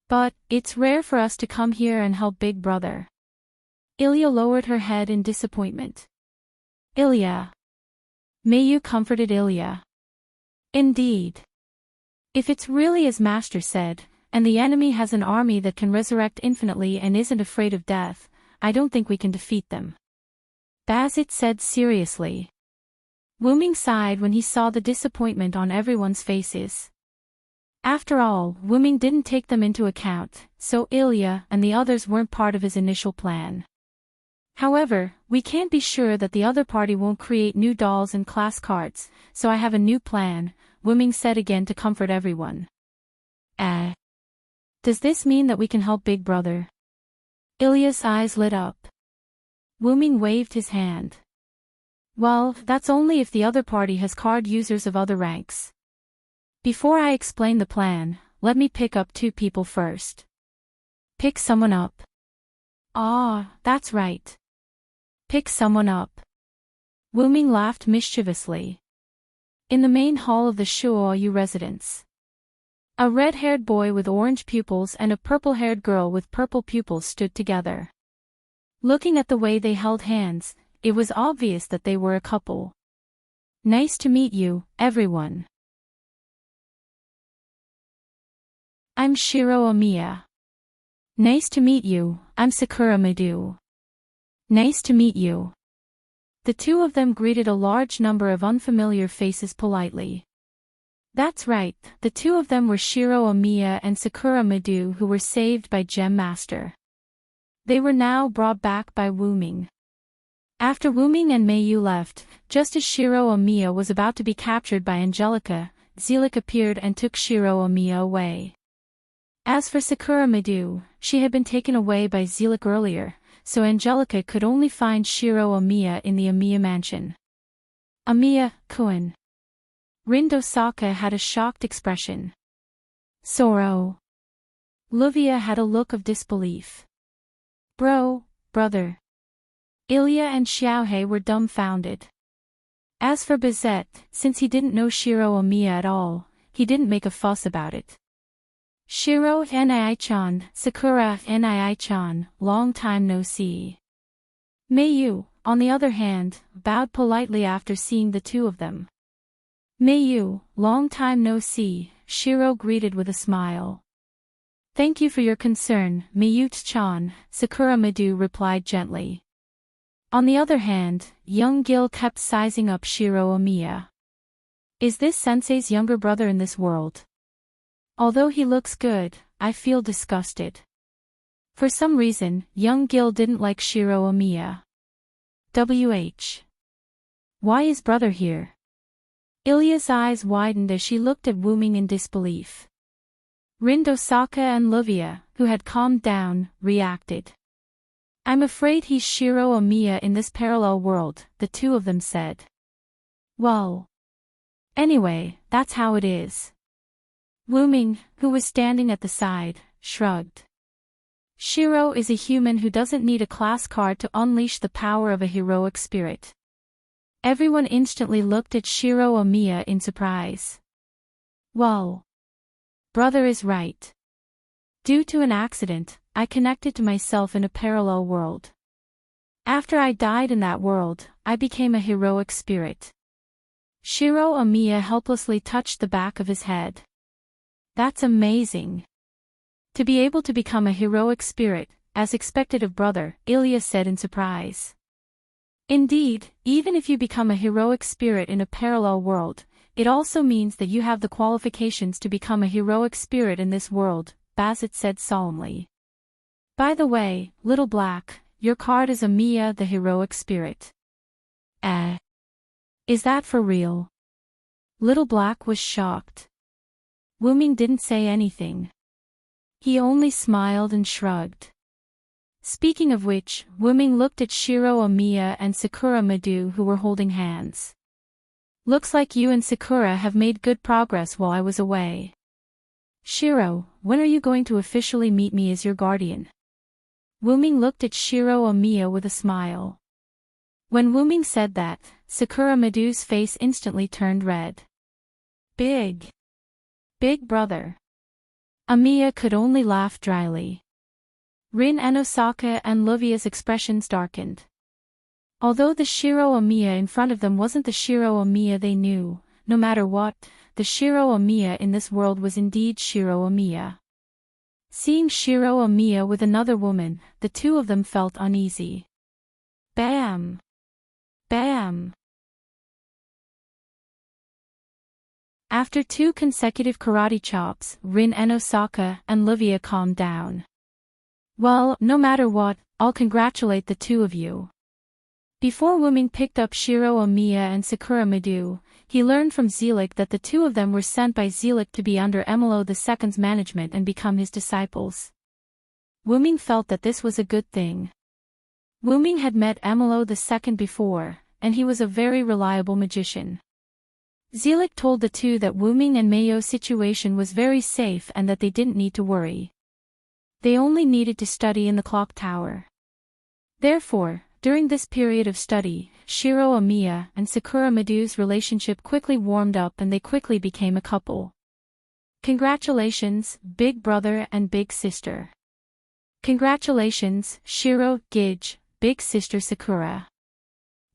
But, it's rare for us to come here and help Big Brother. Ilya lowered her head in disappointment. Ilya. Mayu comforted Ilya. Indeed. If it's really as Master said, and the enemy has an army that can resurrect infinitely and isn't afraid of death, I don't think we can defeat them. Bazit said seriously. Wuming sighed when he saw the disappointment on everyone's faces. After all, Wuming didn't take them into account, so Ilya and the others weren't part of his initial plan. However, we can't be sure that the other party won't create new dolls and class cards, so I have a new plan, Wuming said again to comfort everyone. Does this mean that we can help Big Brother? Ilya's eyes lit up. Wuming waved his hand. Well, that's only if the other party has card users of other ranks. Before I explain the plan, let me pick up 2 people first. Pick someone up. Ah, that's right. Pick someone up. Wuming laughed mischievously. In the main hall of the Shuoyu residence, a red-haired boy with orange pupils and a purple-haired girl with purple pupils stood together. Looking at the way they held hands, it was obvious that they were a couple. Nice to meet you, everyone. I'm Shiro Omiya. Nice to meet you, I'm Sakura Midu. Nice to meet you. The two of them greeted a large number of unfamiliar faces politely. That's right, the two of them were Shiro Omiya and Sakura Midu, who were saved by Gem Master. They were now brought back by Wuming. After Wuming and Meiyu left, just as Shiro Omiya was about to be captured by Angelica, Zelik appeared and took Shiro Omiya away. As for Sakura Midu, she had been taken away by Zelik earlier, so Angelica could only find Shiro Omiya in the Omiya mansion. Omiya-kun. Rin Dosaka had a shocked expression. Sorrow. Luvia had a look of disbelief. Brother. Ilya and Xiaohei were dumbfounded. As for Bizet, since he didn't know Shiro Omiya at all, he didn't make a fuss about it. Shiro Nai-chan, Sakura Nai-chan, long time no see. Meiyu, on the other hand, bowed politely after seeing the two of them. Meiyu, long time no see, Shiro greeted with a smile. Thank you for your concern, Meiyu-chan, Sakura Midu replied gently. On the other hand, young Gil kept sizing up Shiro Omiya. Is this sensei's younger brother in this world? Although he looks good, I feel disgusted. For some reason, young Gil didn't like Shiro Omiya. Why is brother here? Ilya's eyes widened as she looked at Wuming in disbelief. Rin Dosaka and Luvia, who had calmed down, reacted. I'm afraid he's Shiro Omiya in this parallel world, the two of them said. Well. Anyway, that's how it is. Wuming, who was standing at the side, shrugged. Shiro is a human who doesn't need a class card to unleash the power of a heroic spirit. Everyone instantly looked at Shiro Omiya in surprise. Well. Brother is right. Due to an accident, I connected to myself in a parallel world. After I died in that world, I became a heroic spirit. Shiro Omiya helplessly touched the back of his head. That's amazing. To be able to become a heroic spirit, as expected of brother, Ilya said in surprise. Indeed, even if you become a heroic spirit in a parallel world, it also means that you have the qualifications to become a heroic spirit in this world, Bazet said solemnly. By the way, Little Black, your card is Omiya the heroic spirit. Is that for real? Little Black was shocked. Wuming didn't say anything. He only smiled and shrugged. Speaking of which, Wuming looked at Shiro Omiya and Sakura Midu, who were holding hands. Looks like you and Sakura have made good progress while I was away. Shiro, when are you going to officially meet me as your guardian? Wuming looked at Shiro Omiya with a smile. When Wuming said that, Sakura Midu's face instantly turned red. Big brother. Omiya could only laugh dryly. Rin and Osaka and Luvia's expressions darkened. Although the Shiro Omiya in front of them wasn't the Shiro Omiya they knew, no matter what, the Shiro Omiya in this world was indeed Shiro Omiya. Seeing Shiro Omiya with another woman, the two of them felt uneasy. Bam! Bam! After 2 consecutive karate chops, Rin and Osaka and Luvia calmed down. Well, no matter what, I'll congratulate the two of you. Before Wuming picked up Shiro Omiya and Sakura Midu, he learned from Zelik that the two of them were sent by Zelik to be under Emilo II's management and become his disciples. Wuming felt that this was a good thing. Wuming had met Emilo II before, and he was a very reliable magician. Zelik told the two that Wuming and Meiyo's situation was very safe and that they didn't need to worry. They only needed to study in the clock tower. Therefore, During this period of study, Shiro Amiya and Sakura Madu's relationship quickly warmed up and they quickly became a couple. Congratulations, big brother and big sister. Congratulations, Shiro, Gij, big sister Sakura.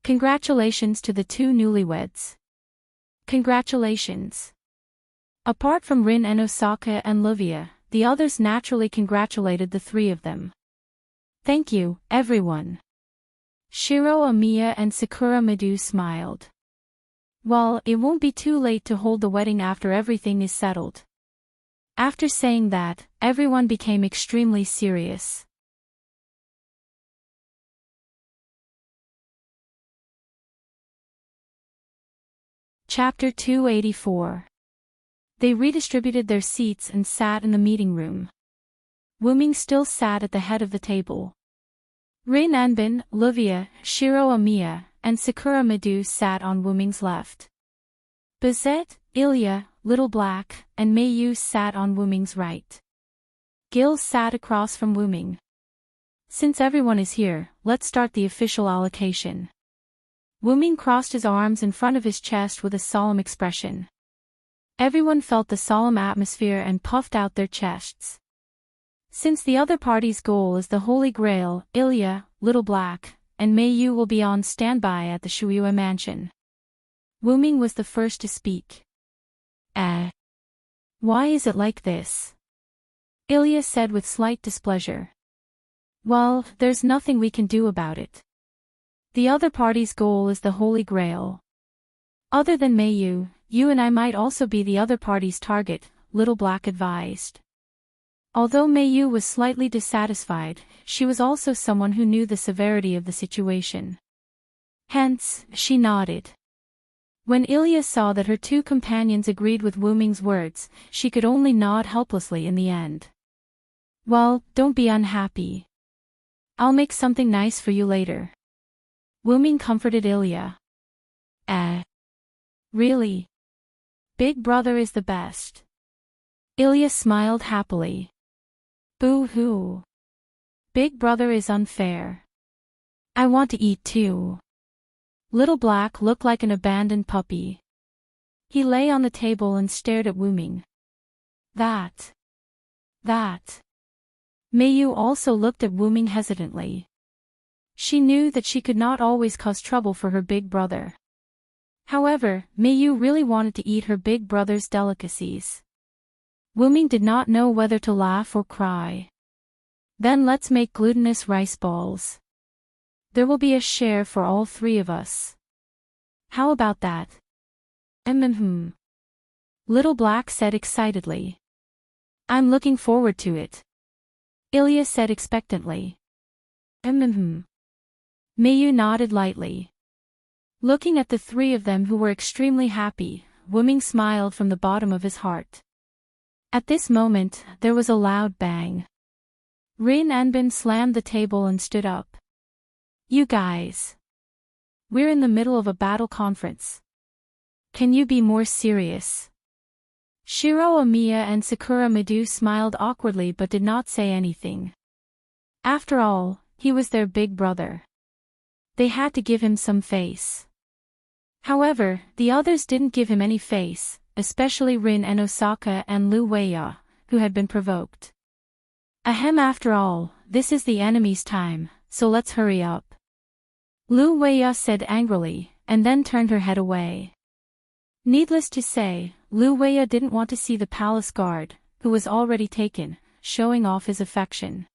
Congratulations to the two newlyweds. Congratulations. Apart from Rin and Osaka and Livia, the others naturally congratulated the three of them. Thank you, everyone. Shiro Amiya and Sakura Madu smiled. Well, it won't be too late to hold the wedding after everything is settled. After saying that, everyone became extremely serious. Chapter 284. They redistributed their seats and sat in the meeting room. Wuming still sat at the head of the table. Rin Anbin, Livia, Shiro Amiya, and Sakura Madu sat on Wuming's left. Bizet, Ilya, Little Black, and Meiyu sat on Wuming's right. Gil sat across from Wuming. Since everyone is here, let's start the official allocation. Wuming crossed his arms in front of his chest with a solemn expression. Everyone felt the solemn atmosphere and puffed out their chests. Since the other party's goal is the Holy Grail, Ilya, Little Black, and Meiyu will be on standby at the Shuiwa mansion. Wuming was the first to speak. Why is it like this? Ilya said with slight displeasure. Well, there's nothing we can do about it. The other party's goal is the Holy Grail. Other than Meiyu, you and I might also be the other party's target, Little Black advised. Although Meiyu was slightly dissatisfied, she was also someone who knew the severity of the situation. Hence, she nodded. When Ilya saw that her two companions agreed with Wuming's words, she could only nod helplessly in the end. Well, don't be unhappy. I'll make something nice for you later. Wuming comforted Ilya. Really? Big brother is the best. Ilya smiled happily. Boo-hoo. Big brother is unfair. I want to eat too. Little Black looked like an abandoned puppy. He lay on the table and stared at Wuming. That. Meiyu also looked at Wuming hesitantly. She knew that she could not always cause trouble for her big brother. However, Meiyu really wanted to eat her big brother's delicacies. Wuming did not know whether to laugh or cry. Then let's make glutinous rice balls. There will be a share for all three of us. How about that? Little Black said excitedly. I'm looking forward to it. Ilya said expectantly. Meiyu nodded lightly. Looking at the three of them who were extremely happy, Wuming smiled from the bottom of his heart. At this moment, there was a loud bang. Rin Anbin slammed the table and stood up. You guys. We're in the middle of a battle conference. Can you be more serious? Shiro Amiya and Sakura Madu smiled awkwardly but did not say anything. After all, he was their big brother. They had to give him some face. However, the others didn't give him any face, especially Rin and Osaka and Lu Weiya, who had been provoked. After all, this is the enemy's time, so let's hurry up. Lu Weiya said angrily, and then turned her head away. Needless to say, Lu Weiya didn't want to see the palace guard, who was already taken, showing off his affection.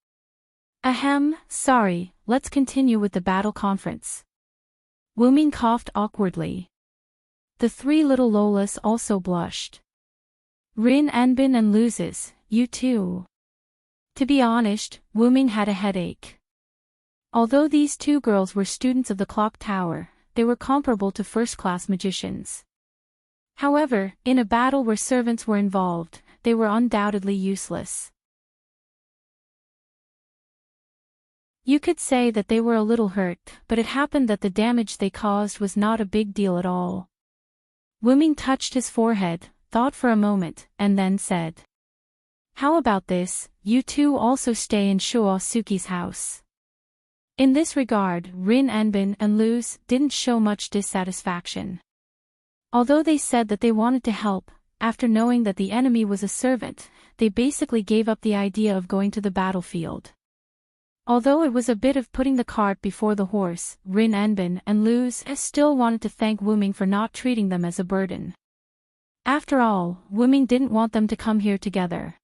Sorry, let's continue with the battle conference. Wuming coughed awkwardly. The three little Lolas also blushed. Rin Anbin and Luzes, you too. To be honest, Wuming had a headache. Although these two girls were students of the clock tower, they were comparable to first-class magicians. However, in a battle where servants were involved, they were undoubtedly useless. You could say that they were a little hurt, but it happened that the damage they caused was not a big deal at all. Wuming touched his forehead, thought for a moment, and then said. How about this, you two also stay in Shoasuke's house. In this regard, Rin Enbin and Luz didn't show much dissatisfaction. Although they said that they wanted to help, after knowing that the enemy was a servant, they basically gave up the idea of going to the battlefield. Although it was a bit of putting the cart before the horse, Rin Enbin and Luz still wanted to thank Wuming for not treating them as a burden. After all, Wuming didn't want them to come here together.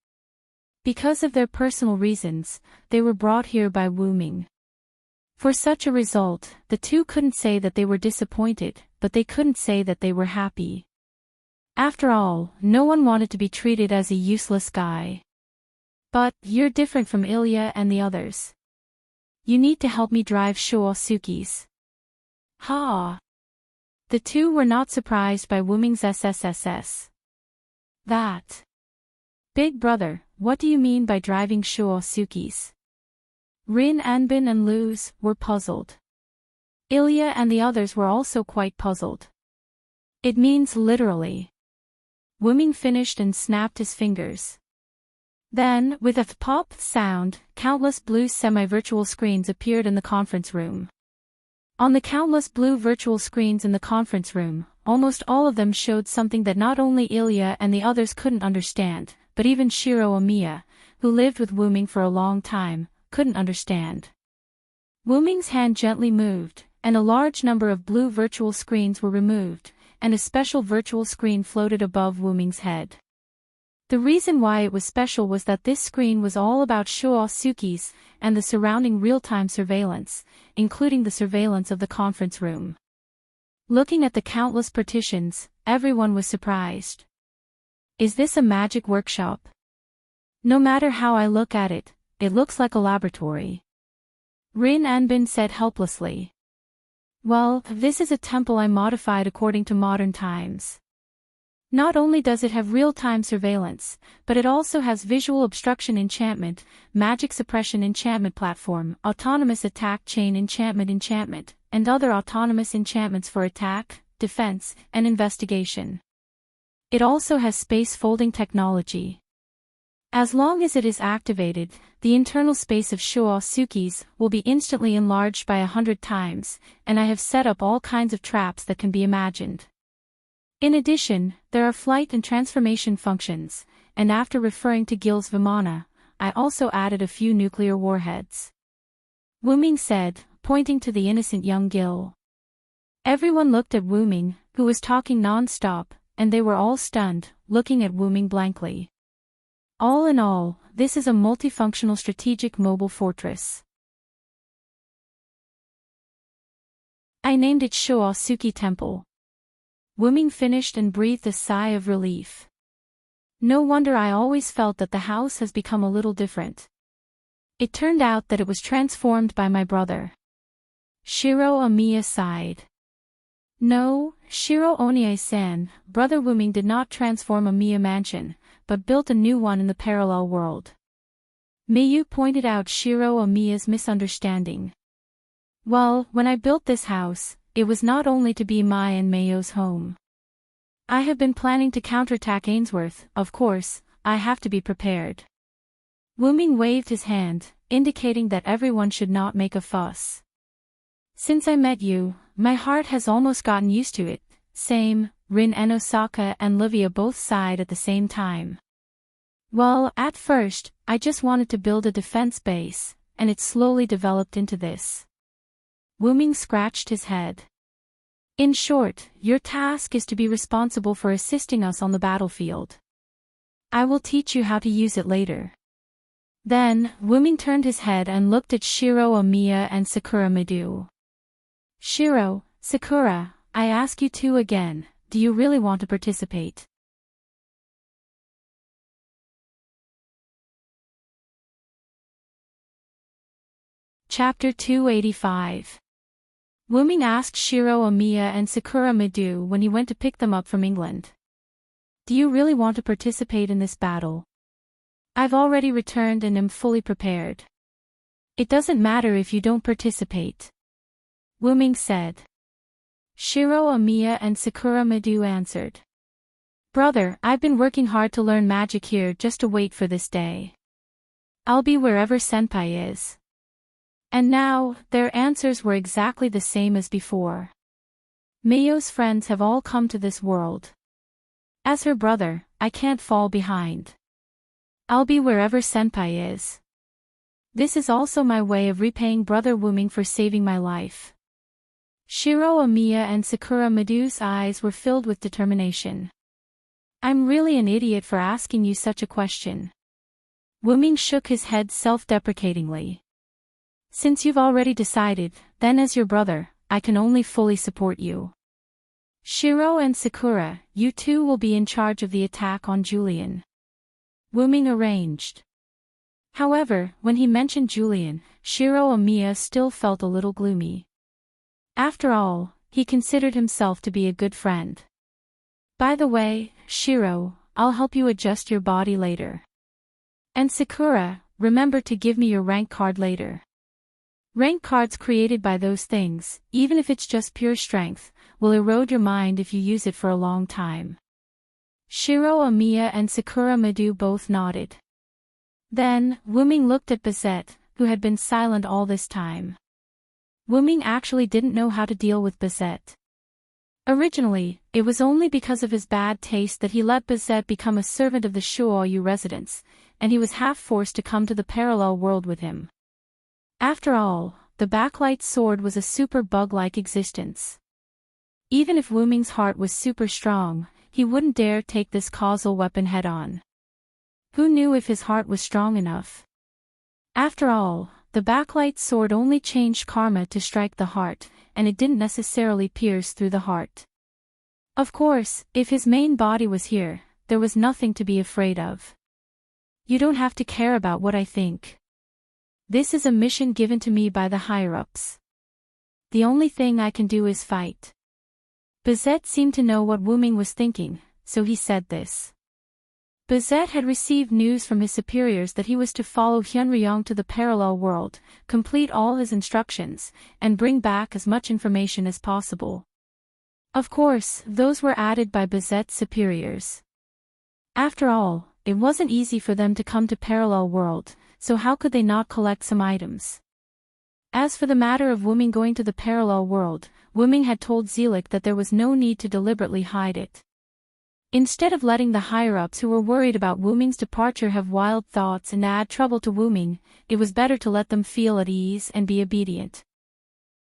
Because of their personal reasons, they were brought here by Wuming. For such a result, the two couldn't say that they were disappointed, but they couldn't say that they were happy. After all, no one wanted to be treated as a useless guy. But, you're different from Ilya and the others. You need to help me drive Shuosuke's. Ha! The two were not surprised by Wuming's SSSS. That. Big brother, what do you mean by driving Shuosuke's? Rin Enbin and Luz were puzzled. Ilya and the others were also quite puzzled. It means literally. Wuming finished and snapped his fingers. Then, with a pop sound, countless blue semi-virtual screens appeared in the conference room. On the countless blue virtual screens in the conference room, almost all of them showed something that not only Ilya and the others couldn't understand, but even Shiro Omiya, who lived with Wuming for a long time, couldn't understand. Wuming's hand gently moved, and a large number of blue virtual screens were removed, and a special virtual screen floated above Wuming's head. The reason why it was special was that this screen was all about Shuosuke's and the surrounding real-time surveillance, including the surveillance of the conference room. Looking at the countless partitions, everyone was surprised. Is this a magic workshop? No matter how I look at it, it looks like a laboratory. Rin Enbin said helplessly. Well, this is a temple I modified according to modern times. Not only does it have real-time surveillance, but it also has visual obstruction enchantment, magic suppression enchantment platform, autonomous attack chain enchantment, and other autonomous enchantments for attack, defense, and investigation. It also has space folding technology. As long as it is activated, the internal space of Shuosuke's will be instantly enlarged by 100 times, and I have set up all kinds of traps that can be imagined. In addition, there are flight and transformation functions, and after referring to Gil's Vimana, I also added a few nuclear warheads. Wuming said, pointing to the innocent young Gil. Everyone looked at Wuming, who was talking non-stop, and they were all stunned, looking at Wuming blankly. All in all, this is a multifunctional strategic mobile fortress. I named it Shuosuke Temple. Wuming finished and breathed a sigh of relief. No wonder I always felt that the house has become a little different. It turned out that it was transformed by my brother. Shiro Omiya sighed. No, Shiro Onie-san, brother Wuming did not transform Omiya Mansion, but built a new one in the parallel world. Miyu pointed out Shiro Omiya's misunderstanding. Well, when I built this house, it was not only to be my and Mayo's home. I have been planning to counterattack Ainsworth, of course, I have to be prepared. Wuming waved his hand, indicating that everyone should not make a fuss. Since I met you, my heart has almost gotten used to it. Same, Rin and Osaka and Livia both sighed at the same time. Well, at first, I just wanted to build a defense base, and it slowly developed into this. Wuming scratched his head. In short, your task is to be responsible for assisting us on the battlefield. I will teach you how to use it later. Then, Wuming turned his head and looked at Shiro Omiya and Sakura Midu. Shiro, Sakura, I ask you two again, do you really want to participate? Chapter 285. Wuming asked Shiro Omiya and Sakura Midu when he went to pick them up from England. Do you really want to participate in this battle? I've already returned and am fully prepared. It doesn't matter if you don't participate. Wuming said. Shiro Omiya and Sakura Midu answered. Brother, I've been working hard to learn magic here just to wait for this day. I'll be wherever Senpai is. And now, their answers were exactly the same as before. Mayo's friends have all come to this world. As her brother, I can't fall behind. I'll be wherever Senpai is. This is also my way of repaying Brother Wuming for saving my life. Shiro Amiya and Sakura Madu's eyes were filled with determination. I'm really an idiot for asking you such a question. Wuming shook his head self-deprecatingly. Since you've already decided, then as your brother, I can only fully support you. Shiro and Sakura, you two will be in charge of the attack on Julian. Wuming arranged. However, when he mentioned Julian, Shiro Amiya still felt a little gloomy. After all, he considered himself to be a good friend. By the way, Shiro, I'll help you adjust your body later. And Sakura, remember to give me your rank card later. Rank cards created by those things, even if it's just pure strength, will erode your mind if you use it for a long time. Shiro Amiya and Sakura Madu both nodded. Then, Wuming looked at Bazette, who had been silent all this time. Wuming actually didn't know how to deal with Bazette. Originally, it was only because of his bad taste that he let Bazette become a servant of the Shuoyu residents, and he was half forced to come to the parallel world with him. After all, the backlight sword was a super bug-like existence. Even if Wuming's heart was super strong, he wouldn't dare take this causal weapon head-on. Who knew if his heart was strong enough? After all, the backlight sword only changed karma to strike the heart, and it didn't necessarily pierce through the heart. Of course, if his main body was here, there was nothing to be afraid of. You don't have to care about what I think. This is a mission given to me by the higher-ups. The only thing I can do is fight. Bazette seemed to know what Wuming was thinking, so he said this. Bazette had received news from his superiors that he was to follow Hyunryong to the parallel world, complete all his instructions, and bring back as much information as possible. Of course, those were added by Bazette's superiors. After all, it wasn't easy for them to come to parallel world, so how could they not collect some items? As for the matter of Wuming going to the parallel world, Wuming had told Zelik that there was no need to deliberately hide it. Instead of letting the higher-ups who were worried about Wuming's departure have wild thoughts and add trouble to Wuming, it was better to let them feel at ease and be obedient.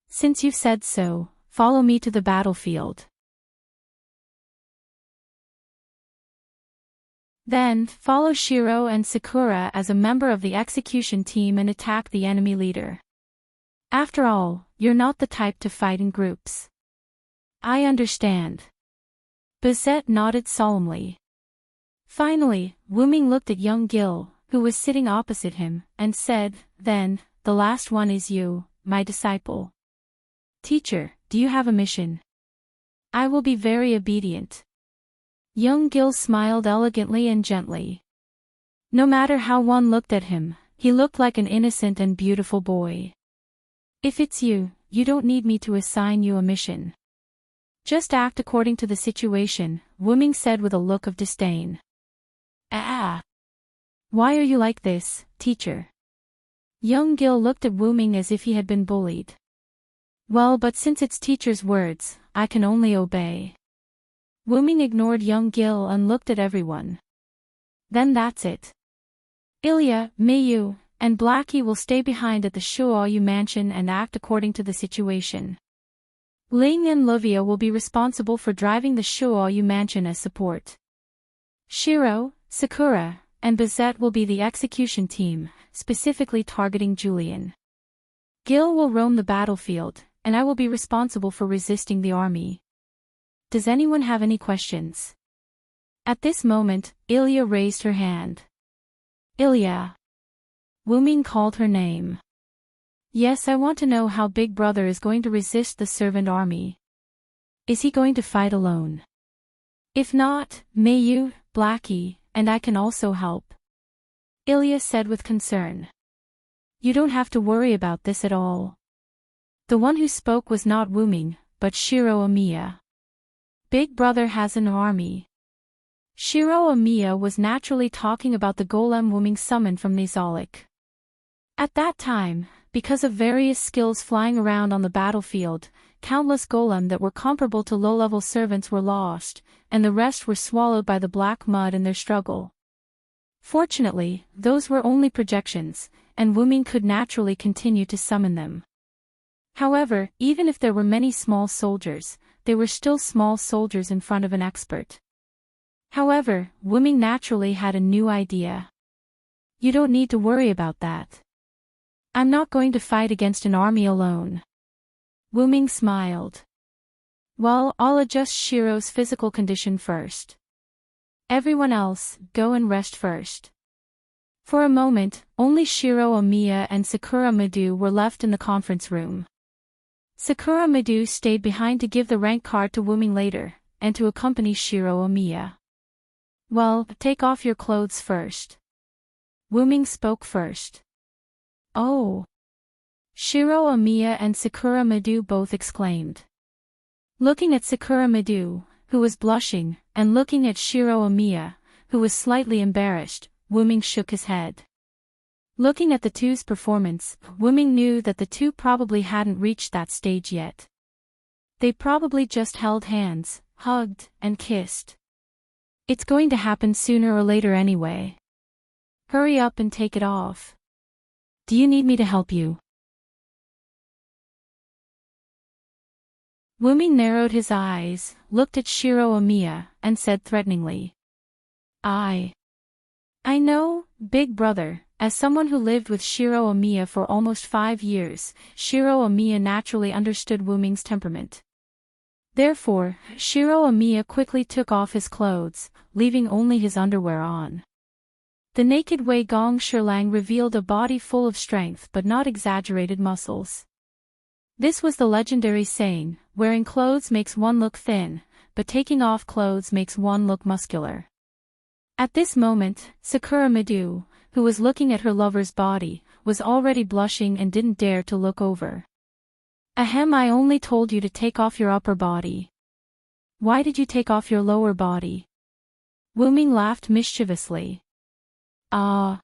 Since you've said so, follow me to the battlefield. Then, follow Shiro and Sakura as a member of the execution team and attack the enemy leader. After all, you're not the type to fight in groups. I understand. Bazette nodded solemnly. Finally, Wuming looked at young Gil, who was sitting opposite him, and said, "Then, the last one is you, my disciple. Teacher, do you have a mission? I will be very obedient." Young Gil smiled elegantly and gently. No matter how one looked at him, he looked like an innocent and beautiful boy. If it's you, you don't need me to assign you a mission. Just act according to the situation, Wuming said with a look of disdain. Ah! Why are you like this, teacher? Young Gil looked at Wuming as if he had been bullied. Well, but since it's teacher's words, I can only obey. Wuming ignored young Gil and looked at everyone. Then that's it. Ilya, Mayu, and Blackie will stay behind at the Shuoyu mansion and act according to the situation. Ling and Livia will be responsible for driving the Shuoyu mansion as support. Shiro, Sakura, and Bazette will be the execution team, specifically targeting Julian. Gil will roam the battlefield, and I will be responsible for resisting the army. Does anyone have any questions? At this moment, Ilya raised her hand. Ilya. Wuming called her name. Yes, I want to know how Big Brother is going to resist the servant army. Is he going to fight alone? If not, Mayu, Blackie, and I can also help. Ilya said with concern. You don't have to worry about this at all. The one who spoke was not Wuming, but Shiro Amiya. Big Brother has an army. Shiro Amiya was naturally talking about the golem Wuming summoned from Nazalik. At that time, because of various skills flying around on the battlefield, countless golem that were comparable to low-level servants were lost, and the rest were swallowed by the black mud in their struggle. Fortunately, those were only projections, and Wuming could naturally continue to summon them. However, even if there were many small soldiers, they were still small soldiers in front of an expert. However, Wuming naturally had a new idea. You don't need to worry about that. I'm not going to fight against an army alone. Wuming smiled. Well, I'll adjust Shiro's physical condition first. Everyone else, go and rest first. For a moment, only Shiro Amiya and Sakura Midu were left in the conference room. Sakura Midu stayed behind to give the rank card to Wuming later, and to accompany Shiro Amiya. Well, take off your clothes first. Wuming spoke first. Oh! Shiro Amiya and Sakura Midu both exclaimed. Looking at Sakura Midu, who was blushing, and looking at Shiro Amiya, who was slightly embarrassed, Wuming shook his head. Looking at the two's performance, Wuming knew that the two probably hadn't reached that stage yet. They probably just held hands, hugged, and kissed. It's going to happen sooner or later anyway. Hurry up and take it off. Do you need me to help you? Wuming narrowed his eyes, looked at Shiro Amiya, and said threateningly. I know, big brother. As someone who lived with Shiro Amiya for almost 5 years, Shiro Amiya naturally understood Wuming's temperament. Therefore, Shiro Amiya quickly took off his clothes, leaving only his underwear on. The naked Wei Gong Shirlang revealed a body full of strength but not exaggerated muscles. This was the legendary saying, wearing clothes makes one look thin, but taking off clothes makes one look muscular. At this moment, Sakura Midu, who was looking at her lover's body, was already blushing and didn't dare to look over. Ahem, I only told you to take off your upper body. Why did you take off your lower body? Wuming laughed mischievously. Ah.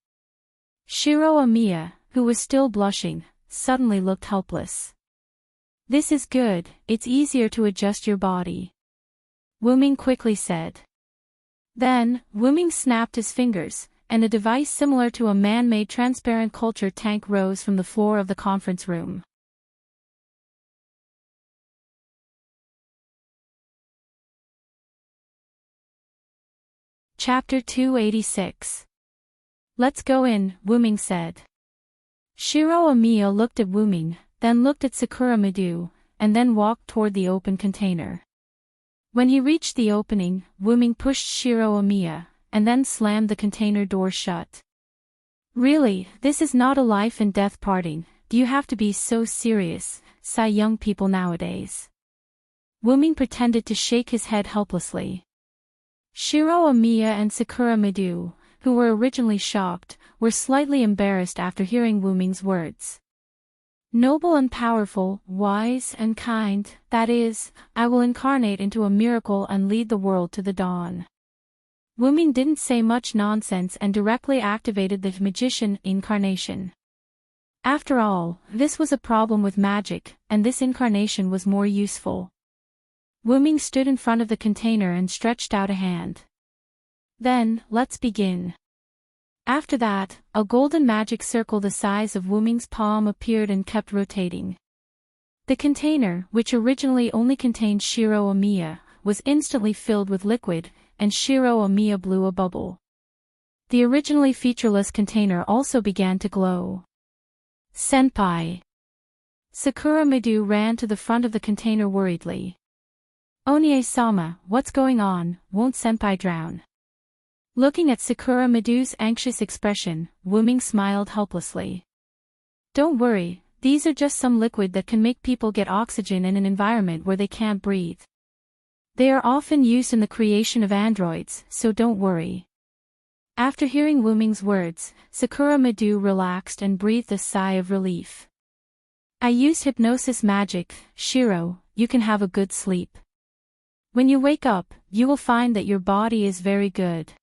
Shiro Amiya, who was still blushing, suddenly looked helpless. This is good, it's easier to adjust your body. Wuming quickly said. Then, Wuming snapped his fingers, and a device similar to a man-made transparent culture tank rose from the floor of the conference room. Chapter 286. Let's go in, Wuming said. Shiro Amiya looked at Wuming, then looked at Sakura Midu, and then walked toward the open container. When he reached the opening, Wuming pushed Shiro Amiya, and then slammed the container door shut. Really, this is not a life and death parting, do you have to be so serious, sigh young people nowadays. Wuming pretended to shake his head helplessly. Shiro Amiya and Sakura Midu, who were originally shocked, were slightly embarrassed after hearing Wuming's words. Noble and powerful, wise and kind, that is, I will incarnate into a miracle and lead the world to the dawn. Wuming didn't say much nonsense and directly activated the magician incarnation. After all, this was a problem with magic, and this incarnation was more useful. Wuming stood in front of the container and stretched out a hand. Then, let's begin. After that, a golden magic circle the size of Wuming's palm appeared and kept rotating. The container, which originally only contained Shiro Amiya, was instantly filled with liquid, and Shiro Amiya blew a bubble. The originally featureless container also began to glow. Senpai! Sakura Midu ran to the front of the container worriedly. Onie-sama, what's going on, won't Senpai drown? Looking at Sakura Midu's anxious expression, Wuming smiled helplessly. Don't worry, these are just some liquid that can make people get oxygen in an environment where they can't breathe. They are often used in the creation of androids, so don't worry. After hearing Wuming's words, Sakura Midu relaxed and breathed a sigh of relief. I used hypnosis magic, Shiro, you can have a good sleep. When you wake up, you will find that your body is very good.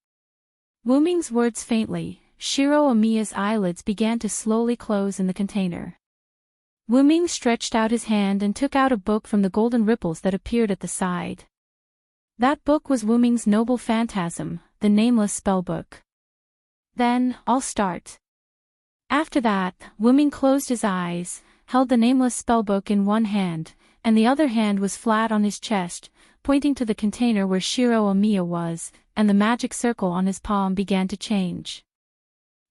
Wuming's words faintly, Shiro Amiya's eyelids began to slowly close in the container. Wuming stretched out his hand and took out a book from the golden ripples that appeared at the side. That book was Wuming's noble phantasm, the Nameless Spellbook. Then, I'll start. After that, Wuming closed his eyes, held the Nameless Spellbook in one hand, and the other hand was flat on his chest, pointing to the container where Shiro Amiya was, and the magic circle on his palm began to change.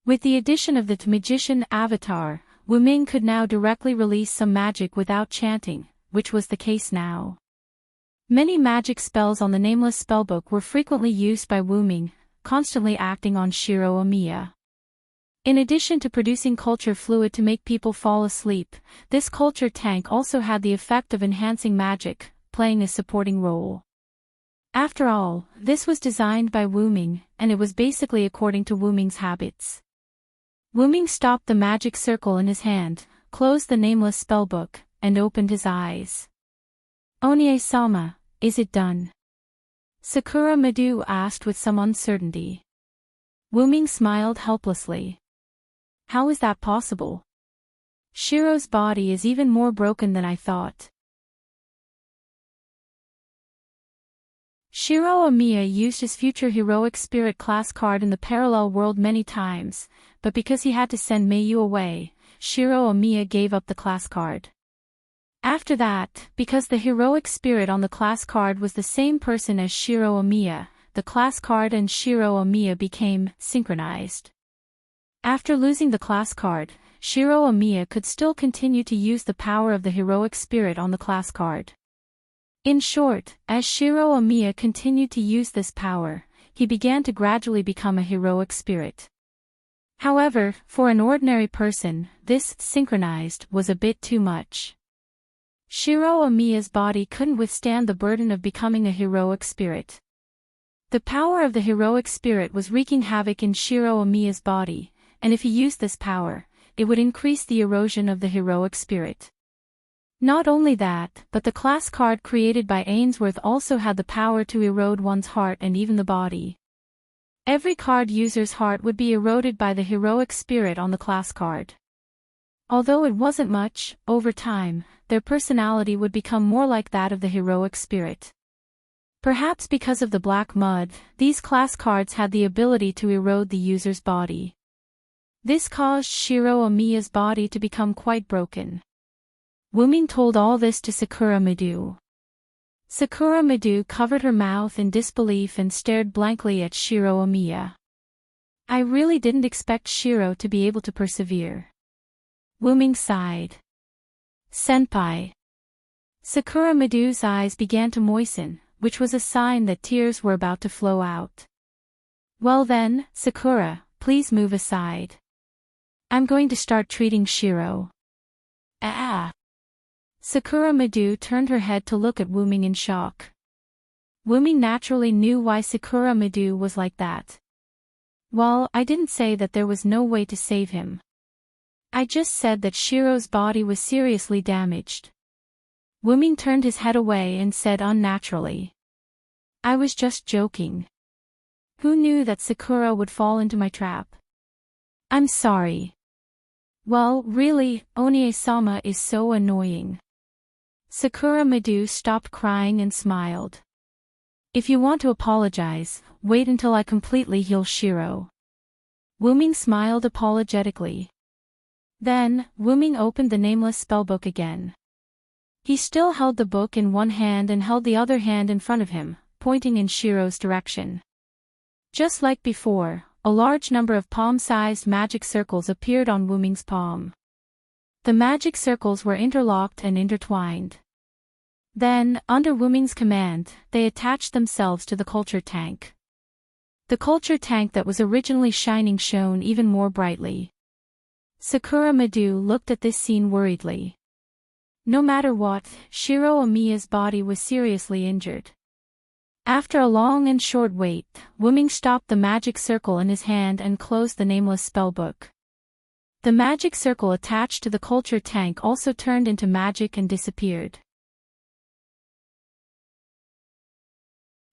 With the addition of the magician avatar, Wuming could now directly release some magic without chanting, which was the case now. Many magic spells on the Nameless Spellbook were frequently used by Wuming, constantly acting on Shiro Amiya. In addition to producing culture fluid to make people fall asleep, this culture tank also had the effect of enhancing magic, playing a supporting role. After all, this was designed by Wuming, and it was basically according to Wuming's habits. Wuming stopped the magic circle in his hand, closed the Nameless Spellbook, and opened his eyes. "Onie-sama, is it done?" Sakura Madu asked with some uncertainty. Wuming smiled helplessly. "How is that possible? Shiro's body is even more broken than I thought." Shiro Amiya used his future heroic spirit class card in the parallel world many times, but because he had to send Mayu away, Shiro Amiya gave up the class card. After that, because the heroic spirit on the class card was the same person as Shiro Amiya, the class card and Shiro Amiya became synchronized. After losing the class card, Shiro Amiya could still continue to use the power of the heroic spirit on the class card. In short, as Shiro Amiya continued to use this power, he began to gradually become a heroic spirit. However, for an ordinary person, this synchronized was a bit too much. Shiro Amiya's body couldn't withstand the burden of becoming a heroic spirit. The power of the heroic spirit was wreaking havoc in Shiro Amiya's body, and if he used this power, it would increase the erosion of the heroic spirit. Not only that, but the class card created by Ainsworth also had the power to erode one's heart and even the body. Every card user's heart would be eroded by the heroic spirit on the class card. Although it wasn't much, over time, their personality would become more like that of the heroic spirit. Perhaps because of the black mud, these class cards had the ability to erode the user's body. This caused Shiro Amiya's body to become quite broken. Wuming told all this to Sakura Madu. Sakura Madu covered her mouth in disbelief and stared blankly at Shiro Amiya. "I really didn't expect Shiro to be able to persevere." Wuming sighed. "Senpai." Sakura Madu's eyes began to moisten, which was a sign that tears were about to flow out. "Well then, Sakura, please move aside. I'm going to start treating Shiro." "Ah." Sakura Madu turned her head to look at Wuming in shock. Wuming naturally knew why Sakura Madu was like that. "Well, I didn't say that there was no way to save him. I just said that Shiro's body was seriously damaged." Wuming turned his head away and said unnaturally. "I was just joking. Who knew that Sakura would fall into my trap? I'm sorry." "Well, really, Onie-sama is so annoying." Sakura Madu stopped crying and smiled. "If you want to apologize, wait until I completely heal Shiro." Wuming smiled apologetically. Then, Wuming opened the Nameless Spellbook again. He still held the book in one hand and held the other hand in front of him, pointing in Shiro's direction. Just like before, a large number of palm-sized magic circles appeared on Wuming's palm. The magic circles were interlocked and intertwined. Then, under Wuming's command, they attached themselves to the culture tank. The culture tank that was originally shining shone even more brightly. Sakura Madu looked at this scene worriedly. No matter what, Shiro Amiya's body was seriously injured. After a long and short wait, Wuming stopped the magic circle in his hand and closed the Nameless Spellbook. The magic circle attached to the culture tank also turned into magic and disappeared.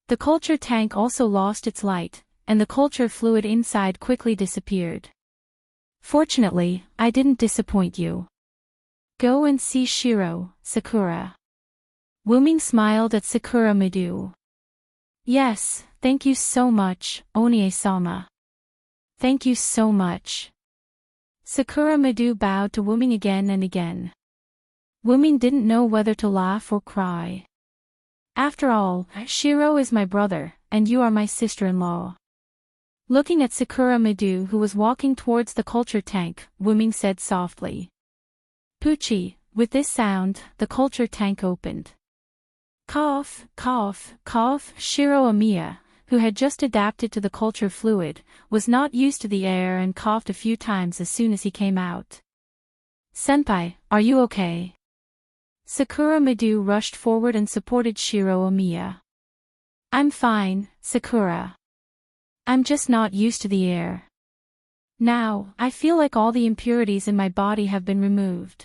The culture tank also lost its light, and the culture fluid inside quickly disappeared. Fortunately, I didn't disappoint you. Go and see Shiro, Sakura. Wuming smiled at Sakura Midu. Yes, thank you so much, Onie-sama. Thank you so much. Sakura Midu bowed to Wuming again and again. Wuming didn't know whether to laugh or cry. After all, Shiro is my brother, and you are my sister-in-law. Looking at Sakura Midu who was walking towards the culture tank, Wuming said softly. Puchi, with this sound, the culture tank opened. Cough, cough, cough. Shiro Amiya, who had just adapted to the culture fluid, was not used to the air and coughed a few times as soon as he came out. Senpai, are you okay? Sakura Midu rushed forward and supported Shiro Amiya. I'm fine, Sakura. I'm just not used to the air. Now, I feel like all the impurities in my body have been removed.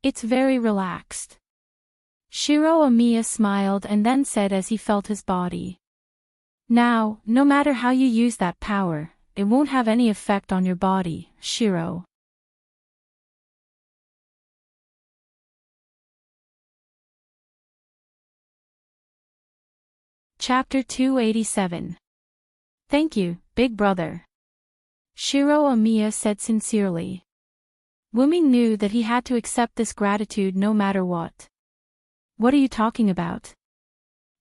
It's very relaxed. Shiro Amiya smiled and then said as he felt his body. Now, no matter how you use that power, it won't have any effect on your body, Shiro. Chapter 287. Thank you, big brother. Shiro Amiya said sincerely. Wuming knew that he had to accept this gratitude no matter what. What are you talking about?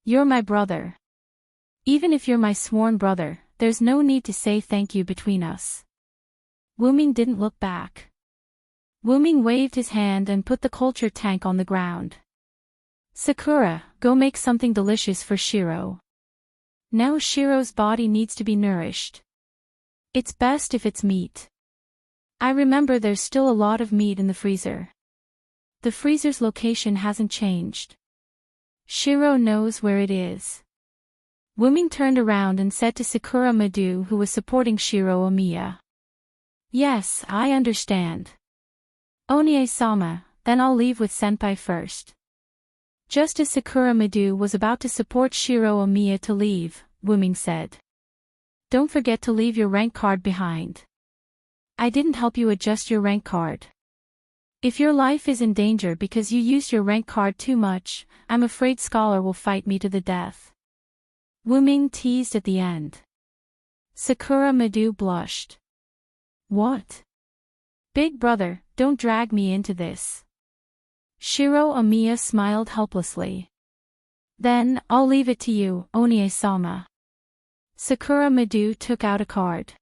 You're my brother. Even if you're my sworn brother, there's no need to say thank you between us. Wuming didn't look back. Wuming waved his hand and put the culture tank on the ground. Sakura, go make something delicious for Shiro. Now Shiro's body needs to be nourished. It's best if it's meat. I remember there's still a lot of meat in the freezer. The freezer's location hasn't changed. Shiro knows where it is. Wuming turned around and said to Sakura Midu who was supporting Shiro Amiya. Yes, I understand. Onie-sama, then I'll leave with Senpai first. Just as Sakura Midu was about to support Shiro Amiya to leave, Wuming said. Don't forget to leave your rank card behind. I didn't help you adjust your rank card. If your life is in danger because you used your rank card too much, I'm afraid Scholar will fight me to the death. Wuming teased at the end. Sakura Midu blushed. What? Big brother, don't drag me into this. Shiro Amiya smiled helplessly. Then, I'll leave it to you, Onie-sama. Sakura Midu took out a card.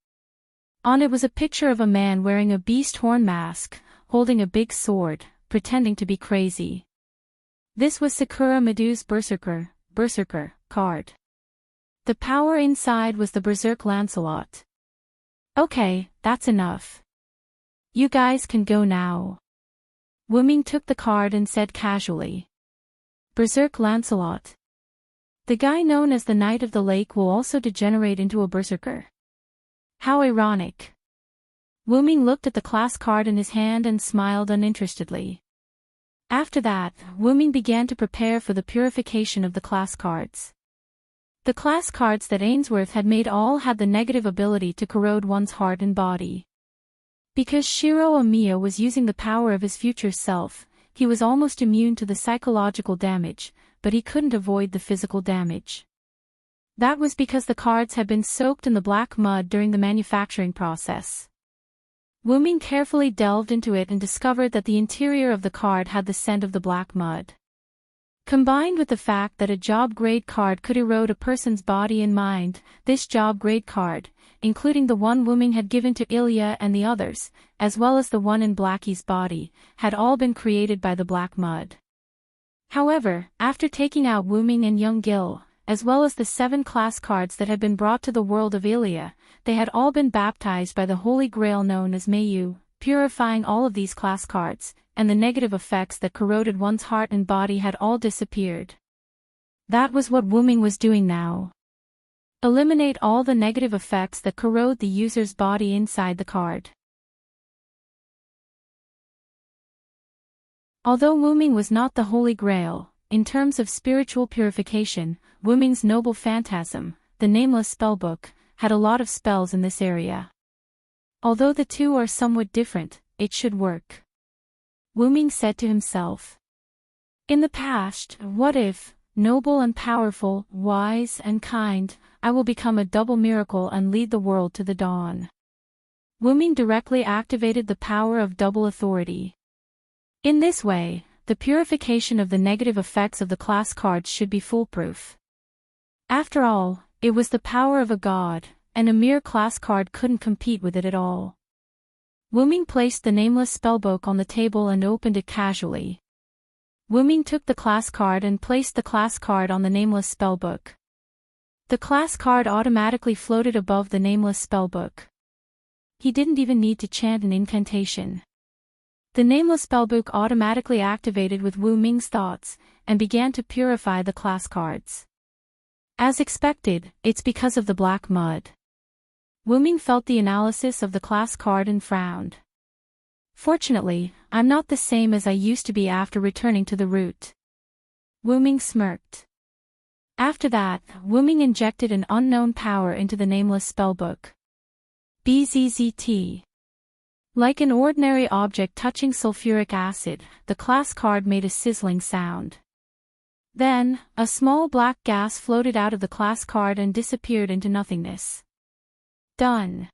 On it was a picture of a man wearing a beast horn mask, holding a big sword, pretending to be crazy. This was Sakura Midu's Berserker card. The power inside was the Berserk Lancelot. Okay, that's enough. You guys can go now. Wuming took the card and said casually. Berserk Lancelot. The guy known as the Knight of the Lake will also degenerate into a berserker. How ironic. Wuming looked at the class card in his hand and smiled uninterestedly. After that, Wuming began to prepare for the purification of the class cards. The class cards that Ainsworth had made all had the negative ability to corrode one's heart and body. Because Shiro Amiya was using the power of his future self, he was almost immune to the psychological damage, but he couldn't avoid the physical damage. That was because the cards had been soaked in the black mud during the manufacturing process. Wuming carefully delved into it and discovered that the interior of the card had the scent of the black mud. Combined with the fact that a job-grade card could erode a person's body and mind, this job-grade card, including the one Wuming had given to Ilya and the others, as well as the one in Blackie's body, had all been created by the black mud. However, after taking out Wuming and young Gil, as well as the 7 class cards that had been brought to the world of Ilya, they had all been baptized by the Holy Grail known as Mayu, purifying all of these class cards, and the negative effects that corroded one's heart and body had all disappeared. That was what Wuming was doing now. Eliminate all the negative effects that corrode the user's body inside the card. Although Wuming was not the Holy Grail, in terms of spiritual purification, Wuming's noble phantasm, the nameless spellbook, had a lot of spells in this area. Although the two are somewhat different, it should work. Wu Ming said to himself. In the past, what if, noble and powerful, wise and kind, I will become a double miracle and lead the world to the dawn. Wu Ming directly activated the power of double authority. In this way, the purification of the negative effects of the class cards should be foolproof. After all, it was the power of a god, and a mere class card couldn't compete with it at all. Wu Ming placed the nameless spellbook on the table and opened it casually. Wu Ming took the class card and placed the class card on the nameless spellbook. The class card automatically floated above the nameless spellbook. He didn't even need to chant an incantation. The nameless spellbook automatically activated with Wu Ming's thoughts, and began to purify the class cards. As expected, it's because of the black mud. Wu Ming felt the analysis of the class card and frowned. Fortunately, I'm not the same as I used to be after returning to the root. Wu Ming smirked. After that, Wu Ming injected an unknown power into the nameless spellbook. BZZT. Like an ordinary object touching sulfuric acid, the class card made a sizzling sound. Then, a small black gas floated out of the class card and disappeared into nothingness. Done.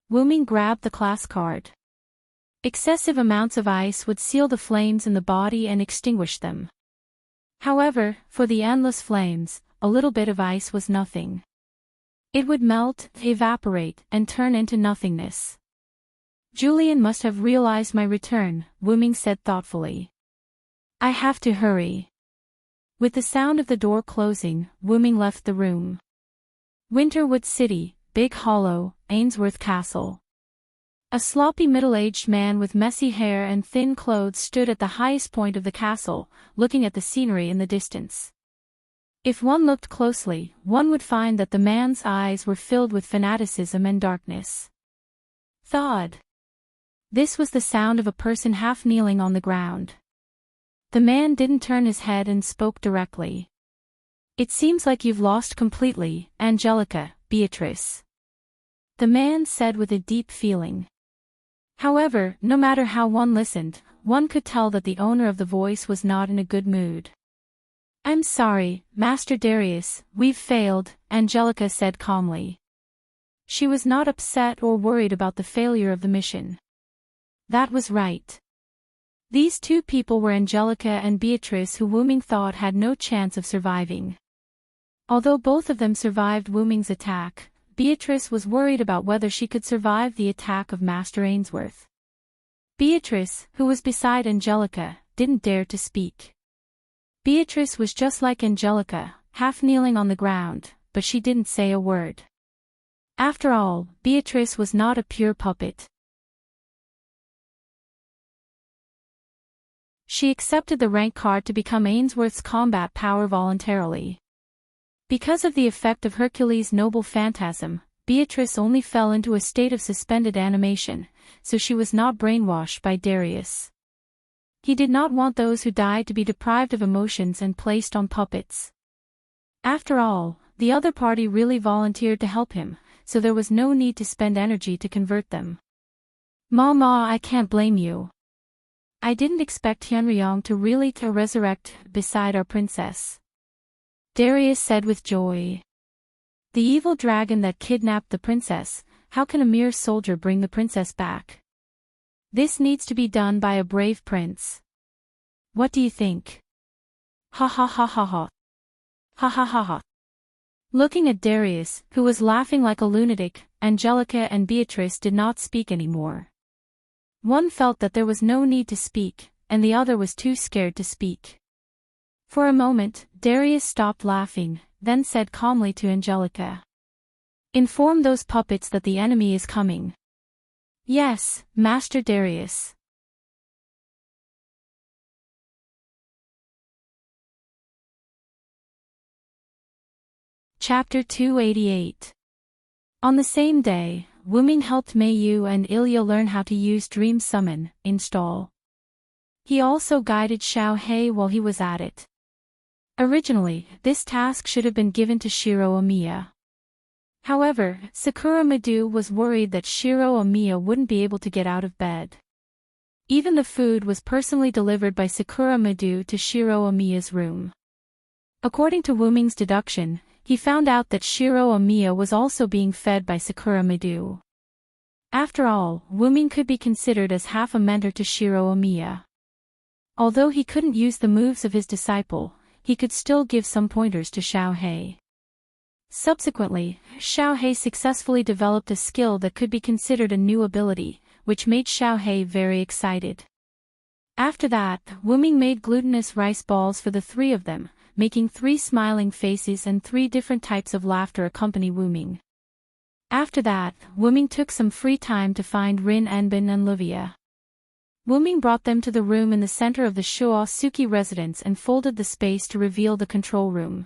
Wu Ming grabbed the class card. Excessive amounts of ice would seal the flames in the body and extinguish them. However, for the endless flames, a little bit of ice was nothing. It would melt, evaporate, and turn into nothingness. Julian must have realized my return, Wu Ming said thoughtfully. I have to hurry. With the sound of the door closing, Wu Ming left the room. Winterwood City, Big Hollow, Ainsworth Castle. A sloppy middle-aged man with messy hair and thin clothes stood at the highest point of the castle, looking at the scenery in the distance. If one looked closely, one would find that the man's eyes were filled with fanaticism and darkness. Thud. This was the sound of a person half kneeling on the ground. The man didn't turn his head and spoke directly. It seems like you've lost completely, Angelica, Beatrice. The man said with a deep feeling. However, no matter how one listened, one could tell that the owner of the voice was not in a good mood. I'm sorry, Master Darius, we've failed, Angelica said calmly. She was not upset or worried about the failure of the mission. That was right. These two people were Angelica and Beatrice, who Wu Ming thought had no chance of surviving. Although both of them survived Wu Ming's attack, Beatrice was worried about whether she could survive the attack of Master Ainsworth. Beatrice, who was beside Angelica, didn't dare to speak. Beatrice was just like Angelica, half kneeling on the ground, but she didn't say a word. After all, Beatrice was not a pure puppet. She accepted the rank card to become Ainsworth's combat power voluntarily. Because of the effect of Hercules' noble phantasm, Beatrice only fell into a state of suspended animation, so she was not brainwashed by Darius. He did not want those who died to be deprived of emotions and placed on puppets. After all, the other party really volunteered to help him, so there was no need to spend energy to convert them. Mama, I can't blame you. I didn't expect Hyunryong to really resurrect beside our princess. Darius said with joy. The evil dragon that kidnapped the princess, how can a mere soldier bring the princess back? This needs to be done by a brave prince. What do you think? Ha ha ha ha ha. Ha ha ha ha. Looking at Darius, who was laughing like a lunatic, Angelica and Beatrice did not speak anymore. One felt that there was no need to speak, and the other was too scared to speak. For a moment, Darius stopped laughing, then said calmly to Angelica. Inform those puppets that the enemy is coming. Yes, Master Darius. Chapter 288. On the same day, Wu Ming helped Mei Yu and Ilya learn how to use Dream Summon, install. He also guided Xiao Hei while he was at it. Originally, this task should have been given to Shiro Omiya. However, Sakura Madu was worried that Shiro Omiya wouldn't be able to get out of bed. Even the food was personally delivered by Sakura Madu to Shiro Omiya's room. According to Wuming's deduction, he found out that Shiro Omiya was also being fed by Sakura Madu. After all, Wuming could be considered as half a mentor to Shiro Omiya. Although he couldn't use the moves of his disciple, he could still give some pointers to Xiaohei. Subsequently, Xiaohei successfully developed a skill that could be considered a new ability, which made Xiaohei very excited. After that, Wuming made glutinous rice balls for the three of them, making 3 smiling faces and 3 different types of laughter accompany Wuming. After that, Wuming took some free time to find Rin Enbin and Livia. Wuming brought them to the room in the center of the Shuosuki residence and folded the space to reveal the control room.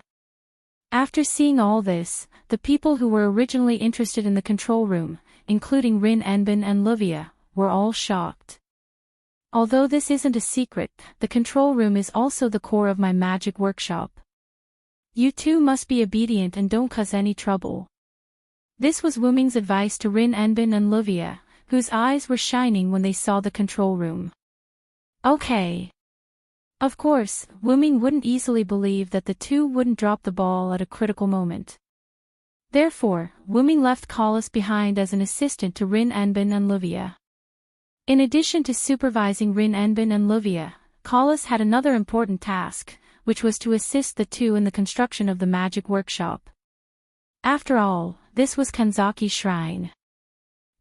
After seeing all this, the people who were originally interested in the control room, including Rin Enbin and Livia, were all shocked. Although this isn't a secret, the control room is also the core of my magic workshop. You two must be obedient and don't cause any trouble. This was Wuming's advice to Rin Enbin and Livia, whose eyes were shining when they saw the control room. Okay. Of course, Wuming wouldn't easily believe that the two wouldn't drop the ball at a critical moment. Therefore, Wuming left Collis behind as an assistant to Rin Enbin and Livia. In addition to supervising Rin Enbin and Livia, Collis had another important task, which was to assist the two in the construction of the magic workshop. After all, this was Kanzaki's shrine.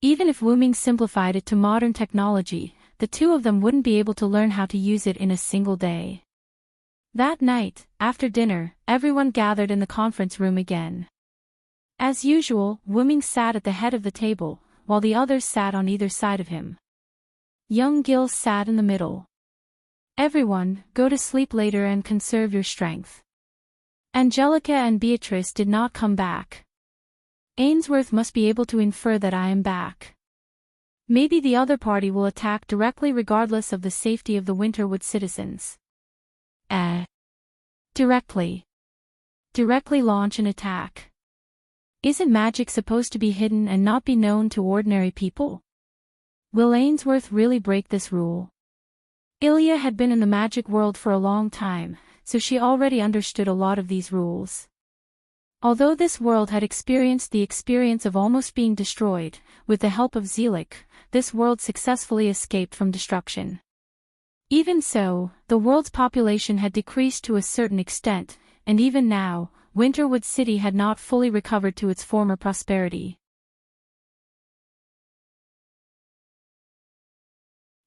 Even if Wuming simplified it to modern technology, the two of them wouldn't be able to learn how to use it in a single day. That night, after dinner, everyone gathered in the conference room again. As usual, Wuming sat at the head of the table, while the others sat on either side of him. Young Gil sat in the middle. Everyone, go to sleep later and conserve your strength. Angelica and Beatrice did not come back. Ainsworth must be able to infer that I am back. Maybe the other party will attack directly regardless of the safety of the Winterwood citizens. Directly. Directly launch an attack. Isn't magic supposed to be hidden and not be known to ordinary people? Will Ainsworth really break this rule? Ilya had been in the magic world for a long time, so she already understood a lot of these rules. Although this world had experienced the experience of almost being destroyed, with the help of Zelik, this world successfully escaped from destruction. Even so, the world's population had decreased to a certain extent, and even now, Winterwood City had not fully recovered to its former prosperity.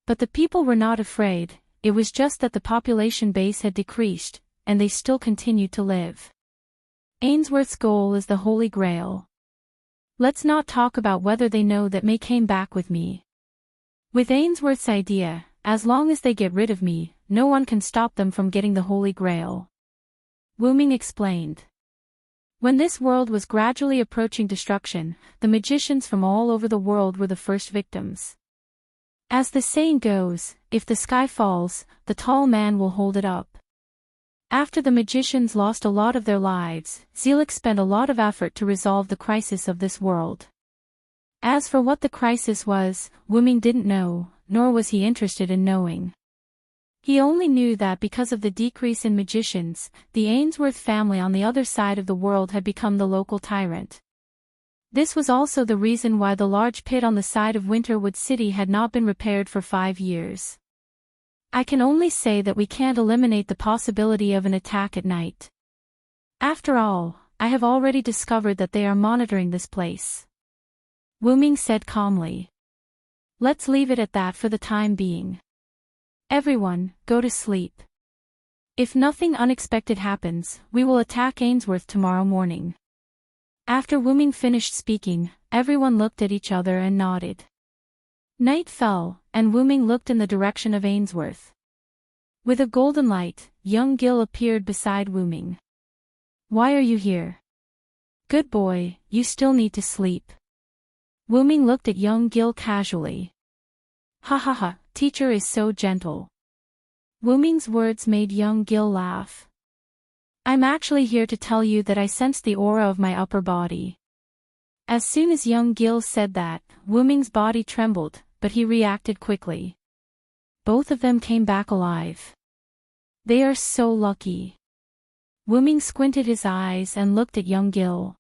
But the people were not afraid, it was just that the population base had decreased, and they still continued to live. Ainsworth's goal is the Holy Grail. Let's not talk about whether they know that May came back with me. With Ainsworth's idea, as long as they get rid of me, no one can stop them from getting the Holy Grail. Wuming explained. When this world was gradually approaching destruction, the magicians from all over the world were the first victims. As the saying goes, if the sky falls, the tall man will hold it up. After the magicians lost a lot of their lives, Zelik spent a lot of effort to resolve the crisis of this world. As for what the crisis was, Wuming didn't know, nor was he interested in knowing. He only knew that because of the decrease in magicians, the Ainsworth family on the other side of the world had become the local tyrant. This was also the reason why the large pit on the side of Winterwood City had not been repaired for 5 years. I can only say that we can't eliminate the possibility of an attack at night. After all, I have already discovered that they are monitoring this place. Wuming said calmly. Let's leave it at that for the time being. Everyone, go to sleep. If nothing unexpected happens, we will attack Ainsworth tomorrow morning. After Wuming finished speaking, everyone looked at each other and nodded. Night fell, and Wuming looked in the direction of Ainsworth. With a golden light, young Gil appeared beside Wuming. Why are you here? Good boy, you still need to sleep. Wuming looked at young Gil casually. Ha ha ha, teacher is so gentle. Wuming's words made young Gil laugh. I'm actually here to tell you that I sense the aura of my upper body. As soon as young Gil said that, Wuming's body trembled, but he reacted quickly. Both of them came back alive. They are so lucky. Wuming squinted his eyes and looked at young Gil.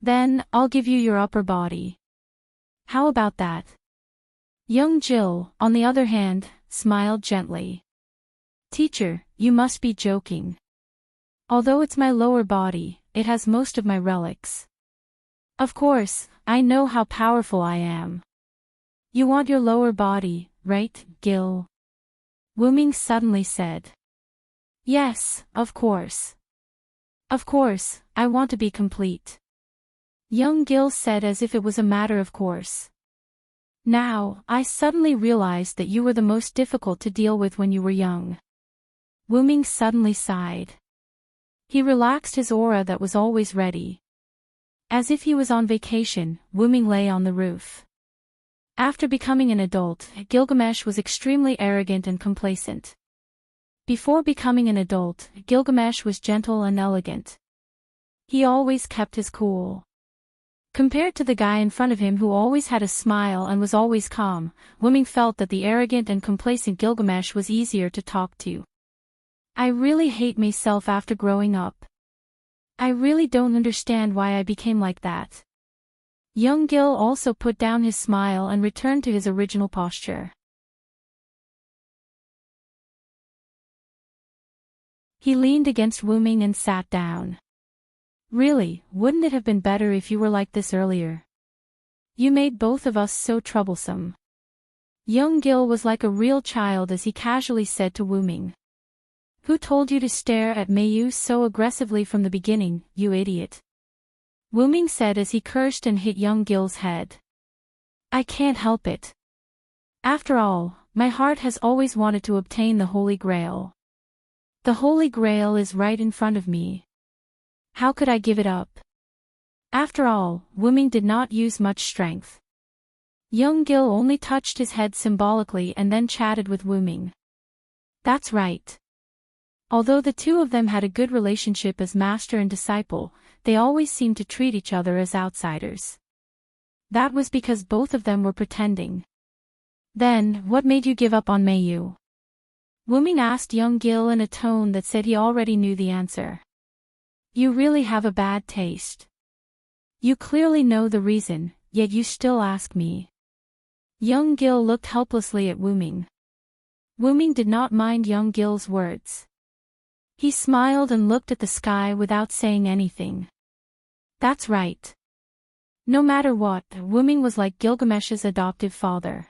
Then, I'll give you your upper body. How about that? Young Gil, on the other hand, smiled gently. Teacher, you must be joking. Although it's my lower body, it has most of my relics. Of course, I know how powerful I am. You want your lower body, right, Gil? Wuming suddenly said. Yes, of course. Of course, I want to be complete. Young Gil said as if it was a matter of course. Now, I suddenly realized that you were the most difficult to deal with when you were young. Wuming suddenly sighed. He relaxed his aura that was always ready. As if he was on vacation, Wuming lay on the roof. After becoming an adult, Gilgamesh was extremely arrogant and complacent. Before becoming an adult, Gilgamesh was gentle and elegant. He always kept his cool. Compared to the guy in front of him who always had a smile and was always calm, Wuming felt that the arrogant and complacent Gilgamesh was easier to talk to. I really hate myself after growing up. I really don't understand why I became like that. Young Gil also put down his smile and returned to his original posture. He leaned against Wuming and sat down. Really, wouldn't it have been better if you were like this earlier? You made both of us so troublesome. Young Gil was like a real child as he casually said to Wuming. Who told you to stare at Mayu so aggressively from the beginning, you idiot? Wuming said as he cursed and hit young Gil's head. I can't help it. After all, my heart has always wanted to obtain the Holy Grail. The Holy Grail is right in front of me. How could I give it up? After all, Wuming did not use much strength. Young Gil only touched his head symbolically and then chatted with Wuming. That's right. Although the two of them had a good relationship as master and disciple, they always seemed to treat each other as outsiders. That was because both of them were pretending. Then, what made you give up on Mayu? Wuming asked young Gil in a tone that said he already knew the answer. You really have a bad taste. You clearly know the reason, yet you still ask me. Young Gil looked helplessly at Wuming. Wuming did not mind young Gil's words. He smiled and looked at the sky without saying anything. That's right. No matter what, Wuming was like Gilgamesh's adoptive father.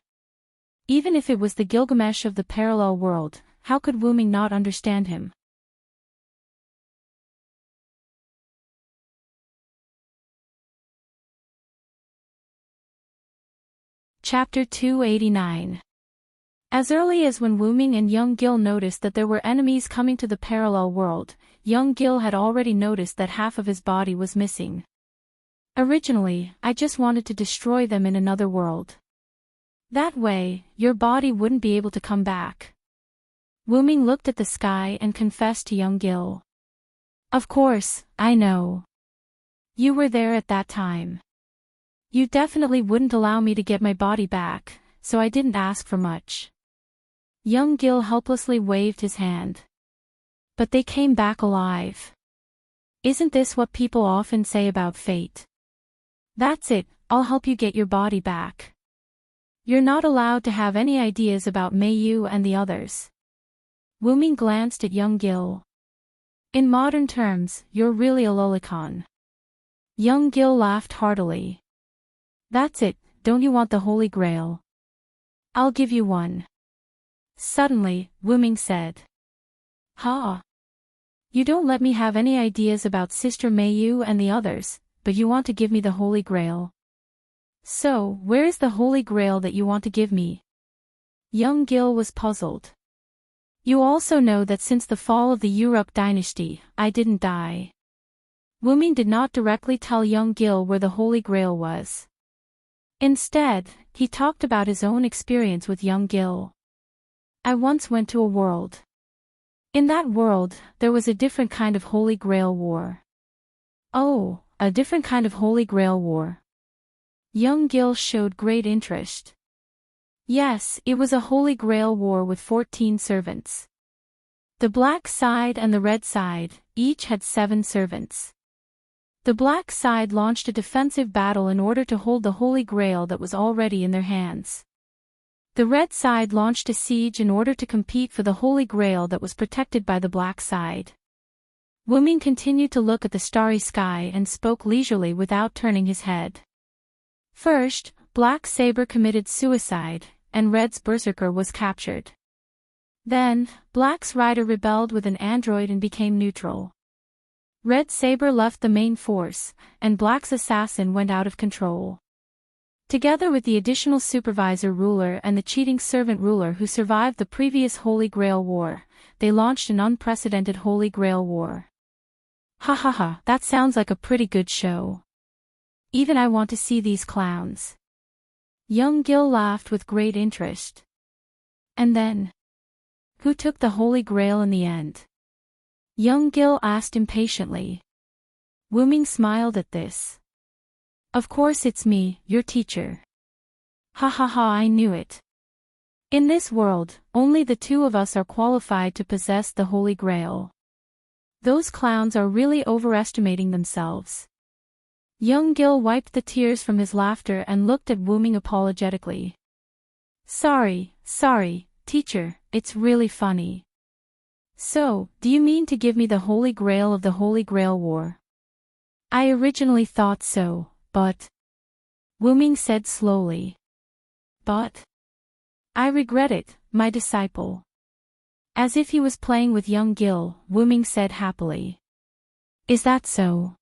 Even if it was the Gilgamesh of the parallel world, how could Wuming not understand him? Chapter 289. As early as when Wuming and young Gil noticed that there were enemies coming to the parallel world, young Gil had already noticed that half of his body was missing. Originally, I just wanted to destroy them in another world. That way, your body wouldn't be able to come back. Wuming looked at the sky and confessed to young Gil. Of course, I know. You were there at that time. You definitely wouldn't allow me to get my body back, so I didn't ask for much. Young Gil helplessly waved his hand. But they came back alive. Isn't this what people often say about fate? That's it, I'll help you get your body back. You're not allowed to have any ideas about Mayu and the others. Wuming glanced at young Gil. In modern terms, you're really a lolicon. Young Gil laughed heartily. That's it, don't you want the Holy Grail? I'll give you one. Suddenly, Wuming said. Ha! You don't let me have any ideas about Sister Mayu and the others, but you want to give me the Holy Grail. So, where is the Holy Grail that you want to give me? Young Gil was puzzled. You also know that since the fall of the Uruk dynasty, I didn't die. Wuming did not directly tell young Gil where the Holy Grail was. Instead, he talked about his own experience with young Gil. I once went to a world. In that world, there was a different kind of Holy Grail war. Oh, a different kind of Holy Grail war. Young Gil showed great interest. Yes, it was a Holy Grail war with 14 servants. The black side and the red side, each had 7 servants. The black side launched a defensive battle in order to hold the Holy Grail that was already in their hands. The red side launched a siege in order to compete for the Holy Grail that was protected by the black side. Wuming continued to look at the starry sky and spoke leisurely without turning his head. First, Black Saber committed suicide, and Red's Berserker was captured. Then, Black's rider rebelled with an android and became neutral. Red Saber left the main force, and Black's assassin went out of control. Together with the additional supervisor ruler and the cheating servant ruler who survived the previous Holy Grail War, they launched an unprecedented Holy Grail War. Ha ha ha, that sounds like a pretty good show. Even I want to see these clowns. Young Gil laughed with great interest. And then, who took the Holy Grail in the end? Young Gil asked impatiently. Wuming smiled at this. Of course it's me, your teacher. Ha ha ha, I knew it. In this world, only the 2 of us are qualified to possess the Holy Grail. Those clowns are really overestimating themselves. Young Gil wiped the tears from his laughter and looked at Wuming apologetically. Sorry, teacher, it's really funny. So, do you mean to give me the Holy Grail of the Holy Grail War? I originally thought so, but... Wuming said slowly. But... I regret it, my disciple. As if he was playing with young Gil, Wuming said happily. Is that so?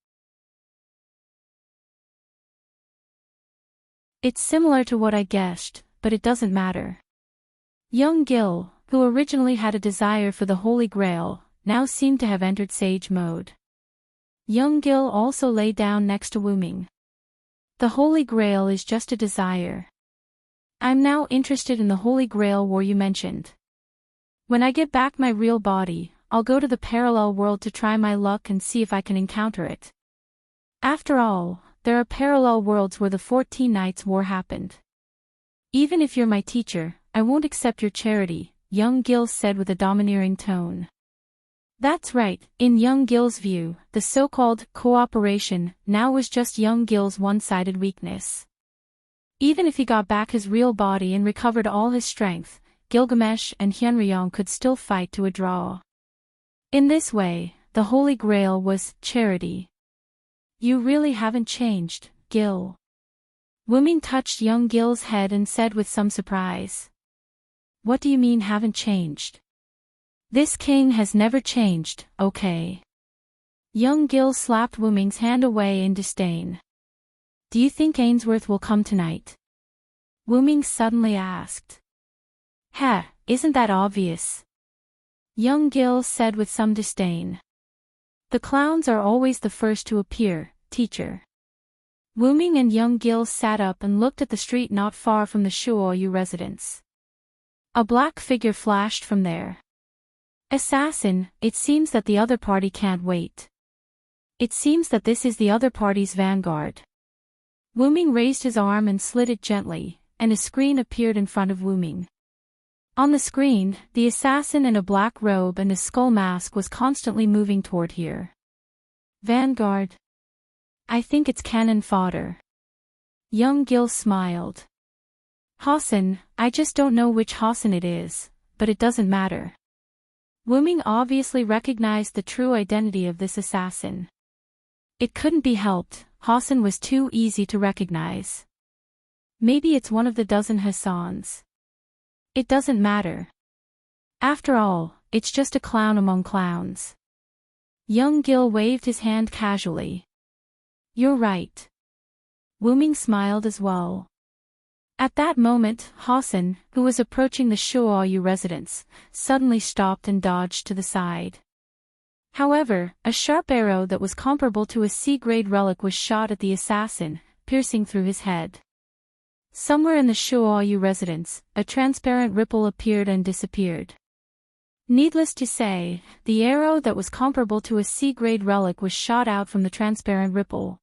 It's similar to what I guessed, but it doesn't matter. Young Gil, who originally had a desire for the Holy Grail, now seemed to have entered sage mode. Young Gil also lay down next to Wuming. The Holy Grail is just a desire. I'm now interested in the Holy Grail War you mentioned. When I get back my real body, I'll go to the parallel world to try my luck and see if I can encounter it. After all, there are parallel worlds where the 14 Nights War happened. Even if you're my teacher, I won't accept your charity, young Gil said with a domineering tone. That's right, in young Gil's view, the so-called cooperation now was just young Gil's one-sided weakness. Even if he got back his real body and recovered all his strength, Gilgamesh and Hyunryong could still fight to a draw. In this way, the Holy Grail was charity. You really haven't changed, Gil. Wuming touched young Gil's head and said with some surprise. What do you mean haven't changed? This king has never changed, okay? Young Gil slapped Wuming's hand away in disdain. Do you think Ainsworth will come tonight? Wuming suddenly asked. Heh, isn't that obvious? Young Gil said with some disdain. The clowns are always the first to appear, teacher. Wuming and young Gil sat up and looked at the street not far from the Shuoyu residence. A black figure flashed from there. Assassin, it seems that the other party can't wait. It seems that this is the other party's vanguard. Wuming raised his arm and slid it gently, and a screen appeared in front of Wuming. On the screen, the assassin in a black robe and a skull mask was constantly moving toward here. Vanguard? I think it's cannon fodder. Young Gil smiled. Hassan, I just don't know which Hassan it is, but it doesn't matter. Wuming obviously recognized the true identity of this assassin. It couldn't be helped, Hassan was too easy to recognize. Maybe it's one of the dozen Hassans. It doesn't matter. After all, it's just a clown among clowns. Young Gil waved his hand casually. You're right. Wuming smiled as well. At that moment, Hassan, who was approaching the Shuoyu residence, suddenly stopped and dodged to the side. However, a sharp arrow that was comparable to a C-grade relic was shot at the assassin, piercing through his head. Somewhere in the Shuoyu residence, a transparent ripple appeared and disappeared. Needless to say, the arrow that was comparable to a C-grade relic was shot out from the transparent ripple.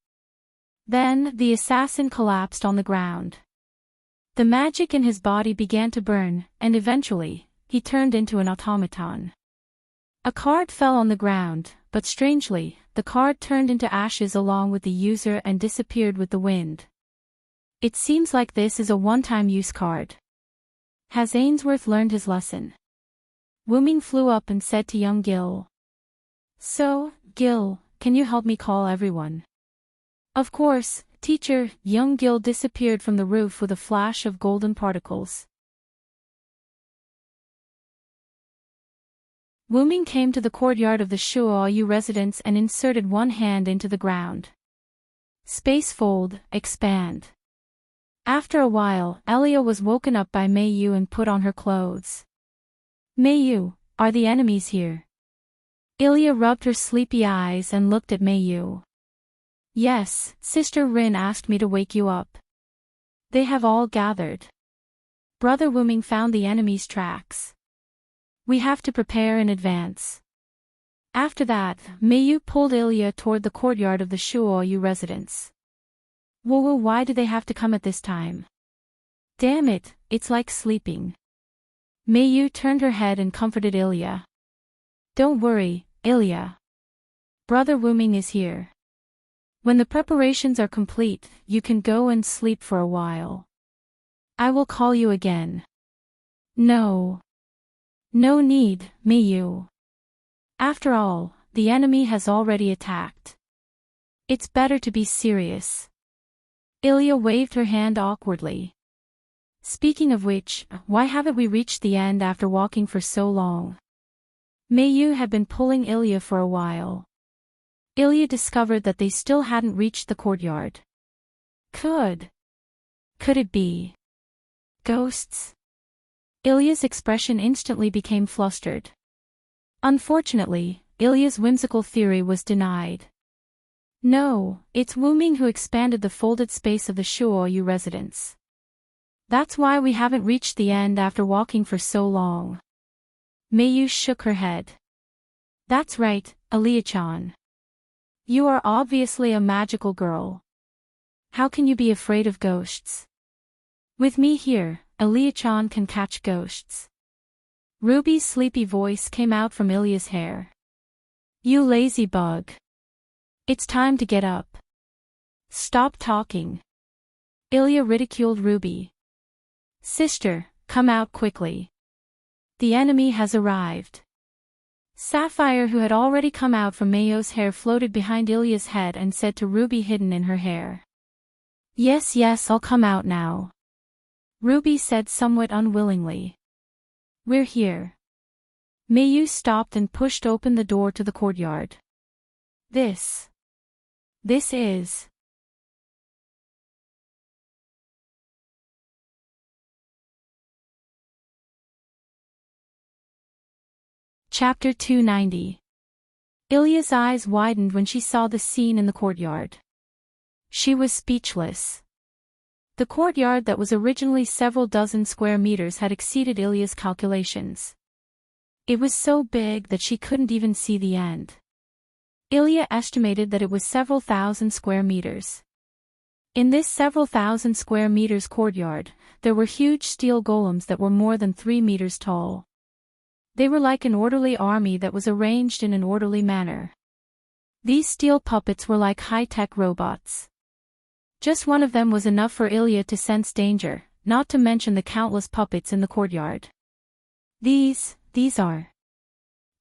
Then, the assassin collapsed on the ground. The magic in his body began to burn, and eventually, he turned into an automaton. A card fell on the ground, but strangely, the card turned into ashes along with the user and disappeared with the wind. It seems like this is a one-time use card. Has Ainsworth learned his lesson? Wu-Ming flew up and said to young Gil. So, Gil, can you help me call everyone? Of course, teacher. Young Gil disappeared from the roof with a flash of golden particles. Wu-Ming came to the courtyard of the Shuoyu residence and inserted one hand into the ground. Space fold, expand. After a while, Elia was woken up by Mei Yu and put on her clothes. Mei Yu, are the enemies here? Ilya rubbed her sleepy eyes and looked at Mei Yu. Yes, Sister Rin asked me to wake you up. They have all gathered. Brother Wu-Ming found the enemy's tracks. We have to prepare in advance. After that, Mei Yu pulled Ilya toward the courtyard of the Shuoyu residence. Whoa, why do they have to come at this time? Damn it, it's like sleeping. Mei Yu turned her head and comforted Ilya. Don't worry, Ilya. Brother Wu-Ming is here. When the preparations are complete, you can go and sleep for a while. I will call you again. No. No need, Mei Yu. After all, the enemy has already attacked. It's better to be serious. Ilya waved her hand awkwardly. Speaking of which, why haven't we reached the end after walking for so long? Mei Yu had been pulling Ilya for a while. Ilya discovered that they still hadn't reached the courtyard. Could it be ghosts? Ilya's expression instantly became flustered. Unfortunately, Ilya's whimsical theory was denied. No, it's Wu-Ming who expanded the folded space of the Shuoyu residence. That's why we haven't reached the end after walking for so long. Mei Yu shook her head. That's right, Ilya-chan. You are obviously a magical girl. How can you be afraid of ghosts? With me here, Ilya-chan can catch ghosts. Ruby's sleepy voice came out from Ilya's hair. You lazy bug. It's time to get up. Stop talking. Ilya ridiculed Ruby. Sister, come out quickly. The enemy has arrived. Sapphire, who had already come out from Mayo's hair, floated behind Ilya's head and said to Ruby, hidden in her hair. Yes, I'll come out now. Ruby said somewhat unwillingly. We're here. Mei Yu stopped and pushed open the door to the courtyard. This is... Chapter 290. Ilya's eyes widened when she saw the scene in the courtyard. She was speechless. The courtyard that was originally several dozen square meters had exceeded Ilya's calculations. It was so big that she couldn't even see the end. Ilya estimated that it was several thousand square meters. In this several thousand square meters courtyard, there were huge steel golems that were more than 3 meters tall. They were like an orderly army that was arranged in an orderly manner. These steel puppets were like high-tech robots. Just one of them was enough for Ilya to sense danger, not to mention the countless puppets in the courtyard. These are...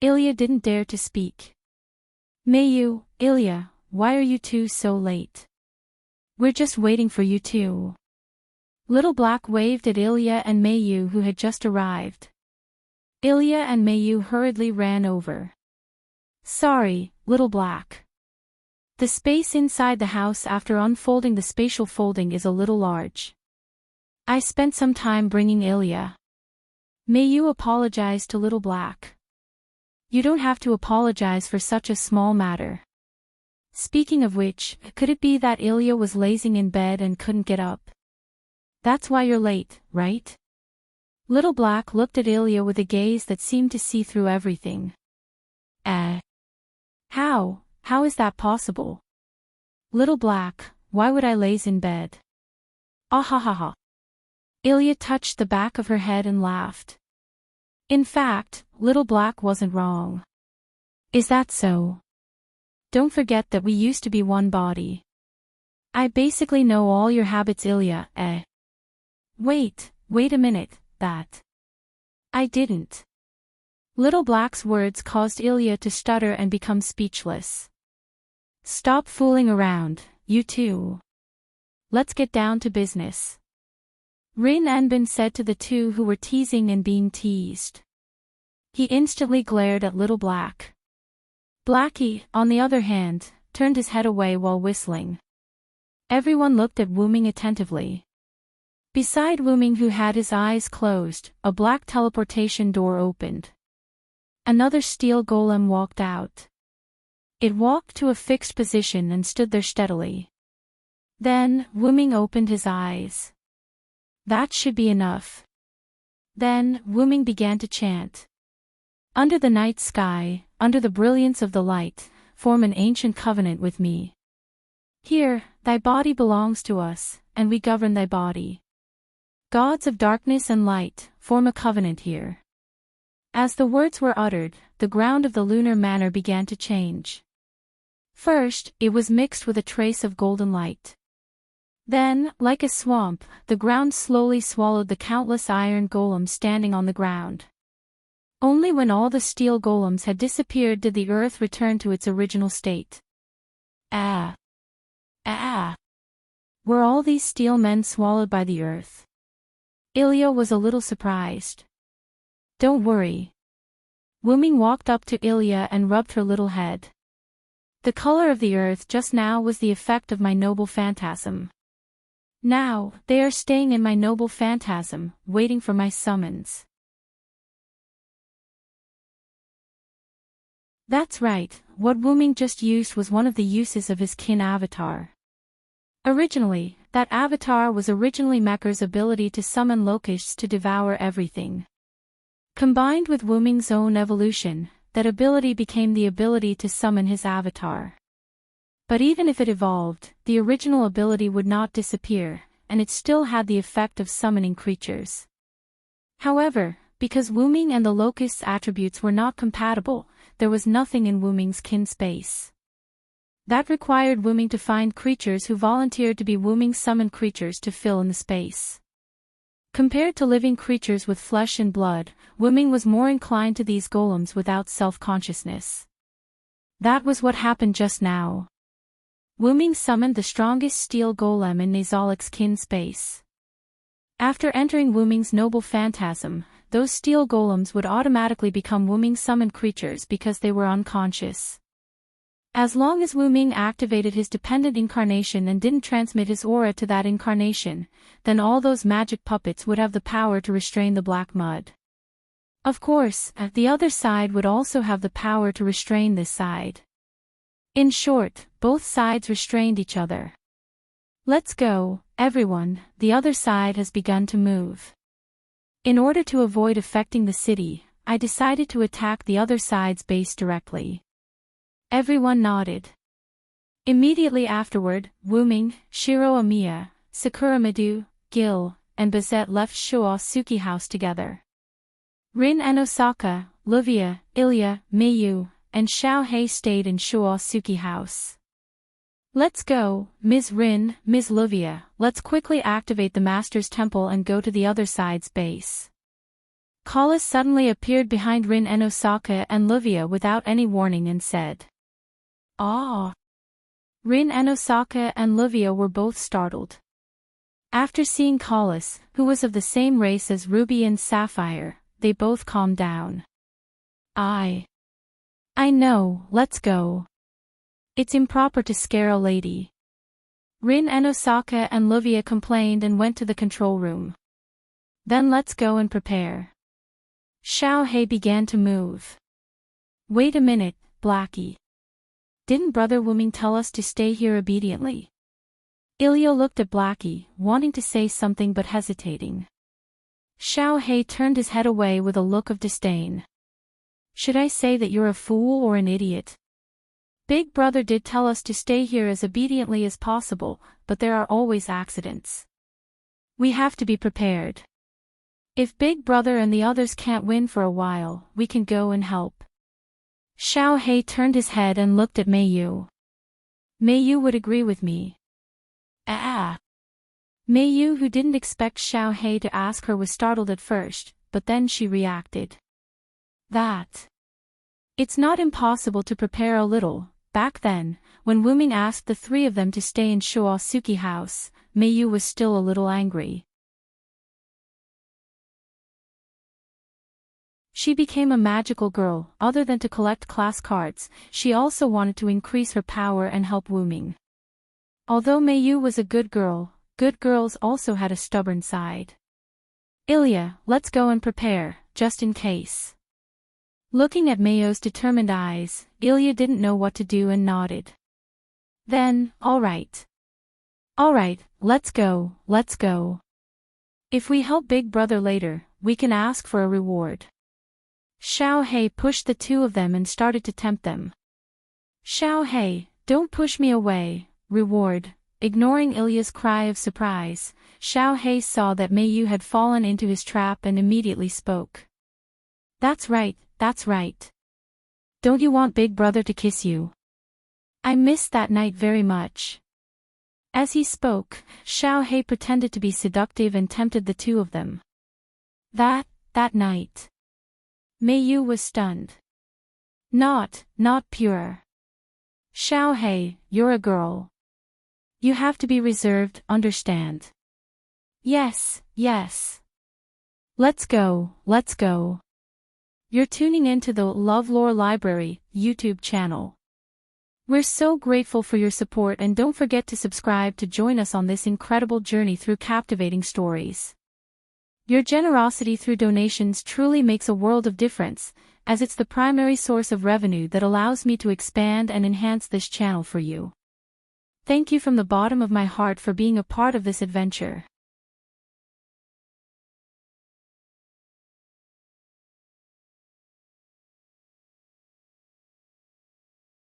Ilya didn't dare to speak. Mei Yu, Ilya, why are you two so late? We're just waiting for you two. Little Black waved at Ilya and Mei Yu, who had just arrived. Ilya and Mei Yu hurriedly ran over. Sorry, Little Black. The space inside the house after unfolding the spatial folding is a little large. I spent some time bringing Ilya. Mei Yu apologized to Little Black. You don't have to apologize for such a small matter. Speaking of which, could it be that Ilya was lazing in bed and couldn't get up? That's why you're late, right? Little Black looked at Ilya with a gaze that seemed to see through everything. How is that possible? Little Black, why would I laze in bed? Ah ha ha ha. Ilya touched the back of her head and laughed. In fact, Little Black wasn't wrong. Is that so? Don't forget that we used to be one body. I basically know all your habits, Ilya, eh? Wait a minute, that. I didn't. Little Black's words caused Ilya to stutter and become speechless. Stop fooling around, you two. Let's get down to business. Rin Enbin said to the two who were teasing and being teased. He instantly glared at Little Black. Blackie, on the other hand, turned his head away while whistling. Everyone looked at Wuming attentively. Beside Wuming, who had his eyes closed, a black teleportation door opened. Another steel golem walked out. It walked to a fixed position and stood there steadily. Then, Wuming opened his eyes. That should be enough. Then, Wuming began to chant. Under the night sky, under the brilliance of the light, form an ancient covenant with me. Here, thy body belongs to us, and we govern thy body. Gods of darkness and light, form a covenant here. As the words were uttered, the ground of the lunar manor began to change. First, it was mixed with a trace of golden light. Then, like a swamp, the ground slowly swallowed the countless iron golems standing on the ground. Only when all the steel golems had disappeared did the earth return to its original state. Were all these steel men swallowed by the earth? Ilya was a little surprised. Don't worry. Wuming walked up to Ilya and rubbed her little head. The color of the earth just now was the effect of my noble phantasm. Now, they are staying in my noble phantasm, waiting for my summons. That's right, what Wuming just used was one of the uses of his kin avatar. Originally, that avatar was Mecha's ability to summon locusts to devour everything. Combined with Wuming's own evolution, that ability became the ability to summon his avatar. But even if it evolved, the original ability would not disappear, and it still had the effect of summoning creatures. However, because Wuming and the locust's attributes were not compatible, there was nothing in Wuming's kin space. That required Wuming to find creatures who volunteered to be Wuming summoned creatures to fill in the space. Compared to living creatures with flesh and blood, Wuming was more inclined to these golems without self-consciousness. That was what happened just now. Wuming summoned the strongest steel golem in Nazalik's kin space. After entering Wuming's noble phantasm, those steel golems would automatically become Wuming summoned creatures because they were unconscious. As long as Wuming activated his dependent incarnation and didn't transmit his aura to that incarnation, then all those magic puppets would have the power to restrain the black mud. Of course, the other side would also have the power to restrain this side. In short, both sides restrained each other. Let's go, everyone, the other side has begun to move. In order to avoid affecting the city, I decided to attack the other side's base directly. Everyone nodded. Immediately afterward, Wuming, Shiro Amiya, Sakura Madu, Gil, and Bazette left Shuo House together. Rin and Osaka, Livia, Ilya, Miyu, and Xiao Hei stayed in Shuo House. Let's go, Ms. Rin, Ms. Livia, let's quickly activate the Master's Temple and go to the other side's base. Collis suddenly appeared behind Rin and Osaka and Livia without any warning and said, "Ah!" Rin and Osaka and Livia were both startled. After seeing Collis, who was of the same race as Ruby and Sapphire, they both calmed down. I know, let's go. It's improper to scare a lady. Rin and Osaka and Livia complained and went to the control room. Then let's go and prepare. Xiao Hei began to move. Wait a minute, Blackie. Didn't Brother Wuming tell us to stay here obediently? Ilya looked at Blackie, wanting to say something but hesitating. Xiao Hei turned his head away with a look of disdain. Should I say that you're a fool or an idiot? Big Brother did tell us to stay here as obediently as possible, but there are always accidents. We have to be prepared. If Big Brother and the others can't win for a while, we can go and help. Xiao He turned his head and looked at Mei Yu. Mei Yu would agree with me. Mei Yu, who didn't expect Xiao He to ask her, was startled at first, but then she reacted. It's not impossible to prepare a little. Back then, when Wu Ming asked the three of them to stay in Shuosuki house, Mei Yu was still a little angry. She became a magical girl. Other than to collect class cards, she also wanted to increase her power and help Wu Ming. Although Mei Yu was a good girl, good girls also had a stubborn side. Ilya, let's go and prepare, just in case. Looking at Mei Yu's determined eyes, Ilya didn't know what to do and nodded. Then, all right, let's go. If we help Big Brother later, we can ask for a reward. Xiao He pushed the two of them and started to tempt them. Xiao He, don't push me away, reward. Ignoring Ilya's cry of surprise, Xiao He saw that Mei Yu had fallen into his trap and immediately spoke. That's right. Don't you want Big Brother to kiss you? I missed that night very much. As he spoke, Xiao He pretended to be seductive and tempted the two of them. That night. Mei Yu was stunned. Not pure. Xiao He, you're a girl. You have to be reserved, understand? Yes. Let's go. You're tuning into the LoveLore Library YouTube channel. We're so grateful for your support, and don't forget to subscribe to join us on this incredible journey through captivating stories. Your generosity through donations truly makes a world of difference, as it's the primary source of revenue that allows me to expand and enhance this channel for you. Thank you from the bottom of my heart for being a part of this adventure.